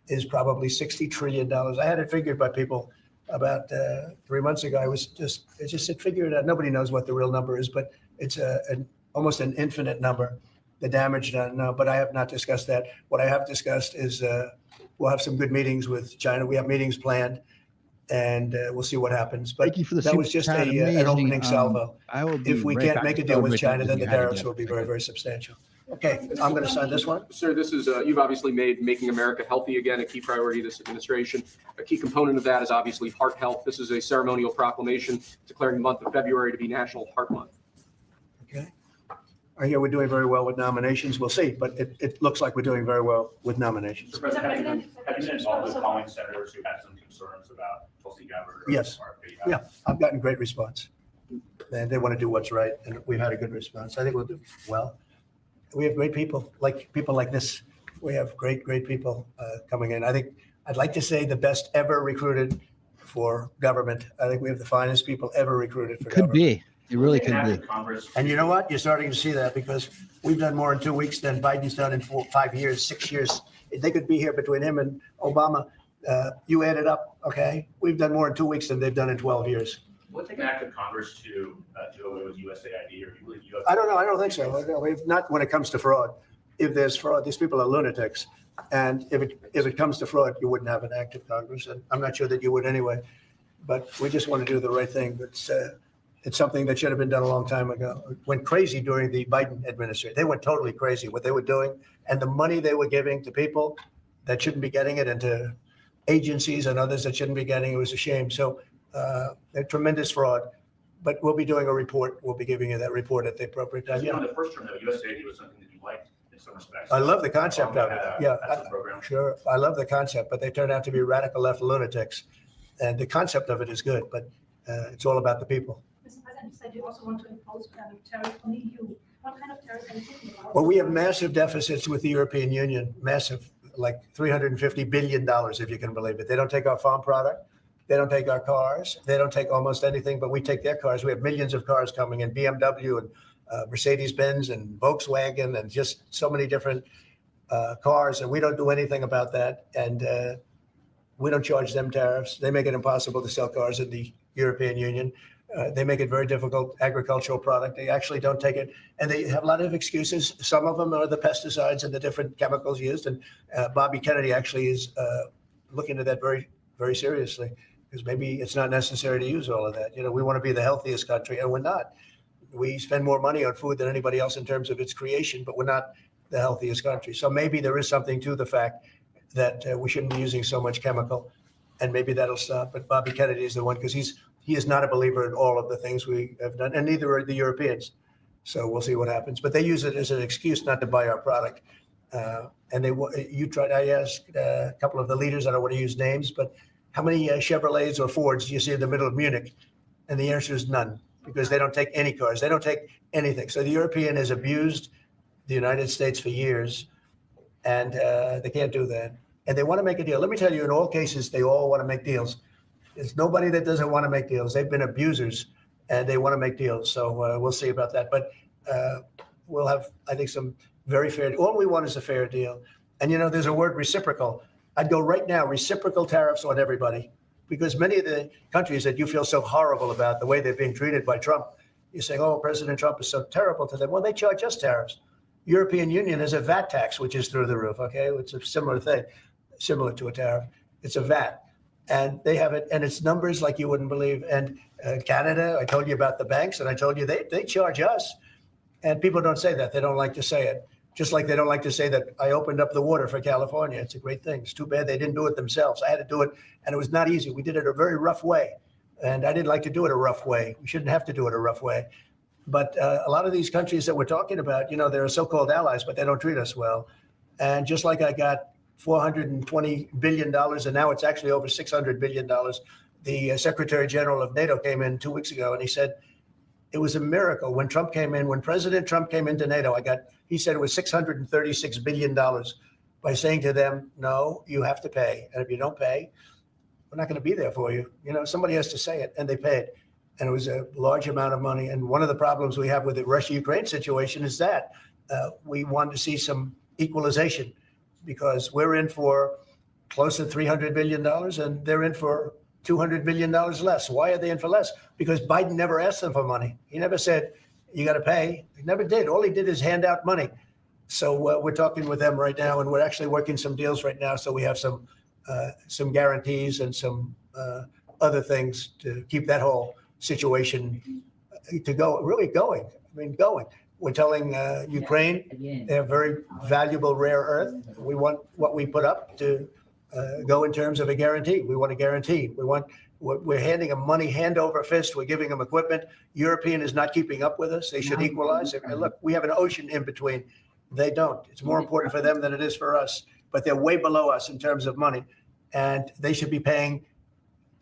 is probably $60 trillion. I had it figured by people about 3 months ago. I just said, figure it out. Nobody knows what the real number is, but it's almost an infinite number, the damage done. No, but I have not discussed that. What I have discussed is we'll have some good meetings with China. We have meetings planned, and we'll see what happens. But Thank you for the that was super just chat. an Amazing. opening salvo. I will be If we right can't back make to a deal with celebrate China, that then the you had to tariffs get will be back very, up. very substantial. Okay, I'm going to sign this one. Sir, this is, you've obviously made making America healthy again a key priority of this administration. A key component of that is obviously heart health. This is a ceremonial proclamation declaring the month of February to be National Heart Month. Okay. I hear we're doing very well with nominations. We'll see, but it looks like we're doing very well with nominations. Mr. President, have you been involved with calling senators who had some concerns about Tulsi Gabbard? or Yes. RFK? Yeah, I've gotten great response. And they want to do what's right, and we've had a good response. I think we'll do well. We have great people like this. We have great people coming in. I think I'd like to say the best ever recruited for government. I think we have the finest people ever recruited for Could government. be. It really could be. And you know what? You're starting to see that because we've done more in 2 weeks than Biden's done in 5 years, 6 years. They could be here between him and Obama. You add it up, okay? We've done more in 2 weeks than they've done in 12 years. Will it take an act of Congress to do away with USAID, or you believe you have? I don't know. I don't think so. If not when it comes to fraud. If there's fraud, these people are lunatics. And if it comes to fraud, you wouldn't have an active Congress. And I'm not sure that you would anyway. But we just want to do the right thing. It's something that should have been done a long time ago. It went crazy during the Biden administration. They went totally crazy what they were doing and the money they were giving to people that shouldn't be getting it and to agencies and others that shouldn't be getting it. It was a shame. So they're tremendous fraud. But we'll be doing a report. We'll be giving you that report at the appropriate time. You know, in the first term, though, USAID was something that you liked in some respects. I love the concept of it. Yeah, That's the program. sure. I love the concept, but they turned out to be radical left lunatics. And the concept of it is good, but it's all about the people. Mr. President, you said you also want to impose tariffs on the EU. What kind of tariffs are you thinking about? Well, we have massive deficits with the European Union, massive, like $350 billion, if you can believe it. They don't take our farm product. They don't take our cars. They don't take almost anything, but we take their cars. We have millions of cars coming in, BMW and Mercedes-Benz and Volkswagen and just so many different cars, and we don't do anything about that. And we don't charge them tariffs. They make it impossible to sell cars in the European Union. They make it very difficult, agricultural product. They actually don't take it. And they have a lot of excuses. Some of them are the pesticides and the different chemicals used. And Bobby Kennedy actually is looking at that very, very seriously, because maybe it's not necessary to use all of that. You know, we want to be the healthiest country, and we're not. We spend more money on food than anybody else in terms of its creation, but we're not the healthiest country. So maybe there is something to the fact that we shouldn't be using so much chemical, and maybe that'll stop. But Bobby Kennedy is the one, because he is not a believer in all of the things we have done, and neither are the Europeans. So we'll see what happens. But they use it as an excuse not to buy our product. And I asked a couple of the leaders, I don't want to use names, but how many Chevrolets or Fords do you see in the middle of Munich? And the answer is none, because they don't take any cars. They don't take anything. So the European has abused the United States for years, and they can't do that. And they want to make a deal. Let me tell you, in all cases, they all want to make deals. There's nobody that doesn't want to make deals. They've been abusers, and they want to make deals. So we'll see about that. But we'll have, I think, some very fair. All we want is a fair deal. And, you know, there's a word, reciprocal. I'd go right now, reciprocal tariffs on everybody, because many of the countries that you feel so horrible about the way they're being treated by Trump, you're saying, oh, President Trump is so terrible to them. Well, they charge us tariffs. European Union has a VAT tax, which is through the roof. Okay, it's a similar thing, similar to a tariff. It's a VAT, and they have it, and it's numbers like you wouldn't believe. And Canada, I told you about the banks, and I told you they charge us, and people don't say that. They don't like to say it. Just like they don't like to say that I opened up the water for California. It's a great thing. It's too bad they didn't do it themselves. I had to do it, and it was not easy. We did it a very rough way, and I didn't like to do it a rough way. We shouldn't have to do it a rough way. But a lot of these countries that we're talking about, you know, they're so-called allies, but they don't treat us well. And just like I got $420 billion, and now it's actually over $600 billion. The Secretary General of NATO came in 2 weeks ago, and he said it was a miracle when Trump came in. When President Trump came into NATO, he said it was $636 billion by saying to them, no, you have to pay. And if you don't pay, we're not going to be there for you. Somebody has to say it, and they paid. And it was a large amount of money. And one of the problems we have with the Russia-Ukraine situation is that we want to see some equalization, because we're in for close to $300 billion and they're in for $200 billion less. Why are they in for less? Because Biden never asked them for money. He never said, you got to pay. He never did. All he did is hand out money. So we're talking with them right now, and we're actually working some deals right now. So we have some guarantees and some other things to keep that whole situation to go, really going. Going. We're telling Ukraine they have very valuable rare earth. We want what we put up to go in terms of a guarantee. We want a guarantee. We're handing them money hand over fist. We're giving them equipment. European is not keeping up with us. They should equalize. Look, we have an ocean in between. They don't. It's more important for them than it is for us. But they're way below us in terms of money, and they should be paying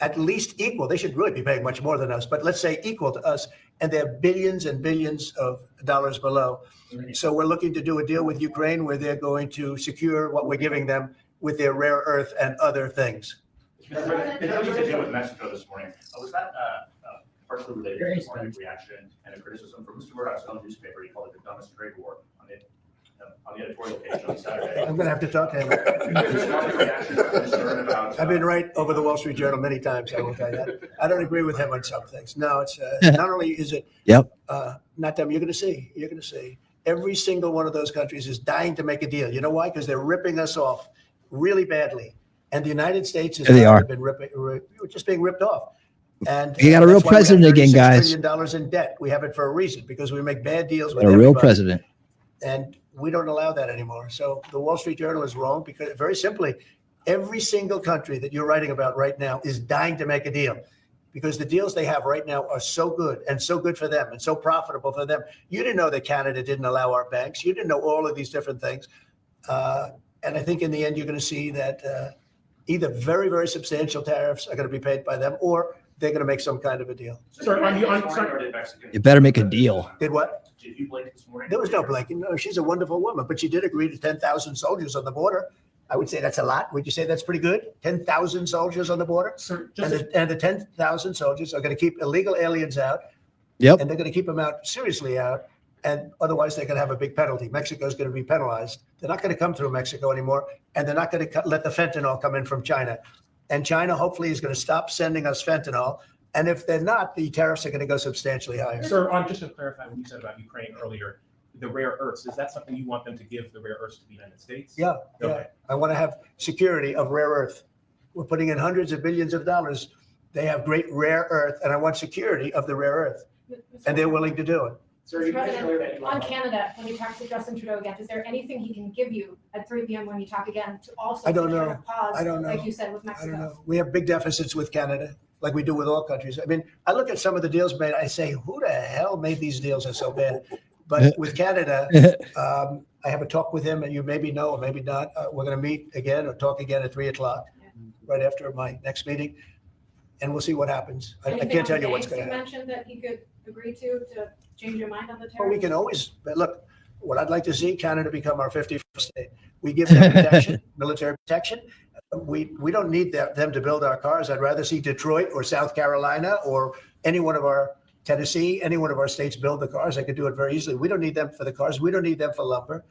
at least equal. They should really be paying much more than us, but let's say equal to us. And they're billions and billions of dollars below. So we're looking to do a deal with Ukraine where they're going to secure what we're giving them with their rare earth and other things. The deal you did with Mexico this morning, was that partially related to this morning's reaction and a criticism from Mr. Murdoch's own newspaper? He called it the dumbest trade war on the editorial page on Saturday. I'm going to have to talk to him. I've been right over the Wall Street Journal many times. I will tell you that. I don't agree with him on some things. No, it's not only is it not them. You're going to see. You're going to see. Every single one of those countries is dying to make a deal. You know why? Because they're ripping us off really badly. And the United States has been just being ripped off. And you got a real president again, guys. $36 billion in debt. We have it for a reason, because we make bad deals with a real president. And we don't allow that anymore. So the Wall Street Journal is wrong, because very simply, every single country that you're writing about right now is dying to make a deal, because the deals they have right now are so good and so good for them and so profitable for them. You didn't know that Canada didn't allow our banks. You didn't know all of these different things. And I think in the end, you're going to see that either very, very substantial tariffs are going to be paid by them, or they're going to make some kind of a deal. You better make a deal. Did what? Did you blink this morning? There was no blinking. No, she's a wonderful woman, but she did agree to 10,000 soldiers on the border. I would say that's a lot. Would you say that's pretty good? 10,000 soldiers on the border? Sir, and the 10,000 soldiers are going to keep illegal aliens out. Yep. And they're going to keep them out, seriously out. And otherwise, they're going to have a big penalty. Mexico is going to be penalized. They're not going to come through Mexico anymore. And they're not going to let the fentanyl come in from China. And China hopefully is going to stop sending us fentanyl. And if they're not, the tariffs are going to go substantially higher. Sir, just to clarify what you said about Ukraine earlier, the rare earths, is that something you want them to give the rare earths to the United States? Yeah. Okay. I want to have security of rare earth. We're putting in hundreds of billions of dollars. They have great rare earth, and I want security of the rare earth. And they're willing to do it. Mr. President, on Canada, when you talk to Justin Trudeau again, is there anything he can give you at 3 p.m. when you talk again to also I don't kind know. of pause, I don't know. like you said with I Mexico? don't know. We have big deficits with Canada, like we do with all countries. I mean, I look at some of the deals made, I say, who the hell made these deals? Are so bad. But with Canada, I have a talk with him, and you maybe know or maybe not. We're going to meet again or talk again at 3 o'clock, right after my next meeting, and we'll see what happens. I can't tell you what's going to happen. You mentioned that he could agree to change your mind on the tariff. Well, we can always look. What I'd like to see Canada become our 51st state. We give them protection, military protection. We don't need them to build our cars. I'd rather see Detroit or South Carolina or any one of our Tennessee, any one of our states build the cars. I could do it very easily. We don't need them for the cars. We don't need them for lumber.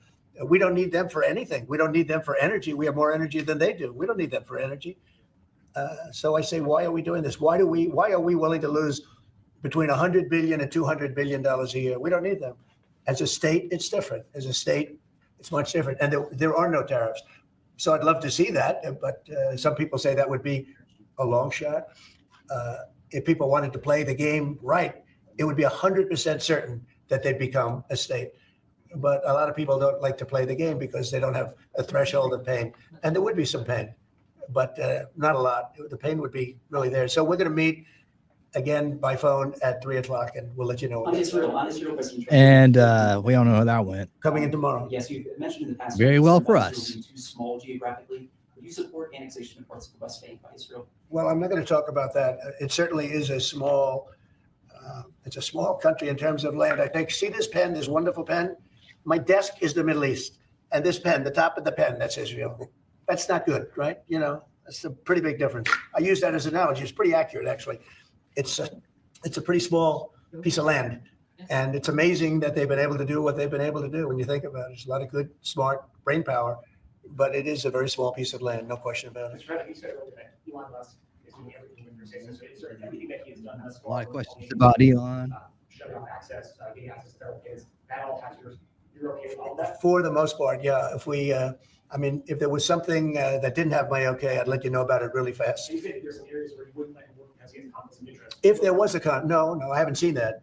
We don't need them for anything. We don't need them for energy. We have more energy than they do. We don't need them for energy. So I say, why are we doing this? Why are we willing to lose between $100 billion and $200 billion a year? We don't need them. As a state, it's different. As a state, it's much different. And there are no tariffs. So I'd love to see that, but some people say that would be a long shot. If people wanted to play the game right, it would be 100% certain that they'd become a state. But a lot of people don't like to play the game because they don't have a threshold of pain. And there would be some pain, but not a lot. The pain would be really there. So we're going to meet again by phone at 3:00, and we'll let you know. On Israel, President Trump. And we all know how that went. Coming in tomorrow. Yes, you've mentioned in the past. Very well for Israel us. being too small geographically. Would you support annexation of parts of the West Bank by Israel? Well, I'm not going to talk about that. It certainly is a small, it's a small country in terms of land. I think, see this pen, this wonderful pen? My desk is the Middle East. And this pen, the top of the pen, that's Israel. That's not good, right? You know, that's a pretty big difference. I use that as an analogy. It's pretty accurate, actually. It's a pretty small piece of land. And it's amazing that they've been able to do what they've been able to do when you think about it. There's a lot of good, smart brain power, but it is a very small piece of land, no question about it. Mr. President, you said earlier that Elon Musk is doing everything when you're saying this. Is there everything that he has done thus A far? lot of questions about Elon. Shutting off access, getting access to their kids, that all has you're okay with all of that? For the most part, yeah. If we, I mean, if there was something that didn't have my okay, I'd let you know about it really fast. So you think there's some areas where you wouldn't let him work because he has conflicts of interest? If there was a no, I haven't seen that.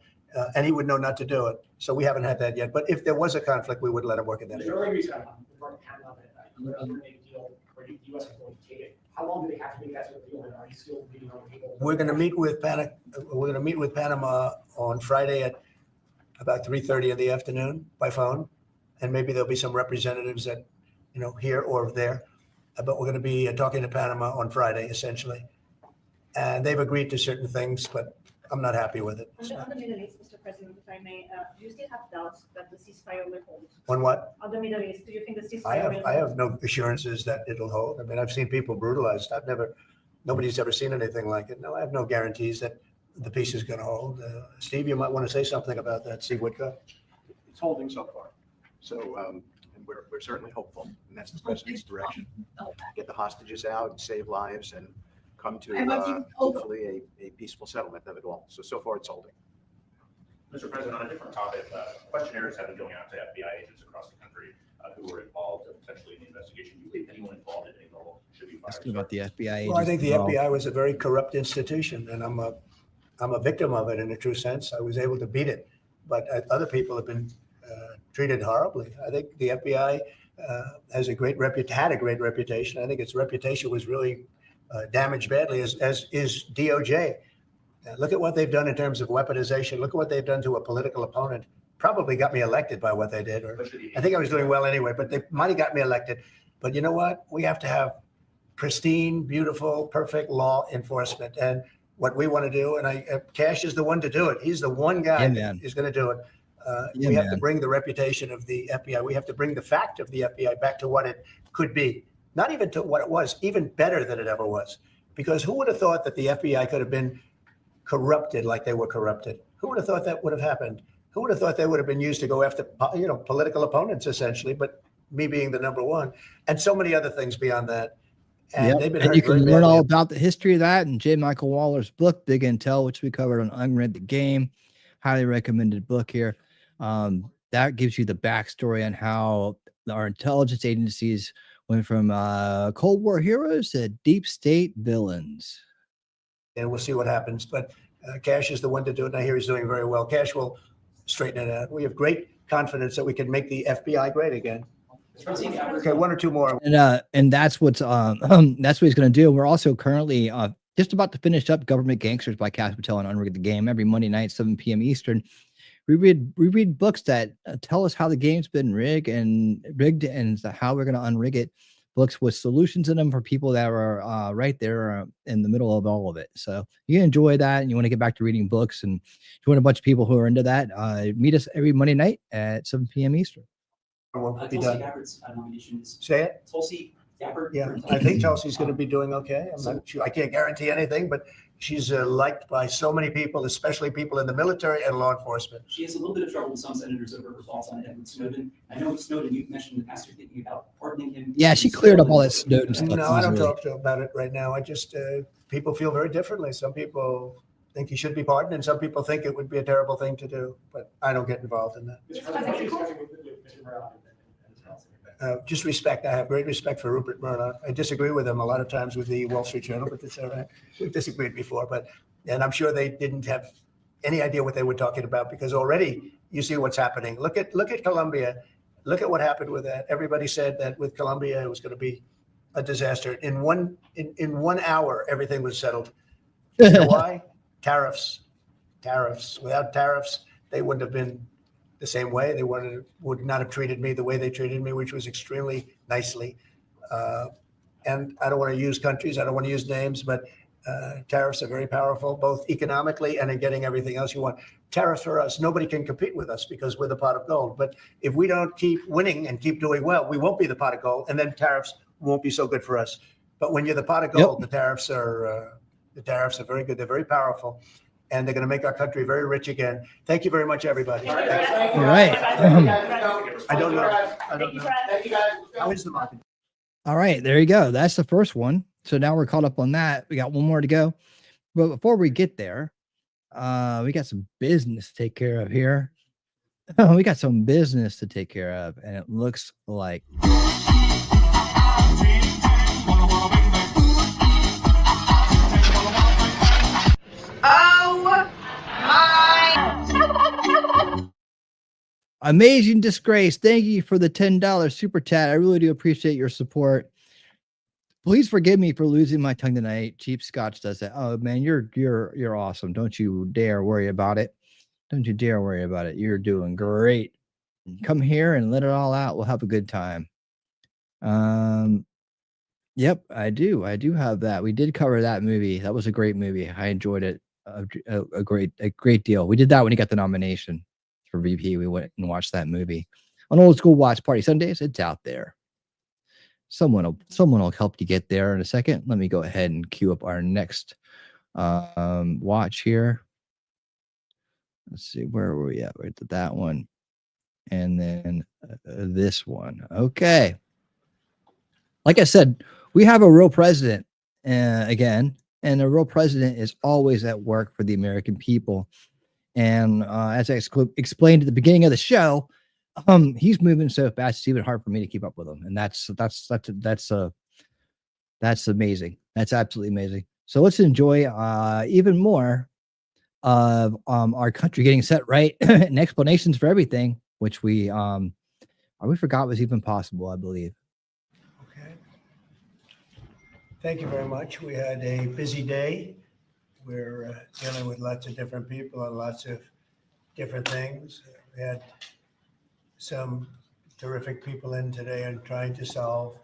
And he would know not to do it. So we haven't had that yet. But if there was a conflict, we would let him work in that There's area. already reason regarding Panama that you're going to make a deal where the U.S. is going to take it. How long do they have to make that sort of deal? And are you still meeting on the table? We're going to meet with Panama on Friday at about 3:30 in the afternoon by phone. And maybe there'll be some representatives that, you know, here or there. But we're going to be talking to Panama on Friday, essentially. And they've agreed to certain things, but I'm not happy with it. On the Middle East, Mr. President, if I may, do you still have doubts that the ceasefire will hold? On what? On the Middle East, do you think the ceasefire I will hold? have no assurances that it'll hold. I mean, I've seen people brutalized. Nobody's ever seen anything like it. No, I have no guarantees that the peace is going to hold. Steve, you might want to say something about that. Steve Woodcock. It's holding so far. So, and we're certainly hopeful, and that's the president's direction. Get the hostages out and save lives and come to hopefully a peaceful settlement of it all. So far it's holding. Mr. President, on a different topic, questionnaires have been going out to FBI agents across the country who were involved potentially in the investigation. Do you think anyone involved at any level should be fired? Asking about the FBI agents. Well, I think the FBI was a very corrupt institution, and I'm a victim of it in a true sense. I was able to beat it, but other people have been treated horribly. I think the FBI had a great reputation. I think its reputation was really damaged badly, as is DOJ. Look at what they've done in terms of weaponization. Look at what they've done to a political opponent. Probably got me elected by what they did. Or I think I was doing well anyway, but they might have got me elected. But you know what? We have to have pristine, beautiful, perfect law enforcement. And what we want to do, and Kash is the one to do it. He's the one guy that is going to do it. We have to bring the reputation of the FBI. We have to bring the fact of the FBI back to what it could be. Not even to what it was, even better than it ever was. Because who would have thought that the FBI could have been corrupted like they were corrupted? Who would have thought that would have happened? Who would have thought they would have been used to go after, political opponents, essentially, but me being the number one, and so many other things beyond that. And they've been and hurt you can very learn badly. all about the history of that in J. Michael Waller's book, Big Intel, which we covered on Unread the Game. Highly recommended book here. That gives you the backstory on how our intelligence agencies went from Cold War heroes to deep state villains. And we'll see what happens. But Kash is the one to do it. And I hear he's doing very well. Kash will straighten it out. We have great confidence that we can make the FBI great again. Okay, one or two more. And that's what he's going to do. We're also currently just about to finish up Government Gangsters by Kash Patel on Unrigged the Game every Monday night, 7 p.m. Eastern. We read books that tell us how the game's been rigged and how we're going to unrig it. Books with solutions in them for people that are right there in the middle of all of it. So you enjoy that and you want to get back to reading books and join a bunch of people who are into that. Meet us every Monday night at 7 p.m. Eastern. Tulsi Gabbard's nomination is. Say it. Tulsi Gabbard. Yeah, I think Tulsi's going to be doing okay. I'm not sure. I can't guarantee anything, but she's liked by so many people, especially people in the military and law enforcement. She has a little bit of trouble with some senators over her thoughts on Edward Snowden. I know Snowden, you've mentioned in the past you're thinking about pardoning him. Yeah, she cleared up all that Snowden stuff. No, I don't talk to her about it right now. I just, people feel very differently. Some people think he should be pardoned, and some people think it would be a terrible thing to do, but I don't get involved in that. Just respect. I have great respect for Rupert Murdoch. I disagree with him a lot of times with the Wall Street Journal, but that's all right. We've disagreed before, and I'm sure they didn't have any idea what they were talking about because already you see what's happening. Look at Colombia. Look at what happened with that. Everybody said that with Colombia it was going to be a disaster. In 1 hour, everything was settled. You know why? tariffs. Without tariffs, they wouldn't have been the same way. They would not have treated me the way they treated me, which was extremely nicely. And I don't want to use countries, I don't want to use names, but tariffs are very powerful, both economically and in getting everything else you want. Tariffs for us, nobody can compete with us because we're the pot of gold. But if we don't keep winning and keep doing well, we won't be the pot of gold, and then tariffs won't be so good for us. But when you're the pot of gold, the tariffs are very good. They're very powerful, and they're going to make our country very rich again. Thank you very much, everybody. All right. I don't know. Thank you, guys. How is the market? All right, there you go. That's the first one. So now we're caught up on that. We got one more to go. But before we get there, we got some business to take care of here. We got some business to take care of, and it looks like Amazing Disgrace. Thank you for the $10 super chat. I really do appreciate your support. Please forgive me for losing my tongue tonight. Cheap Scotch does that. Oh man, you're awesome. Don't you dare worry about it. Don't you dare worry about it. You're doing great. Come here and let it all out. We'll have a good time. Yep, I do. I do have that. We did cover that movie. That was a great movie. I enjoyed it a great deal. We did that when he got the nomination for VP. We went and watched that movie on Old School Watch Party Sundays. It's out there. Someone will help you get there in a second. Let me go ahead and queue up our next watch here. Let's see, where were we at? Right to that one, and then this one. Okay. Like I said, we have a real president again, and a real president is always at work for the American people. And as I explained at the beginning of the show, he's moving so fast it's even hard for me to keep up with him, and that's amazing. That's absolutely amazing. So let's enjoy even more of our country getting set right and explanations for everything, which we forgot was even possible, I believe. Okay. Thank you very much. We had a busy day. We're dealing with lots of different people and lots of different things. We had some terrific people in today and trying to solve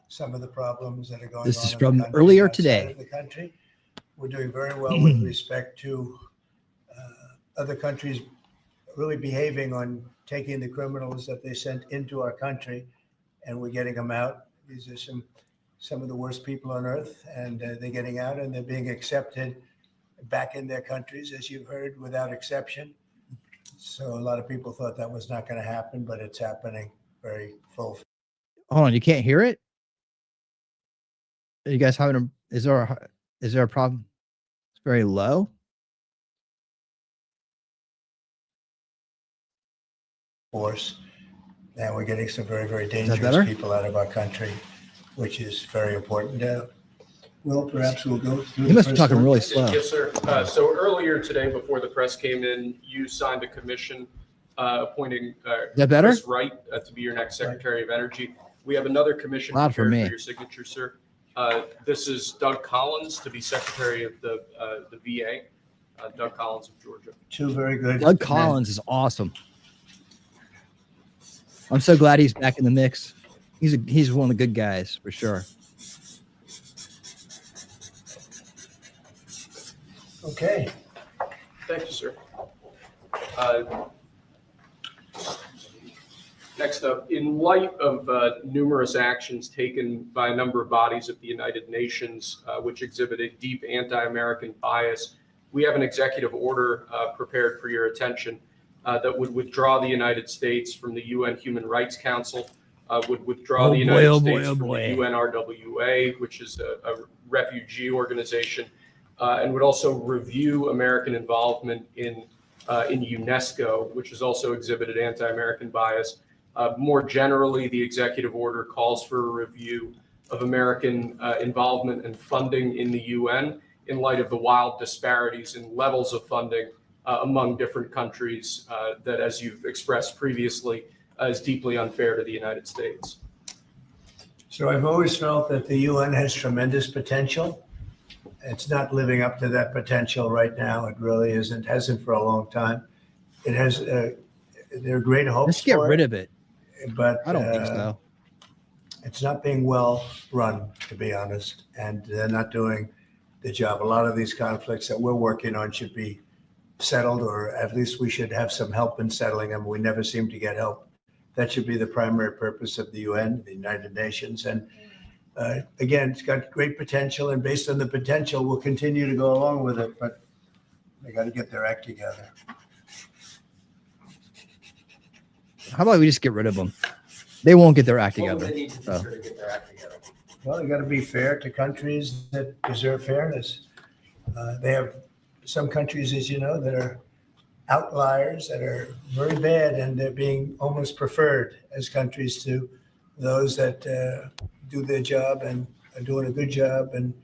some of the problems that are going on. This is from earlier today. The country. We're doing very well with respect to other countries really behaving on taking the criminals that they sent into our country, and we're getting them out. These are some of the worst people on earth, and they're getting out and they're being accepted back in their countries, as you've heard, without exception. So a lot of people thought that was not going to happen, but it's happening very full. Hold on, you can't hear it? Are you guys having is there a problem? It's very low. Force. And we're getting some very, very dangerous people out of our country, which is very important. Well, perhaps we'll go through. You must be talking really slow. Yes, sir. So earlier today, before the press came in, you signed a commission appointing Chris Wright to be your next Secretary of Energy. We have another commission prepared for your signature, sir. This is Doug Collins to be Secretary of the VA. Doug Collins of Georgia. Two very good. Doug Collins is awesome. I'm so glad he's back in the mix. He's one of the good guys for sure. Okay. Thank you, sir. Next up, in light of numerous actions taken by a number of bodies of the United Nations, which exhibit a deep anti-American bias, we have an executive order prepared for your attention that would withdraw the United States from the UN Human Rights Council, would withdraw the United States from the UNRWA, which is a refugee organization, and would also review American involvement in UNESCO, which has also exhibited anti-American bias. More generally, the executive order calls for a review of American involvement and funding in the UN in light of the wild disparities in levels of funding among different countries that, as you've expressed previously, is deeply unfair to the United States. So I've always felt that the UN has tremendous potential, It's not living up to that potential right now. It really isn't. Hasn't for a long time. It has. There are great hopes. Let's get for rid of it. But I don't think so. It's not being well run, to be honest, and they're not doing the job. A lot of these conflicts that we're working on should be settled, or at least we should have some help in settling them. We never seem to get help. That should be the primary purpose of the UN, the United Nations. And again, it's got great potential, and based on the potential, we'll continue to go along with it, but they got to get their act together. How about we just get rid of them? They won't get their act together. So. Well, they got to be fair to countries that deserve fairness. They have some countries, as you know, that are outliers, that are very bad, and they're being almost preferred as countries to those that do their job and are doing a good job. And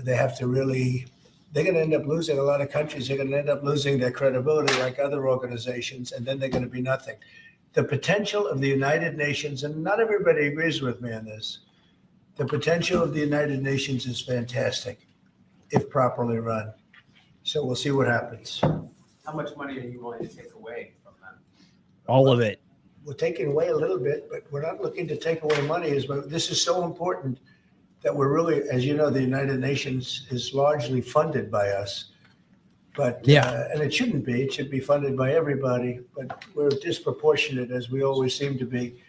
they have to really, they're going to end up losing a lot of countries. They're going to end up losing their credibility like other organizations, and then they're going to be nothing. The potential of the United Nations, and not everybody agrees with me on this, the potential of the United Nations is fantastic if properly run. So we'll see what happens. How much money are you willing to take away from them? All of it. We're taking away a little bit, but we're not looking to take away money. This is so important that we're really, as you know, the United Nations is largely funded by us. But yeah, and it shouldn't be. It should be funded by everybody. But we're disproportionate, as we always seem to be.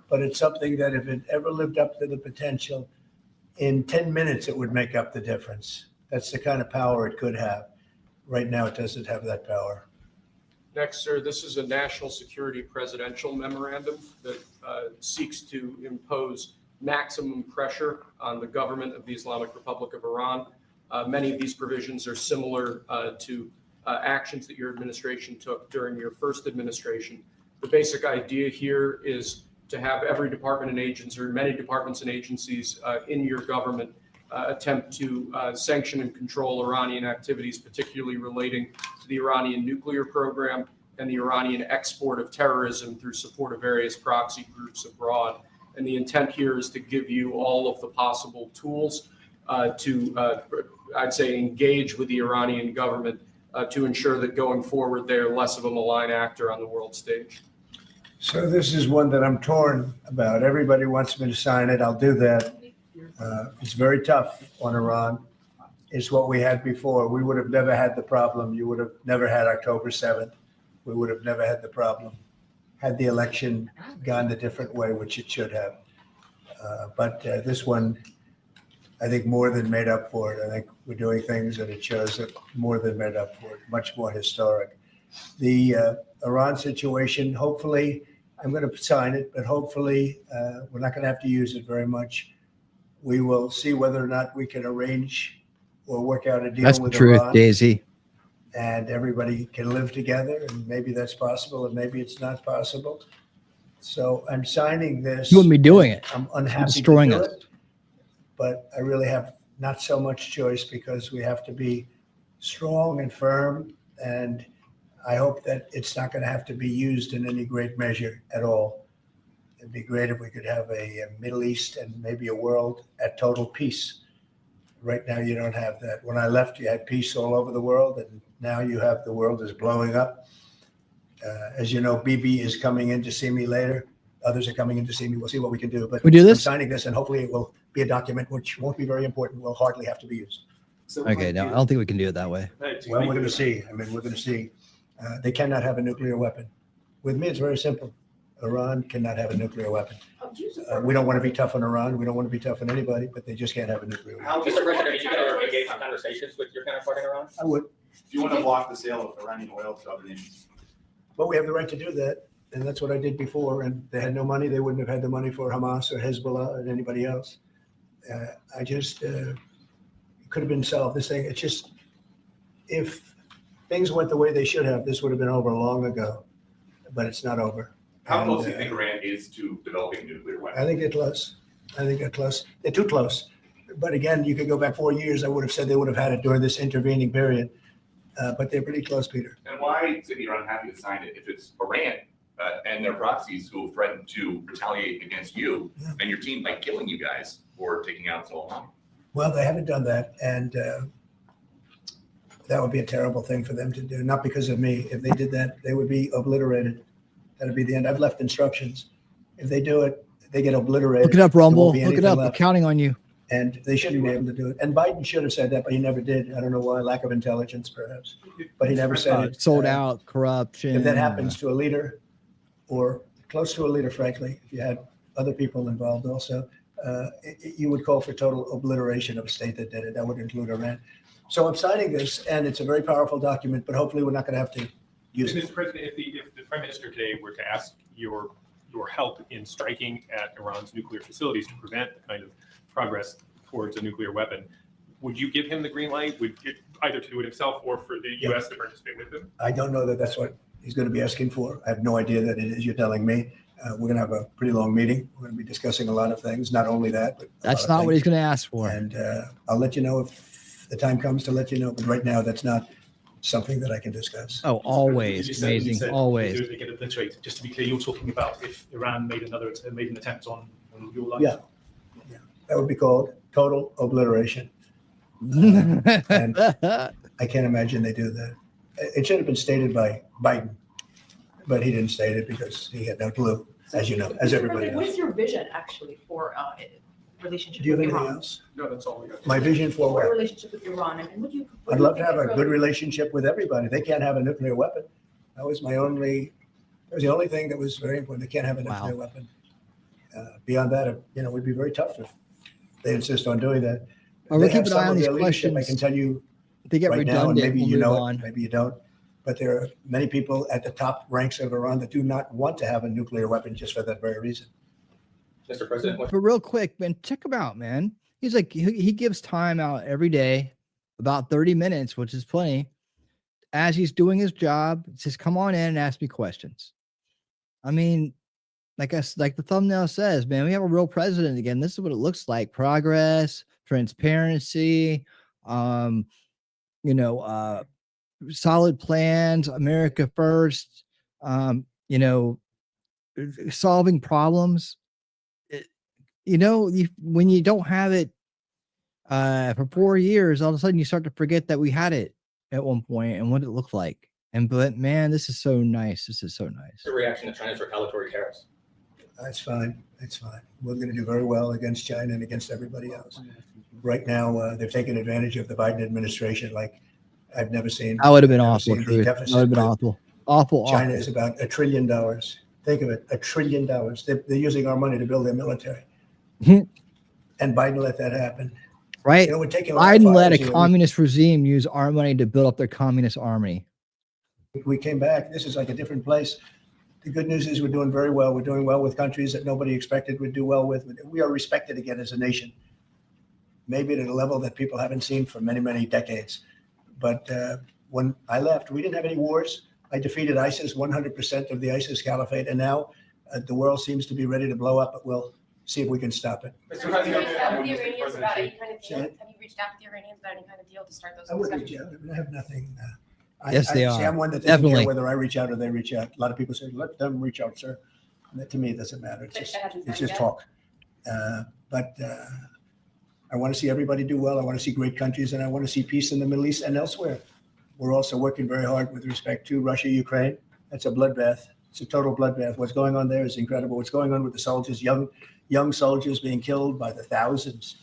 But it's something that if it ever lived up to the potential, in 10 minutes it would make up the difference. That's the kind of power it could have. Right now, it doesn't have that power. Next, sir, this is a national security presidential memorandum that seeks to impose maximum pressure on the government of the Islamic Republic of Iran. Many of these provisions are similar to actions that your administration took during your first administration. The basic idea here is to have every department and agency, or many departments and agencies in your government attempt to sanction and control Iranian activities, particularly relating to the Iranian nuclear program and the Iranian export of terrorism through support of various proxy groups abroad. And the intent here is to give you all of the possible tools to, I'd say, engage with the Iranian government to ensure that going forward, they're less of a malign actor on the world stage. So this is one that I'm torn about. Everybody wants me to sign it. I'll do that. It's very tough on Iran. It's what we had before. We would have never had the problem. You would have never had October 7th. We would have never had the problem had the election gone the different way, which it should have. But this one, I think, more than made up for it. I think we're doing things that it shows that more than made up for it, much more historic. The Iran situation, hopefully, I'm going to sign it, but hopefully we're not going to have to use it very much. We will see whether or not we can arrange or work out a deal that's with the truth, Iran. Daisy. And everybody can live together, and maybe that's possible, and maybe it's not possible. So I'm signing this. You wouldn't be doing it. I'm unhappy destroying to do us. it, but I really have not so much choice because we have to be strong and firm, and I hope that it's not going to have to be used in any great measure at all. It'd be great if we could have a Middle East and maybe a world at total peace. Right now, you don't have that. When I left, you had peace all over the world, and now you have the world is blowing up. As you know, Bibi is coming in to see me later. Others are coming in to see me. We'll see what we can do. But We do this? I'm signing this, and hopefully it will be a document which won't be very important. Will hardly have to be used. Okay, no, I don't think we can do it that way. Well, we're going to see. I mean, we're going to see. They cannot have a nuclear weapon. With me, it's very simple. Iran cannot have a nuclear weapon. We don't want to be tough on Iran. We don't want to be tough on anybody, but they just can't have a nuclear weapon. Mr. President, are you going to engage in conversations with your counterpart in Iran? I would. Do you want to block the sale of Iranian oil to other nations? Well, we have the right to do that, and that's what I did before. And they had no money. They wouldn't have had the money for Hamas or Hezbollah or anybody else. I just it could have been solved. This thing, it's just, if things went the way they should have, this would have been over long ago. But it's not over. How close do you think Iran is to developing nuclear weapons? I think they're close. I think they're close. They're too close. But again, you could go back 4 years. I would have said they would have had it during this intervening period. But they're pretty close, Peter. And why is Iran happy to sign it if it's Iran and their proxies who have threatened to retaliate against you and your team by killing you guys for taking out so long? Well, they haven't done that. And That would be a terrible thing for them to do, not because of me. If they did that, they would be obliterated. That'd be the end. I've left instructions. If they do it, they get obliterated. Look it up, There won't Rumble. be Look it anything up. We're left. counting on you. And they shouldn't be able to do it. And Biden should have said that, but he never did. I don't know why, lack of intelligence perhaps, but he never said it. Sold out, corruption. If that happens to a leader or close to a leader, frankly, if you had other people involved also, you would call for total obliteration of a state that did it. That would include Iran. So I'm signing this, and it's a very powerful document, but hopefully we're not going to have to use it. Mr. President, if the Prime Minister today were to ask your help in striking at Iran's nuclear facilities to prevent the kind of progress towards a nuclear weapon, would you give him the green light? Would you, either to do it himself or for the U.S. to participate with him? I don't know that that's what he's going to be asking for. I have no idea that it is. You're telling me. We're going to have a pretty long meeting. We're going to be discussing a lot of things. Not only that, but that's not what he's going to ask for. And I'll let you know if the time comes to let you know. But right now, that's not something that I can discuss. Oh, always amazing. Always. They get obliterated. Just to be clear, you're talking about if Iran made an attempt on your life. Yeah. That would be called total obliteration. And I can't imagine they do that. It should have been stated by Biden, but he didn't state it because he had no clue, as you know, as everybody What knows. is your vision actually for relationship Do you have with anything Iran? else? No, that's all we got. My vision for For what? a relationship with Iran, and would you? I'd love to have a good relationship with everybody. They can't have a nuclear weapon. That was the only thing that was very important. They can't have a nuclear weapon. Beyond that, it would be very tough if they insist on doing that. Well, we'll They have keep an eye some on of these their leadership, questions. I can tell you They get right now, and redundant. maybe We'll you know move it, on. maybe you don't. But there are many people at the top ranks of Iran that do not want to have a nuclear weapon just for that very reason. Mr. President, But real quick, man, check him out, man. He's like, he gives time out every day, about 30 minutes, which is plenty. As he's doing his job, says, come on in and ask me questions. I mean, like the thumbnail says, man, we have a real president again. This is what it looks like: progress, transparency, solid plans, America first, solving problems. When you don't have it for 4 years, all of a sudden you start to forget that we had it at one point and what it looked like. But man, this is so nice. This is so nice. The reaction to China's retaliatory tariffs. That's fine. It's fine. We're going to do very well against China and against everybody else. Right now, they've taken advantage of the Biden administration like I've never seen. That would have been I've never awful. seen the Truth. That deficit would have been that awful. Awful. China awful. is about $1 trillion. Think of it, $1 trillion. They're using our money to build their military. And Biden let that happen. Right. We're taking a lot of Biden let a fires here. communist regime use our money to build up their communist army. We came back. This is like a different place. The good news is we're doing very well. We're doing well with countries that nobody expected would do well with. We are respected again as a nation, maybe at a level that people haven't seen for many, many decades. But when I left, we didn't have any wars. I defeated ISIS, 100% of the ISIS caliphate. And now the world seems to be ready to blow up, but we'll see if we can stop it. Mr. President, have you reached out with the Iranians about any kind of deal? Have you reached out with the Iranians about any kind of deal to start those I would reach discussions? out. I have nothing. Yes, they See, are. I'm one that doesn't Definitely. care whether I reach out or they reach out. A lot of people say, let them reach out, sir. And that, to me, it doesn't matter. It's just talk. But I want to see everybody do well. I want to see great countries, and I want to see peace in the Middle East and elsewhere. We're also working very hard with respect to Russia, Ukraine. That's a bloodbath. It's a total bloodbath. What's going on there is incredible. What's going on with the soldiers, young soldiers being killed by the thousands.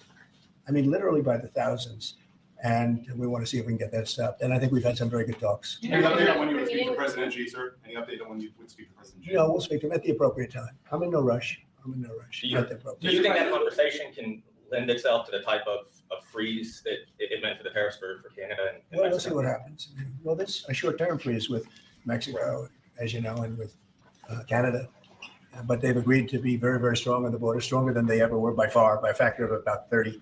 I mean, literally by the thousands. And we want to see if we can get that stopped. And I think we've had some very good talks. Any update on when you would speak to President Xi, sir? Any update on when you would speak to President Xi? We'll speak to him at the appropriate time. I'm in no rush. Do At the appropriate you think that conversation can lend itself to the type of freeze that it meant for the tariffs for Canada and Well, we'll Mexico? see what happens. Well, there's a short-term freeze with Mexico, as you know, and with Canada. But they've agreed to be very, very strong on the border, stronger than they ever were by far, by a factor of about 30.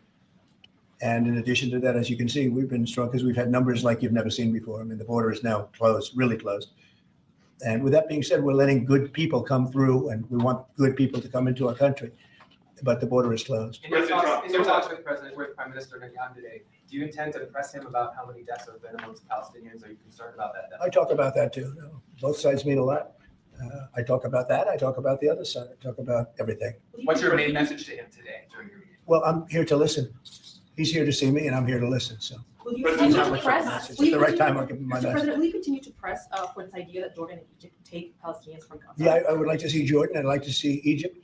And in addition to that, as you can see, we've been strong because we've had numbers like you've never seen before. I mean, the border is now closed, really closed. And with that being said, we're letting good people come through, and we want good people to come into our country. But the border is closed. In your talks with Prime Minister Netanyahu today, do you intend to press him about how many deaths have been amongst Palestinians? Are you concerned about that? I talk about that too. Both sides mean a lot. I talk about that. I talk about the other side. I talk about everything. What's your main message to him today during your meeting? Well, I'm here to listen. He's here to see me, and I'm here to listen. So Will you But it's continue not to much press? mass. It's will you the right continue- time, I'll give them my Mr. best. President, will you continue to press for this idea that Jordan and Egypt take Palestinians from Gaza? Yeah, I would like to see Jordan. I'd like to see Egypt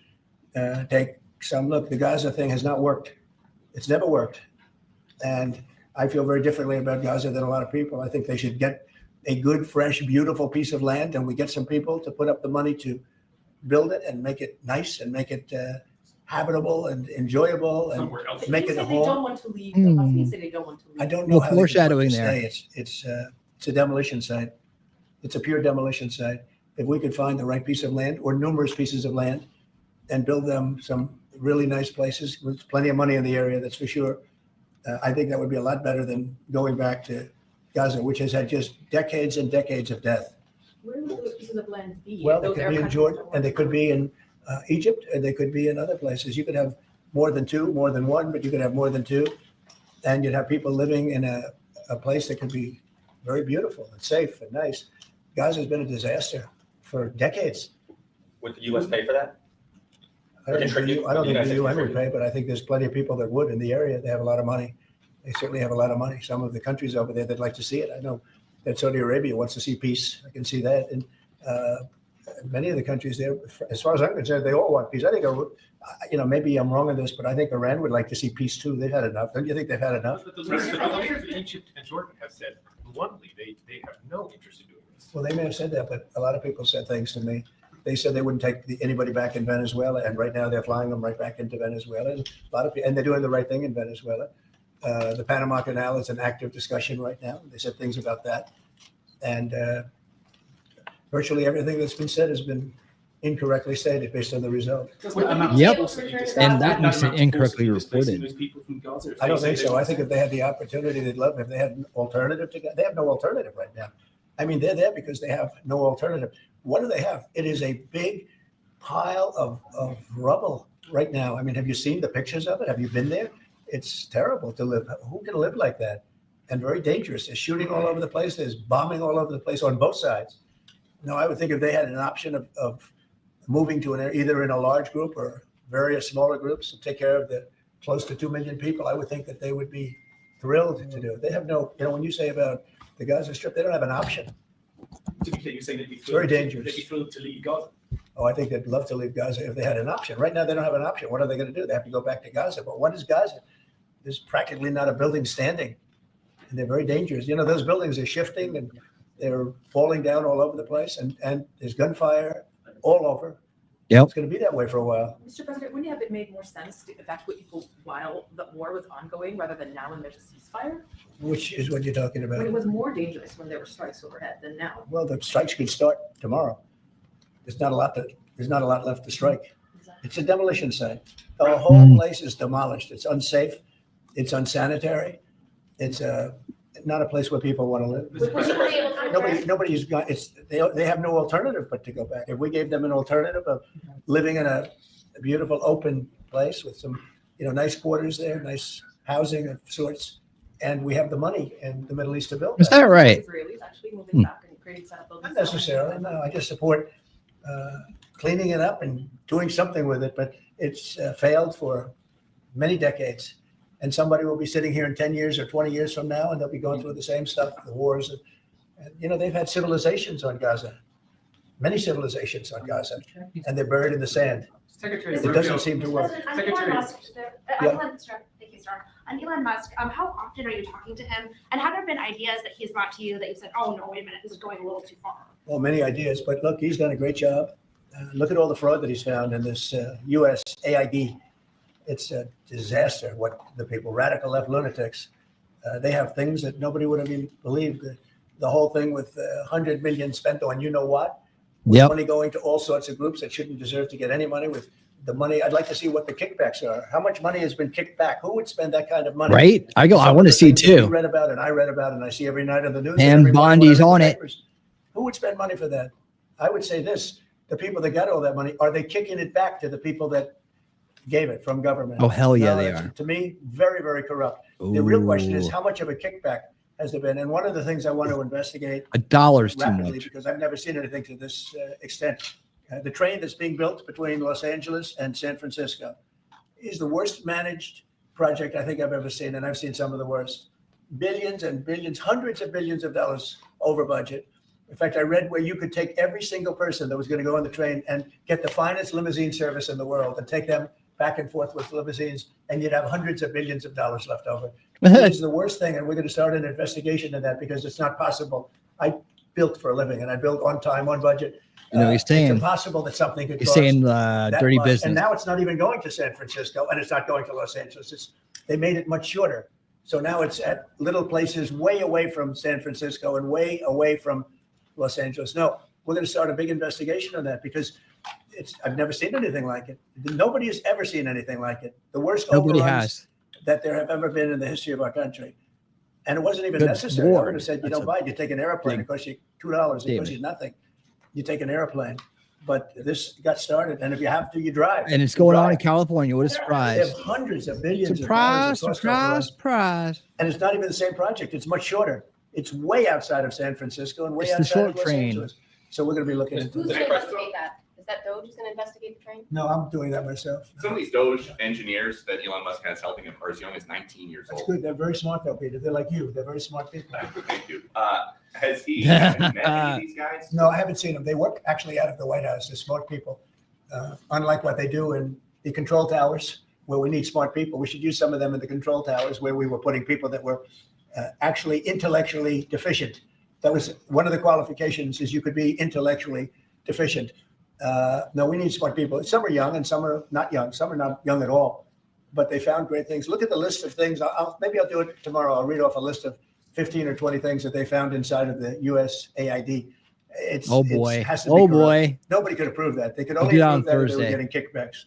take some. Look, the Gaza thing has not worked. It's never worked. And I feel very differently about Gaza than a lot of people. I think they should get a good, fresh, beautiful piece of land, and we get some people to put up the money to build it and make it nice and make it habitable and enjoyable and Somewhere else. make it a They home. don't want to leave. The Palestinians say they don't want to leave. I don't know Well, how they can foreshadowing stay. there. It's a demolition site. It's a pure demolition site. If we could find the right piece of land or numerous pieces of land and build them some really nice places with plenty of money in the area, that's for sure. I think that would be a lot better than going back to Gaza, which has had just decades and decades of death. Where would those pieces of land be? Well, if they those could Arab be in countries Jordan, don't want and they to could come? be in Egypt, and they could be in other places. You could have more than two, more than one, but you could have more than two. And you'd have people living in a place that could be very beautiful and safe and nice. Gaza's been a disaster for decades. Would the US pay for that? I don't think Contribute? I don't Would think the the United UN States would pay, but I think there's plenty of people that would in the area. They have a lot of money. They certainly have a lot of money. Some of the countries over there, they'd like to see it. I know that Saudi Arabia wants to see peace. I can see that. And many of the countries there, as far as I'm concerned, they all want peace. I think, maybe I'm wrong on this, but I think Iran would like to see peace too. They've had enough. Don't you think they've had enough? But the leaders of Egypt and Jordan have said bluntly they have no interest in doing this. Well, they may have said that, but a lot of people said things to me. They said they wouldn't take anybody back in Venezuela, and right now they're flying them right back into Venezuela. And a lot of people, and they're doing the right thing in Venezuela. The Panama Canal is an active discussion right now. They said things about that, and virtually everything that's been said has been incorrectly stated based on the result. Yep. And that makes it incorrectly reported. I don't think so. I think if they had the opportunity, they'd love it. If they had an alternative to they have no alternative right now. I mean, they're there because they have no alternative. What do they have? It is a big pile of rubble right now. I mean, have you seen the pictures of it? Have you been there? It's terrible to live. Who can live like that? And very dangerous. There's shooting all over the place. There's bombing all over the place on both sides. No, I would think if they had an option of moving to either in a large group or various smaller groups to take care of the close to 2 million people, I would think that they would be thrilled to do it. They have no, when you say about the Gaza Strip, they don't have an option. You're saying they'd be It's very dangerous. They'd be thrilled to leave Gaza. Oh, I think they'd love to leave Gaza if they had an option. Right now, they don't have an option. What are they going to do? They have to go back to Gaza. But what is Gaza? There's practically not a building standing, and they're very dangerous. Those buildings are shifting and they're falling down all over the place, and there's gunfire all over. Yep. It's going to be that way for a while. Mr. President, wouldn't it have made more sense to evacuate people while the war was ongoing rather than now when there's a ceasefire? Which is what you're talking When it about. was more dangerous when there were strikes overhead than now. Well, the strikes could start tomorrow. There's not a lot left to strike. It's a demolition site. The whole place is demolished. It's unsafe. It's unsanitary. It's not a place where people want to live. Nobody's got. They have no alternative but to go back. If we gave them an alternative of living in a beautiful open place with some, nice quarters there, nice housing of sorts, and we have the money in the Middle East to build. Is that right? Israelis actually moving back and creating set up buildings. Not necessarily. No, I just support cleaning it up and doing something with it. But it's failed for many decades. And somebody will be sitting here in 10 years or 20 years from now, and they'll be going through the same stuff, the wars. And they've had civilizations on Gaza, many civilizations on Gaza, and they're buried in the sand. Secretary, It doesn't seem to work. On Elon Musk, thank you, sir. On Elon Musk, how often are you talking to him? And have there been ideas that he's brought to you that you said, oh, no, wait a minute, this is going a little too far? Well, many ideas, but look, he's done a great job. Look at all the fraud that he's found in this USAID. It's a disaster. What the people, radical left lunatics, they have things that nobody would have even believed. The whole thing with 100 million spent on what? Yep. Money going to all sorts of groups that shouldn't deserve to get any money. With the money, I'd like to see what the kickbacks are. How much money has been kicked back? Who would spend that kind of money? Right? I Some want of to the see things that you too. read about it, I read about it, and I see every night on the news. And every morning Bondi's when I read on the it. papers. Who would spend money for that? I would say this: the people that got all that money, are they kicking it back to the people that gave it from government? Oh, hell yeah, No, they that's, are. to me, very, very corrupt. The real question is Ooh. how much of a kickback has there been? And one of the things I want to investigate $1's too rapidly, much. because I've never seen anything to this extent. The train that's being built between Los Angeles and San Francisco is the worst managed project I think I've ever seen, and I've seen some of the worst. billions and billions, hundreds of billions of dollars over budget. In fact, I read where you could take every single person that was going to go on the train and get the finest limousine service in the world and take them back and forth with limousines, and you'd have hundreds of billions of dollars left over. This is the worst thing, and we're going to start an investigation of that because it's not possible. I built for a living, and I built on time, on budget. You know, he's saying it's impossible that something could he's cost saying that dirty much. business. And now it's not even going to San Francisco, and it's not going to Los Angeles. They made it much shorter. So now it's at little places way away from San Francisco and way away from Los Angeles. No, we're going to start a big investigation on that because I've never seen anything like it. Nobody has ever seen anything like it. The worst Nobody overruns has. that there have ever been in the history of our country. And it wasn't even Good necessary. I Lord. would have said, you That's don't buy it. You take an airplane. big It costs you $2. It costs statement. you nothing. You take an airplane. But this got started. And if you have to, you drive. And it's You going on drive. in California. What a They surprise. have hundreds of billions Surprise, of dollars. of cost surprise, overruns. surprise. And it's not even the same project. It's much shorter. It's way outside of San Francisco and way It's the outside short of Los train. Angeles. So we're going to be looking into Who's going that. to investigate that? Is that Doge who's going to investigate the train? No, I'm doing that myself. Some of these Doge engineers that Elon Musk has helping him are as young as 19 years That's old. good. They're very smart, though, Peter. They're like you. They're very smart people. Thank you. Has he met any of these guys? No, I haven't seen them. They work actually out of the White House. They're smart people. Unlike what they do in the control towers, where we need smart people, we should use some of them in the control towers where we were putting people that were actually intellectually deficient. That was one of the qualifications, is you could be intellectually deficient. No, we need smart people. Some are young and some are not young. Some are not young at all, but they found great things. Look at the list of things. Maybe I'll do it tomorrow. I'll read off a list of 15 or 20 things that they found inside of the USAID. Oh boy. It has to be Oh corrupt. boy. Nobody could approve that. They could We'll only do that on approve that if they were Thursday. getting kickbacks.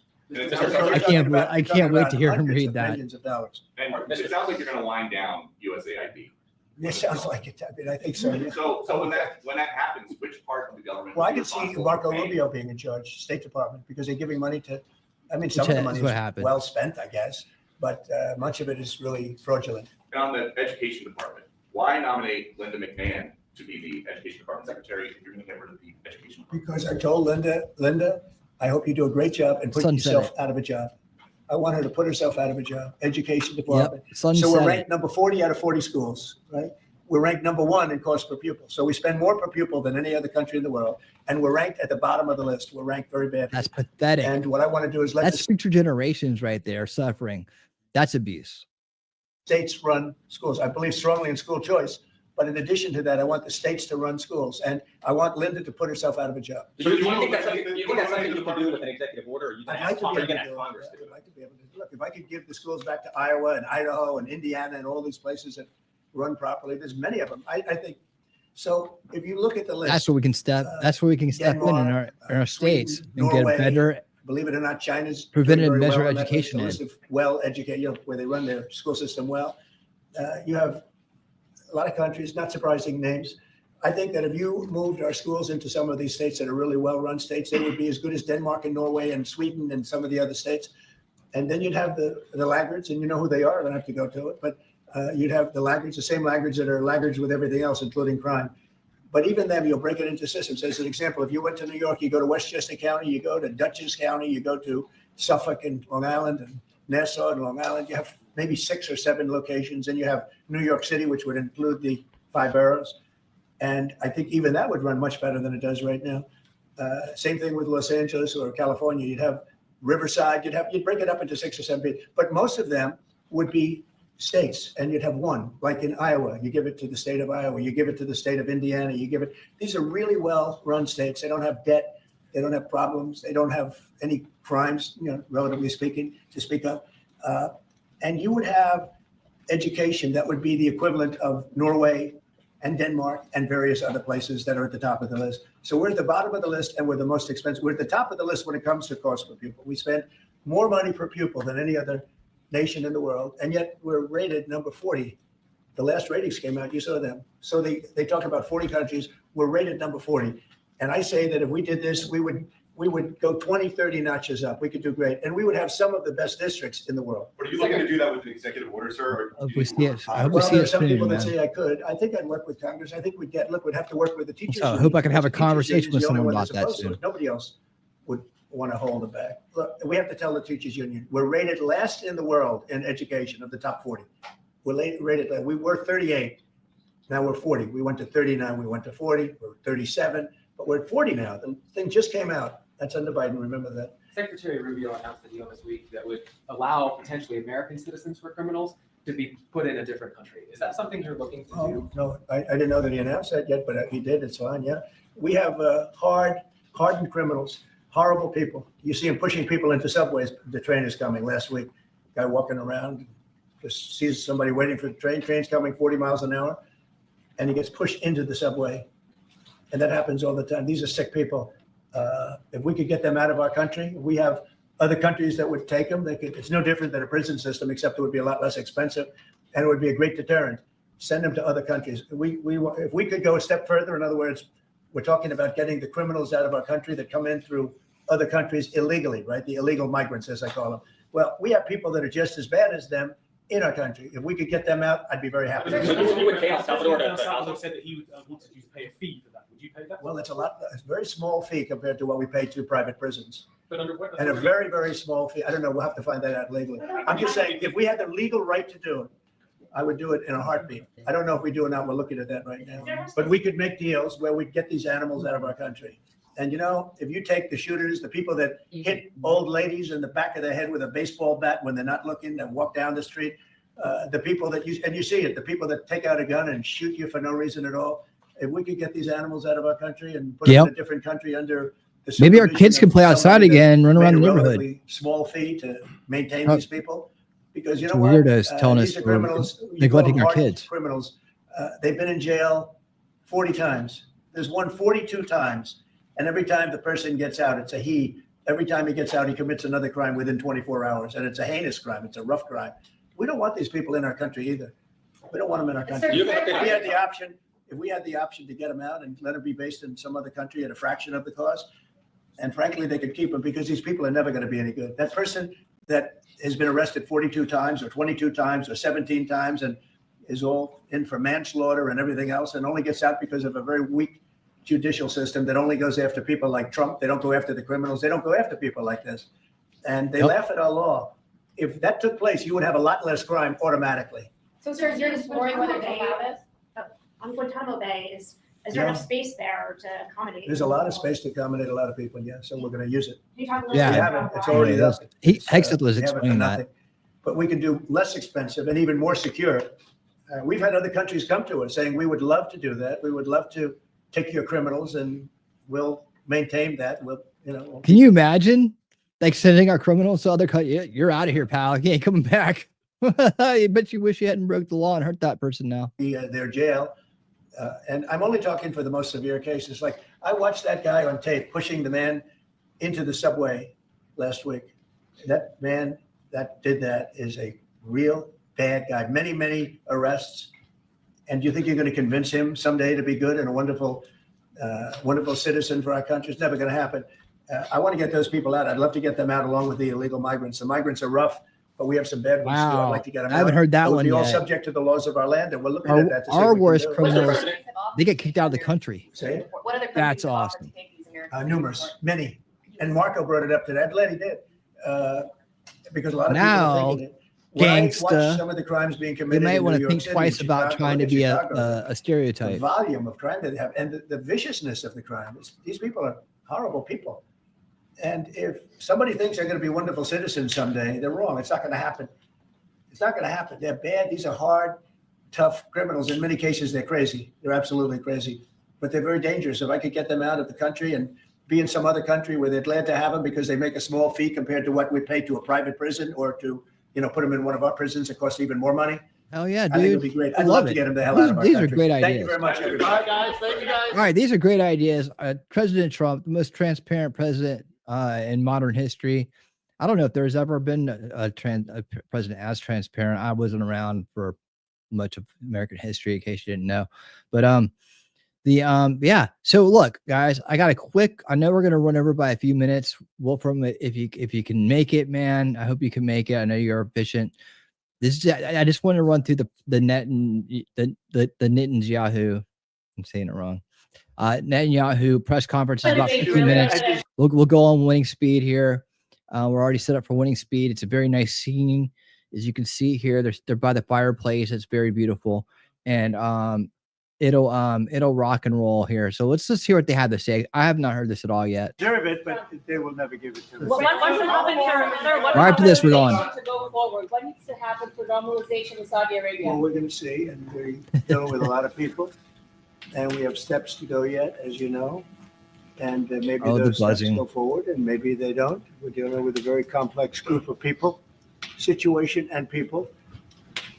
I can't wait to hear him read that. Millions of dollars. And it sounds like you're going to wind down USAID. It sounds like it. I mean, I think so. Yeah. So when that happens, which part of the government? Well, I will be can see responsible Marco for paying? Rubio being in charge, State Department, because they're giving money to, I mean, some Which of the is money what is happened. well spent, I guess, but much of it is really fraudulent. And on the education department, why nominate Linda McMahon to be the education department secretary if you're going to get rid of the education department? Because I told Linda, I hope you do a great job and put Sunset yourself it. out of a job. I want her to put herself out of a job, education department. Sunset So we're it. ranked number 40 out of 40 schools, right? We're ranked number 1 in cost per pupil. So we spend more per pupil than any other country in the world. And we're ranked at the bottom of the list. We're ranked very badly. That's pathetic. And what I want to do is let That's the future generations right there suffering. That's abuse. states run schools. I believe strongly in school choice. But in addition to that, I want the states to run schools. And I want Linda to put herself out of a job. So do you think that's something you can do with an executive order, or you I'd think like to be you're able going to to do have Congress it. do I'd like to be able to look. If I could give the schools back to Iowa and Idaho and Indiana and all these places that run properly, there's many of them. I think so. If you look at the list, That's where we can step. That's where we can step in our states and get Norway, better. believe it or not, China's doing Preventative very measure well on that list, education a list of well-educated, where they run their school system well. You have a lot of countries, not surprising names. I think that if you moved our schools into some of these states that are really well-run states, they would be as good as Denmark and Norway and Sweden and some of the other states. And then you'd have the laggards, and you know who they are. I don't have to go to it, but you'd have the laggards, the same laggards that are laggards with everything else, including crime. But even them, you'll break it into systems. As an example, if you went to New York, you go to Westchester County, you go to Dutchess County, you go to Suffolk and Long Island and Nassau and Long Island. You have maybe 6 or 7 locations, and you have New York City, which would include the 5 boroughs. And I think even that would run much better than it does right now. Same thing with Los Angeles or California. You'd have Riverside. You'd break it up into 6 or 7, but most of them would be states, and you'd have one. Like in Iowa, you give it to the state of Iowa. You give it to the state of Indiana. You give it. These are really well-run states. They don't have debt. They don't have problems. They don't have any crimes, relatively speaking, to speak of. And you would have education that would be the equivalent of Norway and Denmark and various other places that are at the top of the list. So we're at the bottom of the list, and we're the most expensive. We're at the top of the list when it comes to cost per pupil. We spend more money per pupil than any other nation in the world, and yet we're rated number 40. The last ratings came out, you saw them. So they talk about 40 countries. We're rated number 40. And I say that if we did this, we would go 20, 30 notches up. We could do great. And we would have some of the best districts in the world. But are you looking to do that with an executive order, sir? Or We see it. I hope we Well, see there are it some soon, people that man. say I could. I think I'd work with Congress. I think we'd have to work with the teachers. So I hope I can have a Teachers conversation union is with the only someone one about that's that opposed to soon. it. Nobody else would want to hold it back. Look, we have to tell the teachers union, we're rated last in the world in education of the top 40. We're rated that. We were 38. Now we're 40. We went to 39. We went to 40. We're 37, but we're at 40 now. The thing just came out. That's under Biden. Remember that. Secretary Rubio announced a deal this week that would allow potentially American citizens for criminals to be put in a different country. Is that something you're looking to do? No, I didn't know that he announced that yet, but he did. It's fine. Yeah, we have hardened criminals, horrible people. You see him pushing people into subways. The train is coming. Last week, guy walking around, just sees somebody waiting for the train. Train's coming 40 miles an hour, and he gets pushed into the subway. And that happens all the time. These are sick people. If we could get them out of our country, we have other countries that would take them. They could. It's no different than a prison system, except it would be a lot less expensive, and it would be a great deterrent. Send them to other countries. If we could go a step further, in other words, we're talking about getting the criminals out of our country that come in through other countries illegally, right? The illegal migrants, as I call them. Well, we have people that are just as bad as them in our country. If we could get them out, I'd be very happy. Salvador said that he wanted you to pay a fee for that. Would you pay that? Well, it's a very small fee compared to what we pay to private prisons. But under what? And a very, very small fee. I don't know. We'll have to find that out legally. I'm just saying, if we had the legal right to do it, I would do it in a heartbeat. I don't know if we do or not. We're looking at that right now. But we could make deals where we'd get these animals out of our country. And you know, if you take the shooters, the people that hit old ladies in the back of the head with a baseball bat when they're not looking and walk down the street, the people that you see it, the people that take out a gun and shoot you for no reason at all. If we could get these animals out of our country and put them in a different country under the maybe our kids can play outside again and run around the neighborhood. Small fee to maintain these people, because you know what? Weirdos telling us these are criminals, neglecting our kids. Criminals, they've been in jail 40 times. There's one 42 times, and every time the person gets out, it's a he. Every time he gets out, he commits another crime within 24 hours, and it's a heinous crime. It's a rough crime. We don't want these people in our country either. We don't want them in our country. If we had the option to get them out and let them be based in some other country at a fraction of the cost, and frankly, they could keep them, because these people are never going to be any good. That person that has been arrested 42 times or 22 times or 17 times and is all in for manslaughter and everything else and only gets out because of a very weak judicial system that only goes after people like Trump. They don't go after the criminals. They don't go after people like this. And they laugh at our law. If that took place, you would have a lot less crime automatically. So, sir, you're exploring whether to allow this? On Guantanamo Bay, is there enough space there to accommodate? There's a lot of space to accommodate a lot of people, yeah, so we're going to use it. Can you talk a little Yeah. bit We haven't. about It's why? already up. Hexet was We haven't explaining for that. nothing. But we can do less expensive and even more secure. We've had other countries come to us saying, we would love to do that. We would love to take your criminals and we'll maintain that. We'll, Can you imagine like sending our criminals to other countries? You're out of here, pal. You ain't coming back. I bet you wish you hadn't broke the law and hurt that person now. their jail. And I'm only talking for the most severe cases. Like I watched that guy on tape pushing the man into the subway last week. That man that did that is a real bad guy. Many, many arrests. And do you think you're going to convince him someday to be good and a wonderful citizen for our country? It's never going to happen. I want to get those people out. I'd love to get them out along with the illegal migrants. The migrants are rough, but we have some bad ones too. I'd like to get them out. I haven't heard that It would one be all yet. subject to the laws of our land, and we're looking at that. To see Our what we can worst do. criminals, they get kicked out of the country. Say it. What other That's awesome. Numerous, many. And Marco brought it up today. I'm glad he did. Because a lot of people Now, are thinking it. When I watch gangsta, some of the crimes being They committed might in want New to York think City, twice about Chicago, trying to and be Chicago, a the stereotype. volume of crime that they have and the viciousness of the crime. These people are horrible people. And if somebody thinks they're going to be wonderful citizens someday, they're wrong. It's not going to happen. It's not going to happen. They're bad. These are hard, tough criminals. In many cases, they're crazy. They're absolutely crazy. But they're very dangerous. If I could get them out of the country and be in some other country where they're glad to have them because they make a small fee compared to what we pay to a private prison or to, put them in one of our prisons that costs even more money. Hell yeah, dude. I think it'd be great. I I'd love to get them the hell out of our These country. are great ideas. Thank you very much, everybody. guys. Thank you, guys. All right, these are great ideas. President Trump, the most transparent president in modern history. I don't know if there's ever been a president as transparent. I wasn't around for much of American history, in case you didn't know. But yeah. So look, guys, I got a quick. I know we're gonna run over by a few minutes. Well, if you can make it, man, I hope you can make it. I know you're efficient. I just want to run through the net and the Netanyahu. I'm saying it wrong. Netanyahu press conference is about 15 minutes. We'll go on winning speed here. We're already set up for winning speed. It's a very nice scene. As you can see here, they're by the fireplace. It's very beautiful, and it'll rock and roll here. So let's just hear what they have to say. I have not heard this at all yet. Deserve it, but they will never give it to us. What should happen, sir? What Right after this, we're going. to go forward? What needs to happen for normalization in Saudi Arabia? Well, we're going to see, and we're dealing with a lot of people, and we have steps to go yet, as you know, and maybe those steps go forward, and maybe they don't. We're dealing with a very complex group of people, situation and people,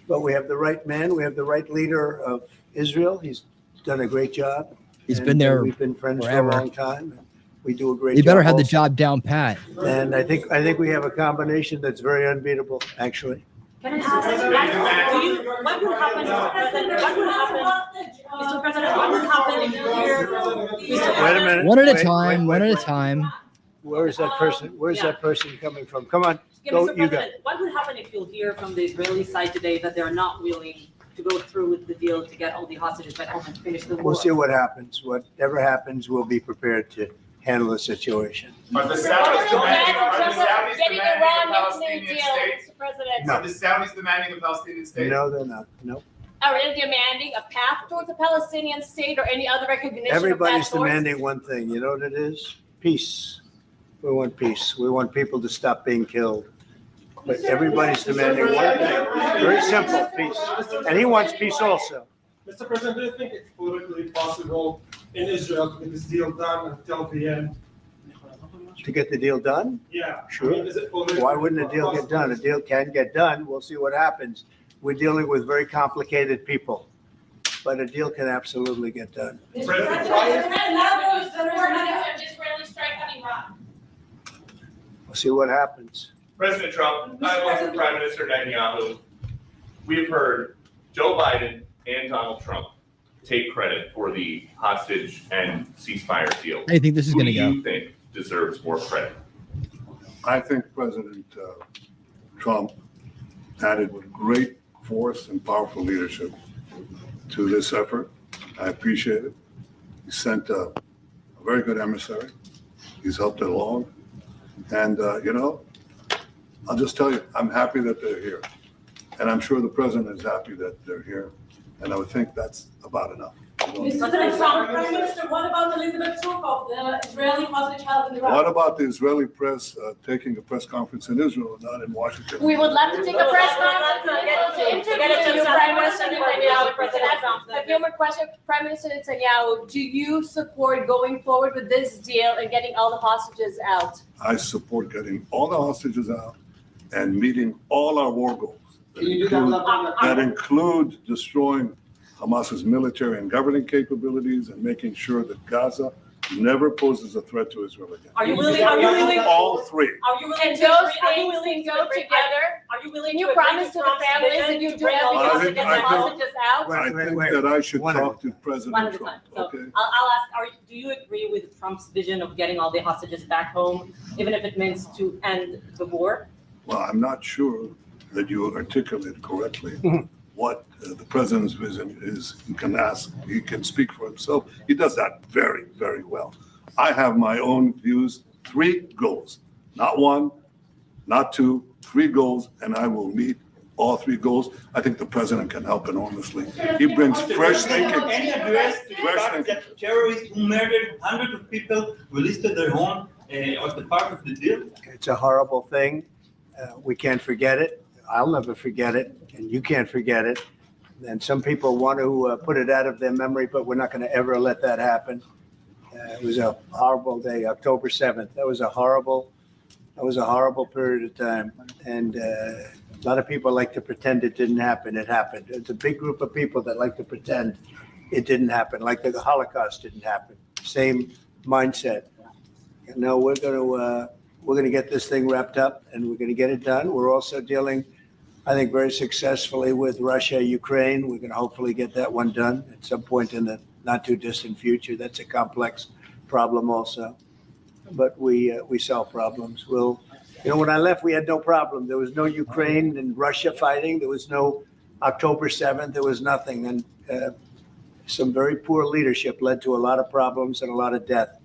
but we have the right man. We have the right leader of Israel. He's done a great job. He's been there. We've been friends forever. for a long time. And we do a great You job. better have the also. job down pat. And I think we have a combination that's very unbeatable, actually. Can I ask, what would happen, Mr. President? What would happen, Mr. President? What would happen if you hear? Wait a minute. One at a Wait, time. wait, One at a wait. time. Where is that person? Where's that person coming from? Come on, Yeah, go. Mr. You go. President, what would happen if you'll hear from the Israeli side today that they're not willing to go through with the deal to get all the hostages back home and finish the war? We'll see what happens. Whatever happens, we'll be prepared to handle the situation. Are the Saudis demanding Getting a Iran Palestinian nuclear deal, state? Mr. President. No. Are the Saudis demanding a Palestinian state? No, they're not. No. Are they demanding a path towards a Palestinian state or any other recognition Everybody's of that sort? demanding one thing. You know what it is? Peace. We want peace. We want people to stop being killed. But everybody's demanding one thing. Very simple, peace. And he wants peace also. Mr. President, do you think it's politically possible in Israel to get this deal done until the end? To get the deal done? Yeah. Sure. I mean, is it politically Why wouldn't a deal get done? A deal can get done. We'll see what happens. We're dealing with very complicated people, but a deal can absolutely get done. We'll see what happens. President Trump, I want Prime Minister Netanyahu. We have heard Joe Biden and Donald Trump take credit for the hostage and ceasefire deal. How do you think this is going to Who go? do you think deserves more credit? I think President Trump added great force and powerful leadership to this effort. I appreciate it. He sent a very good emissary. He's helped it along. And, I'll just tell you, I'm happy that they're here. And I'm sure the president is happy that they're here. And I would think that's about enough. Mr. Prime Minister, what about Elizabeth Turkov, the Israeli hostage held in Iraq? What about the Israeli press taking a press conference in Israel, not in Washington? We would love to take a press conference to interview you, Prime Minister Netanyahu. A few more questions. Prime Minister Netanyahu, do you support going forward with this deal and getting all the hostages out? I support getting all the hostages out and meeting all our war goals that include destroying Hamas's military and governing capabilities and making sure that Gaza never poses a threat to Israel again. Are you willing? All three. Are you willing to those things go together? Are you willing? Can you promise to the families that you do everything to get the hostages out? I think that I should talk to One President at a Trump. time. So Okay. I'll ask, do you agree with Trump's vision of getting all the hostages back home, even if it means to end the war? Well, I'm not sure that you articulated correctly what the president's vision is. He can speak for himself. He does that very, very well. I have my own views, 3 goals, not 1, not 2, 3 goals, and I will meet all 3 goals. I think the president can help enormously. He brings fresh thinking. Any address to the fact that terrorists who murdered hundreds of people released their home as the part of the deal? It's a horrible thing. We can't forget it. I'll never forget it, and you can't forget it. And some people want to put it out of their memory, but we're not going to ever let that happen. It was a horrible day, October 7th. That was a horrible period of time. And a lot of people like to pretend it didn't happen. It happened. It's a big group of people that like to pretend it didn't happen, like the Holocaust didn't happen. Same mindset. No, we're going to get this thing wrapped up, and we're going to get it done. We're also dealing, I think, very successfully with Russia, Ukraine. We're going to hopefully get that one done at some point in the not too distant future. That's a complex problem also, but we solve problems. When I left, we had no problem. There was no Ukraine and Russia fighting. There was no October 7th. There was nothing. And some very poor leadership led to a lot of problems and a lot of death.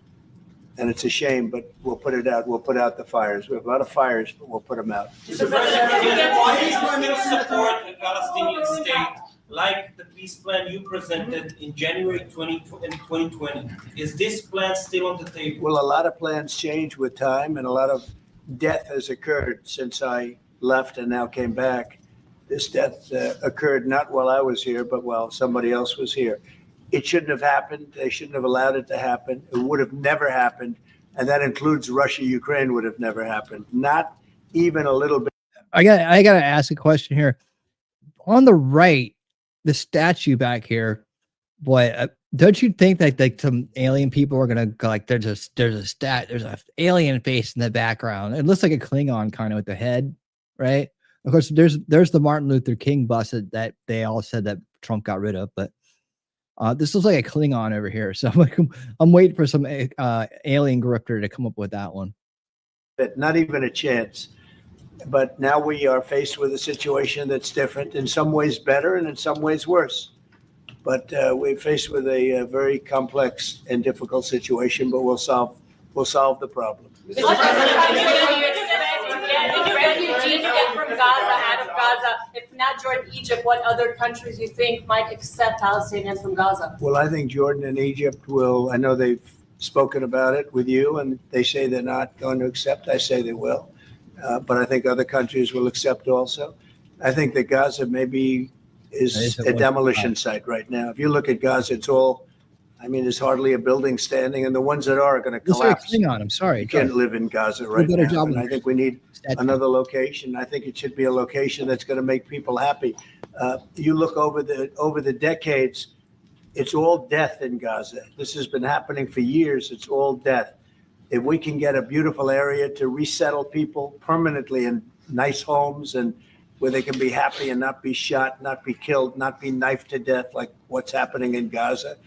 And it's a shame, but we'll put it out. We'll put out the fires. We have a lot of fires, but we'll put them out. Mr. President, why is Israel support the Palestinian state like the peace plan you presented in January 2020? Is this plan still on the table? Well, a lot of plans change with time, and a lot of death has occurred since I left and now came back. This death occurred not while I was here, but while somebody else was here. It shouldn't have happened. They shouldn't have allowed it to happen. It would have never happened. And that includes Russia, Ukraine would have never happened. Not even a little bit. I gotta ask a question here. On the right, the statue back here, boy, don't you think that like some alien people are gonna go, like there's a alien face in the background? It looks like a Klingon kind of with the head, right? Of course, there's the Martin Luther King bust that they all said that Trump got rid of, but this looks like a Klingon over here. So I'm waiting for some alien grifter to come up with that one. But not even a chance. But now we are faced with a situation that's different, in some ways better and in some ways worse. But we're faced with a very complex and difficult situation, but we'll solve the problem. Refugees get from Gaza, out of Gaza, if not Jordan, Egypt, what other countries you think might accept Palestinians from Gaza? Well, I think Jordan and Egypt will. I know they've spoken about it with you, and they say they're not going to accept. I say they will. But I think other countries will accept also. I think that Gaza maybe is a demolition site right now. If you look at Gaza, it's all, I mean, there's hardly a building standing, and the ones that are going to collapse. I'm sorry. You can't live in Gaza right now. And I think we need another location. I think it should be a location that's going to make people happy. You look over the decades, it's all death in Gaza. This has been happening for years. It's all death. If we can get a beautiful area to resettle people permanently in nice homes and where they can be happy and not be shot, not be killed, not be knifed to death like what's happening in Gaza.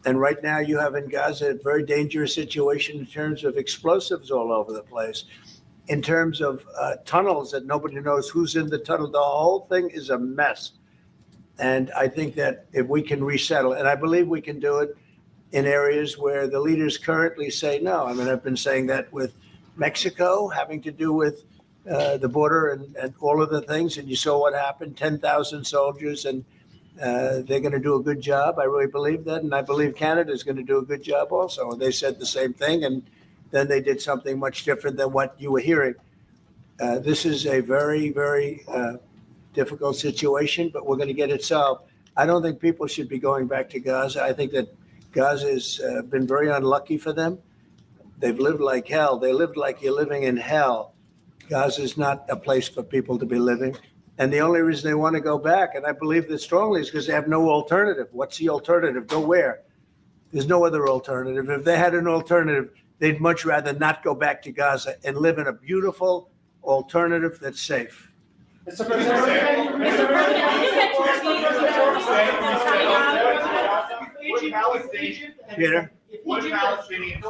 And right now you have in Gaza a very dangerous situation in terms of explosives all over the place, in terms of tunnels that nobody knows who's in the tunnel. The whole thing is a mess. And I think that if we can resettle, and I believe we can do it in areas where the leaders currently say no. I mean, I've been saying that with Mexico, having to do with the border and all of the things. And you saw what happened, 10,000 soldiers, and they're going to do a good job. I really believe that. And I believe Canada is going to do a good job also. And they said the same thing. And then they did something much different than what you were hearing. This is a very, very difficult situation, but we're going to get it solved. I don't think people should be going back to Gaza. I think that Gaza has been very unlucky for them. They've lived like hell. They lived like you're living in hell. Gaza is not a place for people to be living. And the only reason they want to go back, and I believe this strongly, is because they have no alternative. What's the alternative? Go where? There's no other alternative. If they had an alternative, they'd much rather not go back to Gaza and live in a beautiful alternative that's safe. Mr. President, Peter? Would Palestinians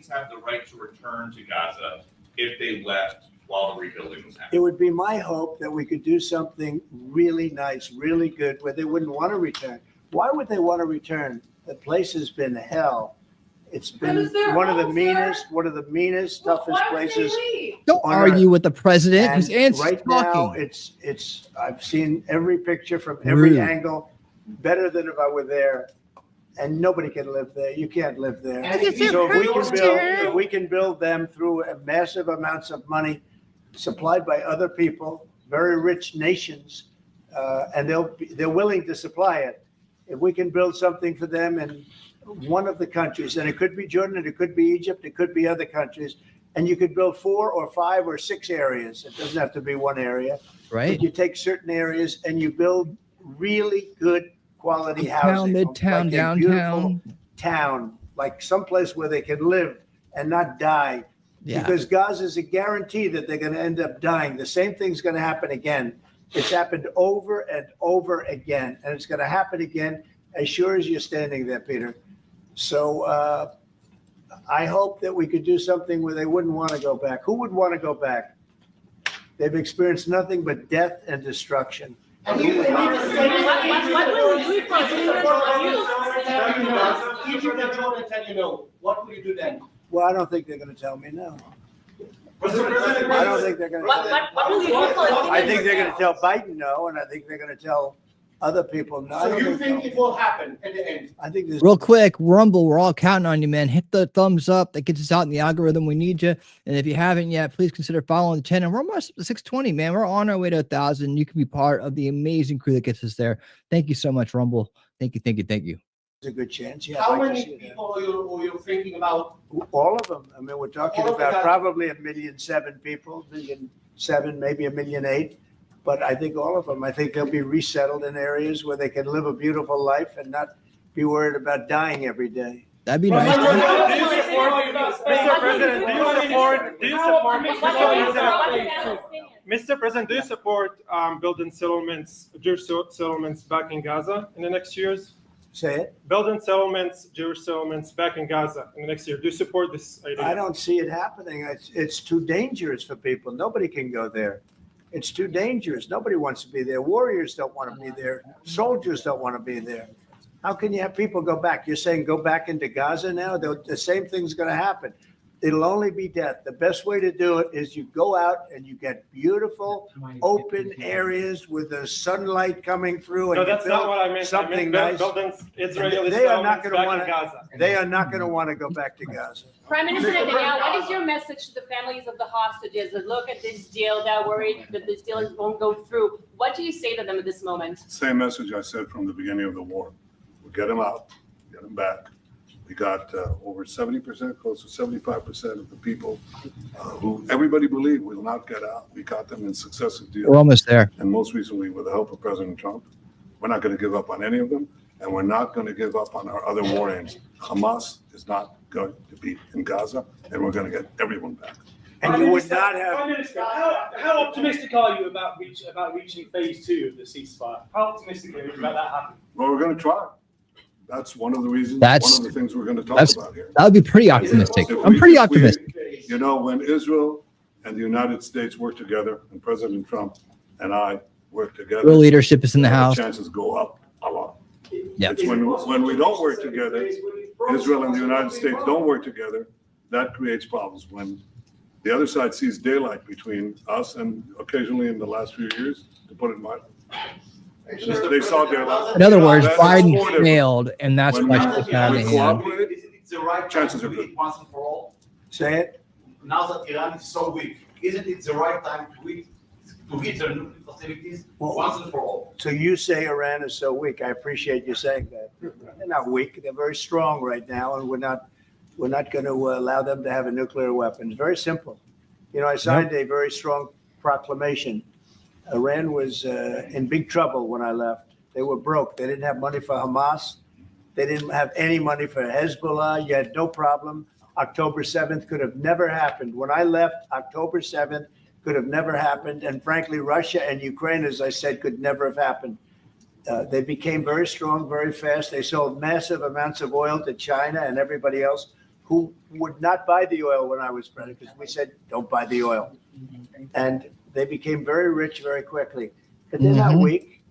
have the right to return to Gaza if they left while the rebuilding was happening? It would be my hope that we could do something really nice, really good, where they wouldn't want to return. Why would they want to return? The place has been hell. It's been one of the meanest, toughest places. Don't argue with the president. His answer's right talking. now, it's. I've seen every picture from every angle, better than if I were there. And nobody can live there. You can't live there. So if we can build them through massive amounts of money supplied by other people, very rich nations, and they're willing to supply it. If we can build something for them in one of the countries, and it could be Jordan, it could be Egypt, it could be other countries, and you could build 4 or 5 or 6 areas. It doesn't have to be one area. Right. But you take certain areas and you build really good quality housing. Midtown, like downtown. Town, like someplace where they can live and not die. Yeah. Because Gaza is a guarantee that they're going to end up dying. The same thing's going to happen again. It's happened over and over again, and it's going to happen again as sure as you're standing there, Peter. So I hope that we could do something where they wouldn't want to go back. Who would want to go back? They've experienced nothing but death and destruction. What will you Egypt and Jordan tell you no, what will you do then? Well, I don't think they're going to tell me no. Mr. President, I don't think they're going to. What will you do for it? I think they're going to tell Biden no, and I think they're going to tell other people no. I So don't you think it will happen at the end? I think this. Real quick, Rumble, we're all counting on you, man. Hit the thumbs up. That gets us out in the algorithm. We need you. And if you haven't yet, please consider following the channel. We're almost at 620, man. We're on our way to 1,000. You can be part of the amazing crew that gets us there. Thank you so much, Rumble. Thank you, thank you, thank you. There's a good chance. Yeah. How I'd like to many see that. people are you thinking about? All of them. I mean, we're talking All of about them. probably 1,000,007 people, 1,000,007, maybe 1,000,008. But I think all of them. I think they'll be resettled in areas where they can live a beautiful life and not be worried about dying every day. That'd be nice. Mr. President, Mr. President, do you support building settlements, Jewish settlements back in Gaza in the next years? Say it. Building settlements, Jewish settlements back in Gaza in the next year. Do you support this idea? I don't see it happening. It's too dangerous for people. Nobody can go there. It's too dangerous. Nobody wants to be there. Warriors don't want to be there. Soldiers don't want to be there. How can you have people go back? You're saying go back into Gaza now? The same thing's going to happen. It'll only be death. The best way to do it is you go out and you get beautiful open areas with the sunlight coming through. And No, you that's not build what I meant. something I nice. meant building Israeli They are not settlements going to back want in Gaza. to. They are not going to want to go back to Gaza. Prime Minister Netanyahu, what is your message to the families of the hostages that look at this deal, that are worried that this deal won't go through? What do you say to them at this moment? Same message I said from the beginning of the war. We'll get them out, get them back. We got over 70%, close to 75% of the people who everybody believed will not get out. We got them in successive deals. We're almost there. And most recently, with the help of President Trump, we're not going to give up on any of them, and we're not going to give up on our other war aims. Hamas is not going to be in Gaza, and we're going to get everyone back. And you would not have. Prime Minister, how optimistic are you about reaching phase 2 of the ceasefire? How optimistic are you about that happening? Well, we're going to try. That's one of the reasons, That's- one of the things we're going to talk that's- about here. That would be pretty optimistic. If I'm we- pretty if we- optimistic. You know, when Israel and the United States work together, and President Trump and I work together. Real leadership is in the house. Chances go up a lot. Yeah. It's when we don't work together, Israel and the United States don't work together, that creates problems. When the other side sees daylight between us and occasionally in the last few years, to put it mildly, they saw daylight. In other words, That is Biden supportive. failed, and that's When why we- she's out of we hand. cooperate, It's the right chances time are to good. quit once and for all. Say it. Now that Iran is so weak, isn't it the right time to hit their nuclear facilities once and for all? So you say Iran is so weak. I appreciate you saying that. They're not weak. They're very strong right now, and we're not going to allow them to have a nuclear weapon. It's very simple. You know, I signed a very strong proclamation. Iran was in big trouble when I left. They were broke. They didn't have money for Hamas. They didn't have any money for Hezbollah. You had no problem. October 7th could have never happened. When I left, October 7th could have never happened. And frankly, Russia and Ukraine, as I said, could never have happened. They became very strong, very fast. They sold massive amounts of oil to China and everybody else who would not buy the oil when I was president, because we said, don't buy the oil. And they became very rich very quickly. But they're not weak.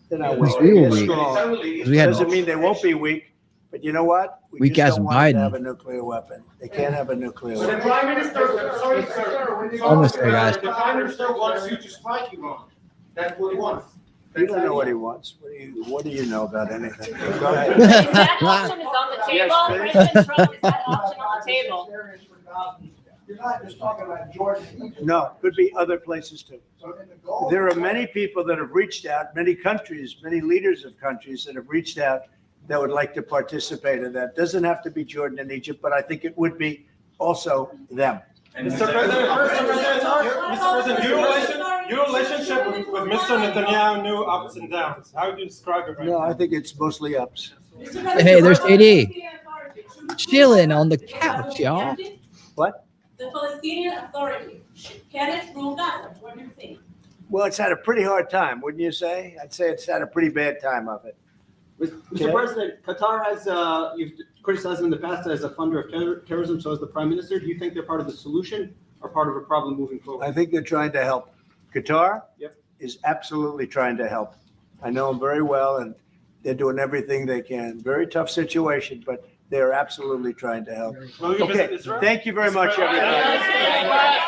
They're not weak. We were They're weak. strong. We had- Doesn't mean they won't be weak. But you know what? We Weak just as don't want them to Biden. have a nuclear weapon. They can't have a nuclear So the weapon. Prime Minister, sorry, sir. Almost there, guys. The Prime Minister wants you to strike Iran. That's what he wants. You don't know what he wants. What do you know about anything? Go ahead. That option is on the table. Yes, President Trump, is that option on the table? You're not just talking about Jordan. No, could be other places too. There are many people that have reached out, many countries, many leaders of countries that have reached out that would like to participate in that. Doesn't have to be Jordan and Egypt, but I think it would be also them. Mr. President, your relationship with Mr. Netanyahu knew ups and downs. How would you describe it right No, now? I think it's mostly ups. Hey, there's JD. Chilling on the couch, y'all. What? The Palestinian Authority, can it rule Gaza? What do you think? Well, it's had a pretty hard time, wouldn't you say? I'd say it's had a pretty bad time of it. Mr. President, Qatar has, you've criticized them in the past as a funder of terrorism, so as the Prime Minister, do you think they're part of the solution or part of a problem moving forward? I think they're trying to help. Qatar Yep. is absolutely trying to help. I know them very well, and they're doing everything they can. Very tough situation, but They're absolutely trying to help. Will you visit Okay, Israel? thank you very much, everybody.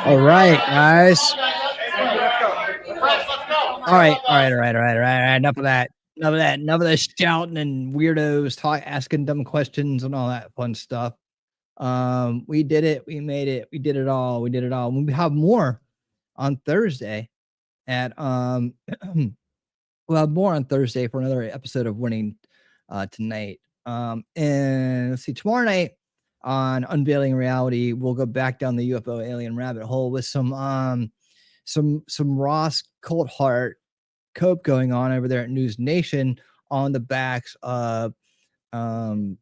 All right, guys. All right. Enough of that. Enough of that shouting and weirdos asking dumb questions and all that fun stuff. We did it. We made it. We did it all. We have more on Thursday at we'll have more on Thursday for another episode of Winning Tonight. And let's see, tomorrow night on Unveiling Reality, we'll go back down the UFO alien rabbit hole with some Ross Coulthart cope going on over there at News Nation on the backs of on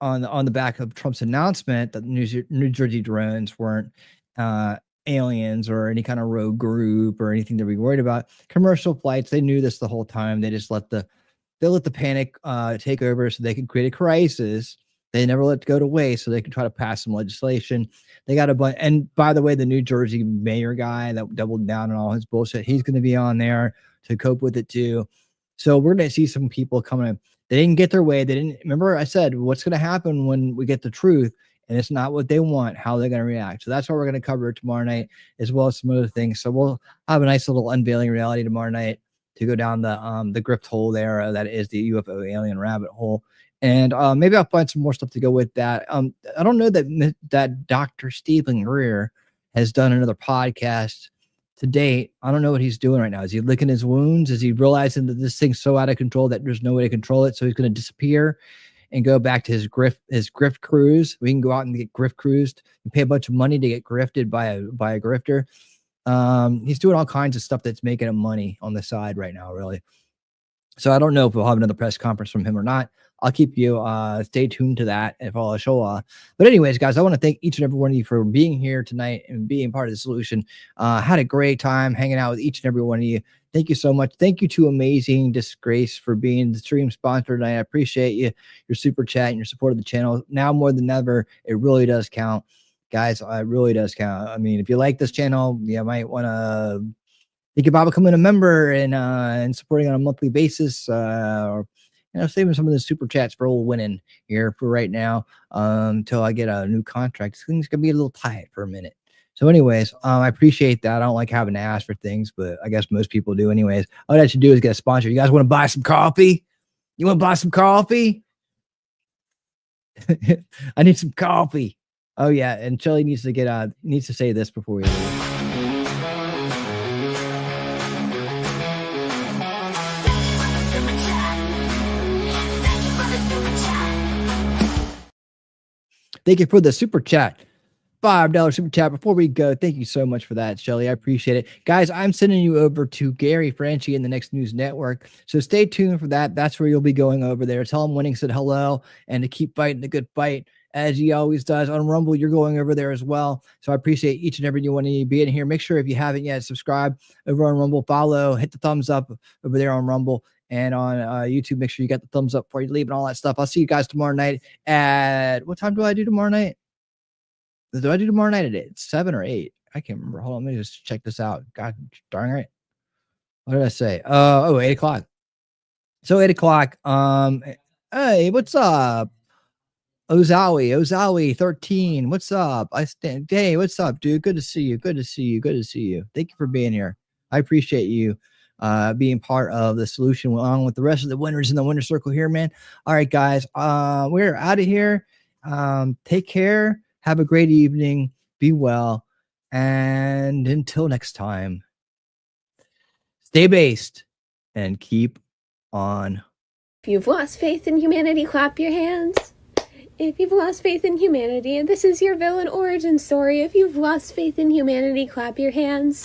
the back of Trump's announcement that the New Jersey drones weren't aliens or any kind of rogue group or anything to be worried about. Commercial flights, they knew this the whole time. They just let the panic take over so they could create a crisis. They never let it go to waste so they could try to pass some legislation. They got a bunch. And by the way, the New Jersey mayor guy that doubled down on all his bullshit, he's going to be on there to cope with it too. So we're going to see some people coming in. They didn't get their way. They didn't remember I said what's going to happen when we get the truth and it's not what they want, how they're going to react. So that's what we're going to cover tomorrow night, as well as some other things. So we'll have a nice little unveiling reality tomorrow night to go down the grift hole there that is the UFO alien rabbit hole. And maybe I'll find some more stuff to go with that. I don't know that Dr. Stephen Greer has done another podcast to date. I don't know what he's doing right now. Is he licking his wounds? Is he realizing that this thing's so out of control that there's no way to control it? So he's going to disappear and go back to his grift cruise. We can go out and get grift cruised and pay a bunch of money to get grifted by a grifter. He's doing all kinds of stuff that's making him money on the side right now, really. So I don't know if we'll have another press conference from him or not. I'll keep you stay tuned to that if I'll show. But anyways, guys, I want to thank each and every one of you for being here tonight and being part of the solution. Had a great time hanging out with each and every one of you. Thank you so much. Thank you to Amazing Disgrace for being the stream sponsor tonight. I appreciate you, your super chat and your support of the channel. Now more than ever, it really does count. Guys, it really does count. I mean, if you like this channel, you might want to think about becoming a member and supporting on a monthly basis, or saving some of the super chats for old winning here for right now until I get a new contract. Things gonna be a little tight for a minute. So anyways, I appreciate that. I don't like having to ask for things, but I guess most people do anyways. All I should do is get a sponsor. You guys want to buy some coffee? You want to buy some coffee? I need some coffee. Oh yeah, and Shelly needs to say this before we leave. Thank you for the super chat. $5 super chat before we go. Thank you so much for that, Shelly. I appreciate it. Guys, I'm sending you over to Gary Franchi in the Next News Network. So stay tuned for that. That's where you'll be going over there. Tell him Winning said hello and to keep fighting the good fight as he always does. On Rumble, you're going over there as well. So I appreciate each and every one of you being here. Make sure if you haven't yet, subscribe over on Rumble, follow, hit the thumbs up over there on Rumble. And on YouTube, make sure you got the thumbs up before you leave and all that stuff. I'll see you guys tomorrow night at, what time do I do tomorrow night? Do I do tomorrow night at 8, 7 or 8? I can't remember. Hold on, let me just check this out. God darn right. What did I say? 8 o'clock. So 8 o'clock. Hey, what's up? Ozawi 13. What's up? Hey, what's up, dude? Good to see you. Good to see you. Thank you for being here. I appreciate you being part of the solution along with the rest of the winners in the winner circle here, man. All right, guys. We're out of here. Take care. Have a great evening. Be well. And until next time, stay based and keep on. If you've lost faith in humanity, clap your hands. If you've lost faith in humanity, and this is your villain origin story, if you've lost faith in humanity, clap your hands.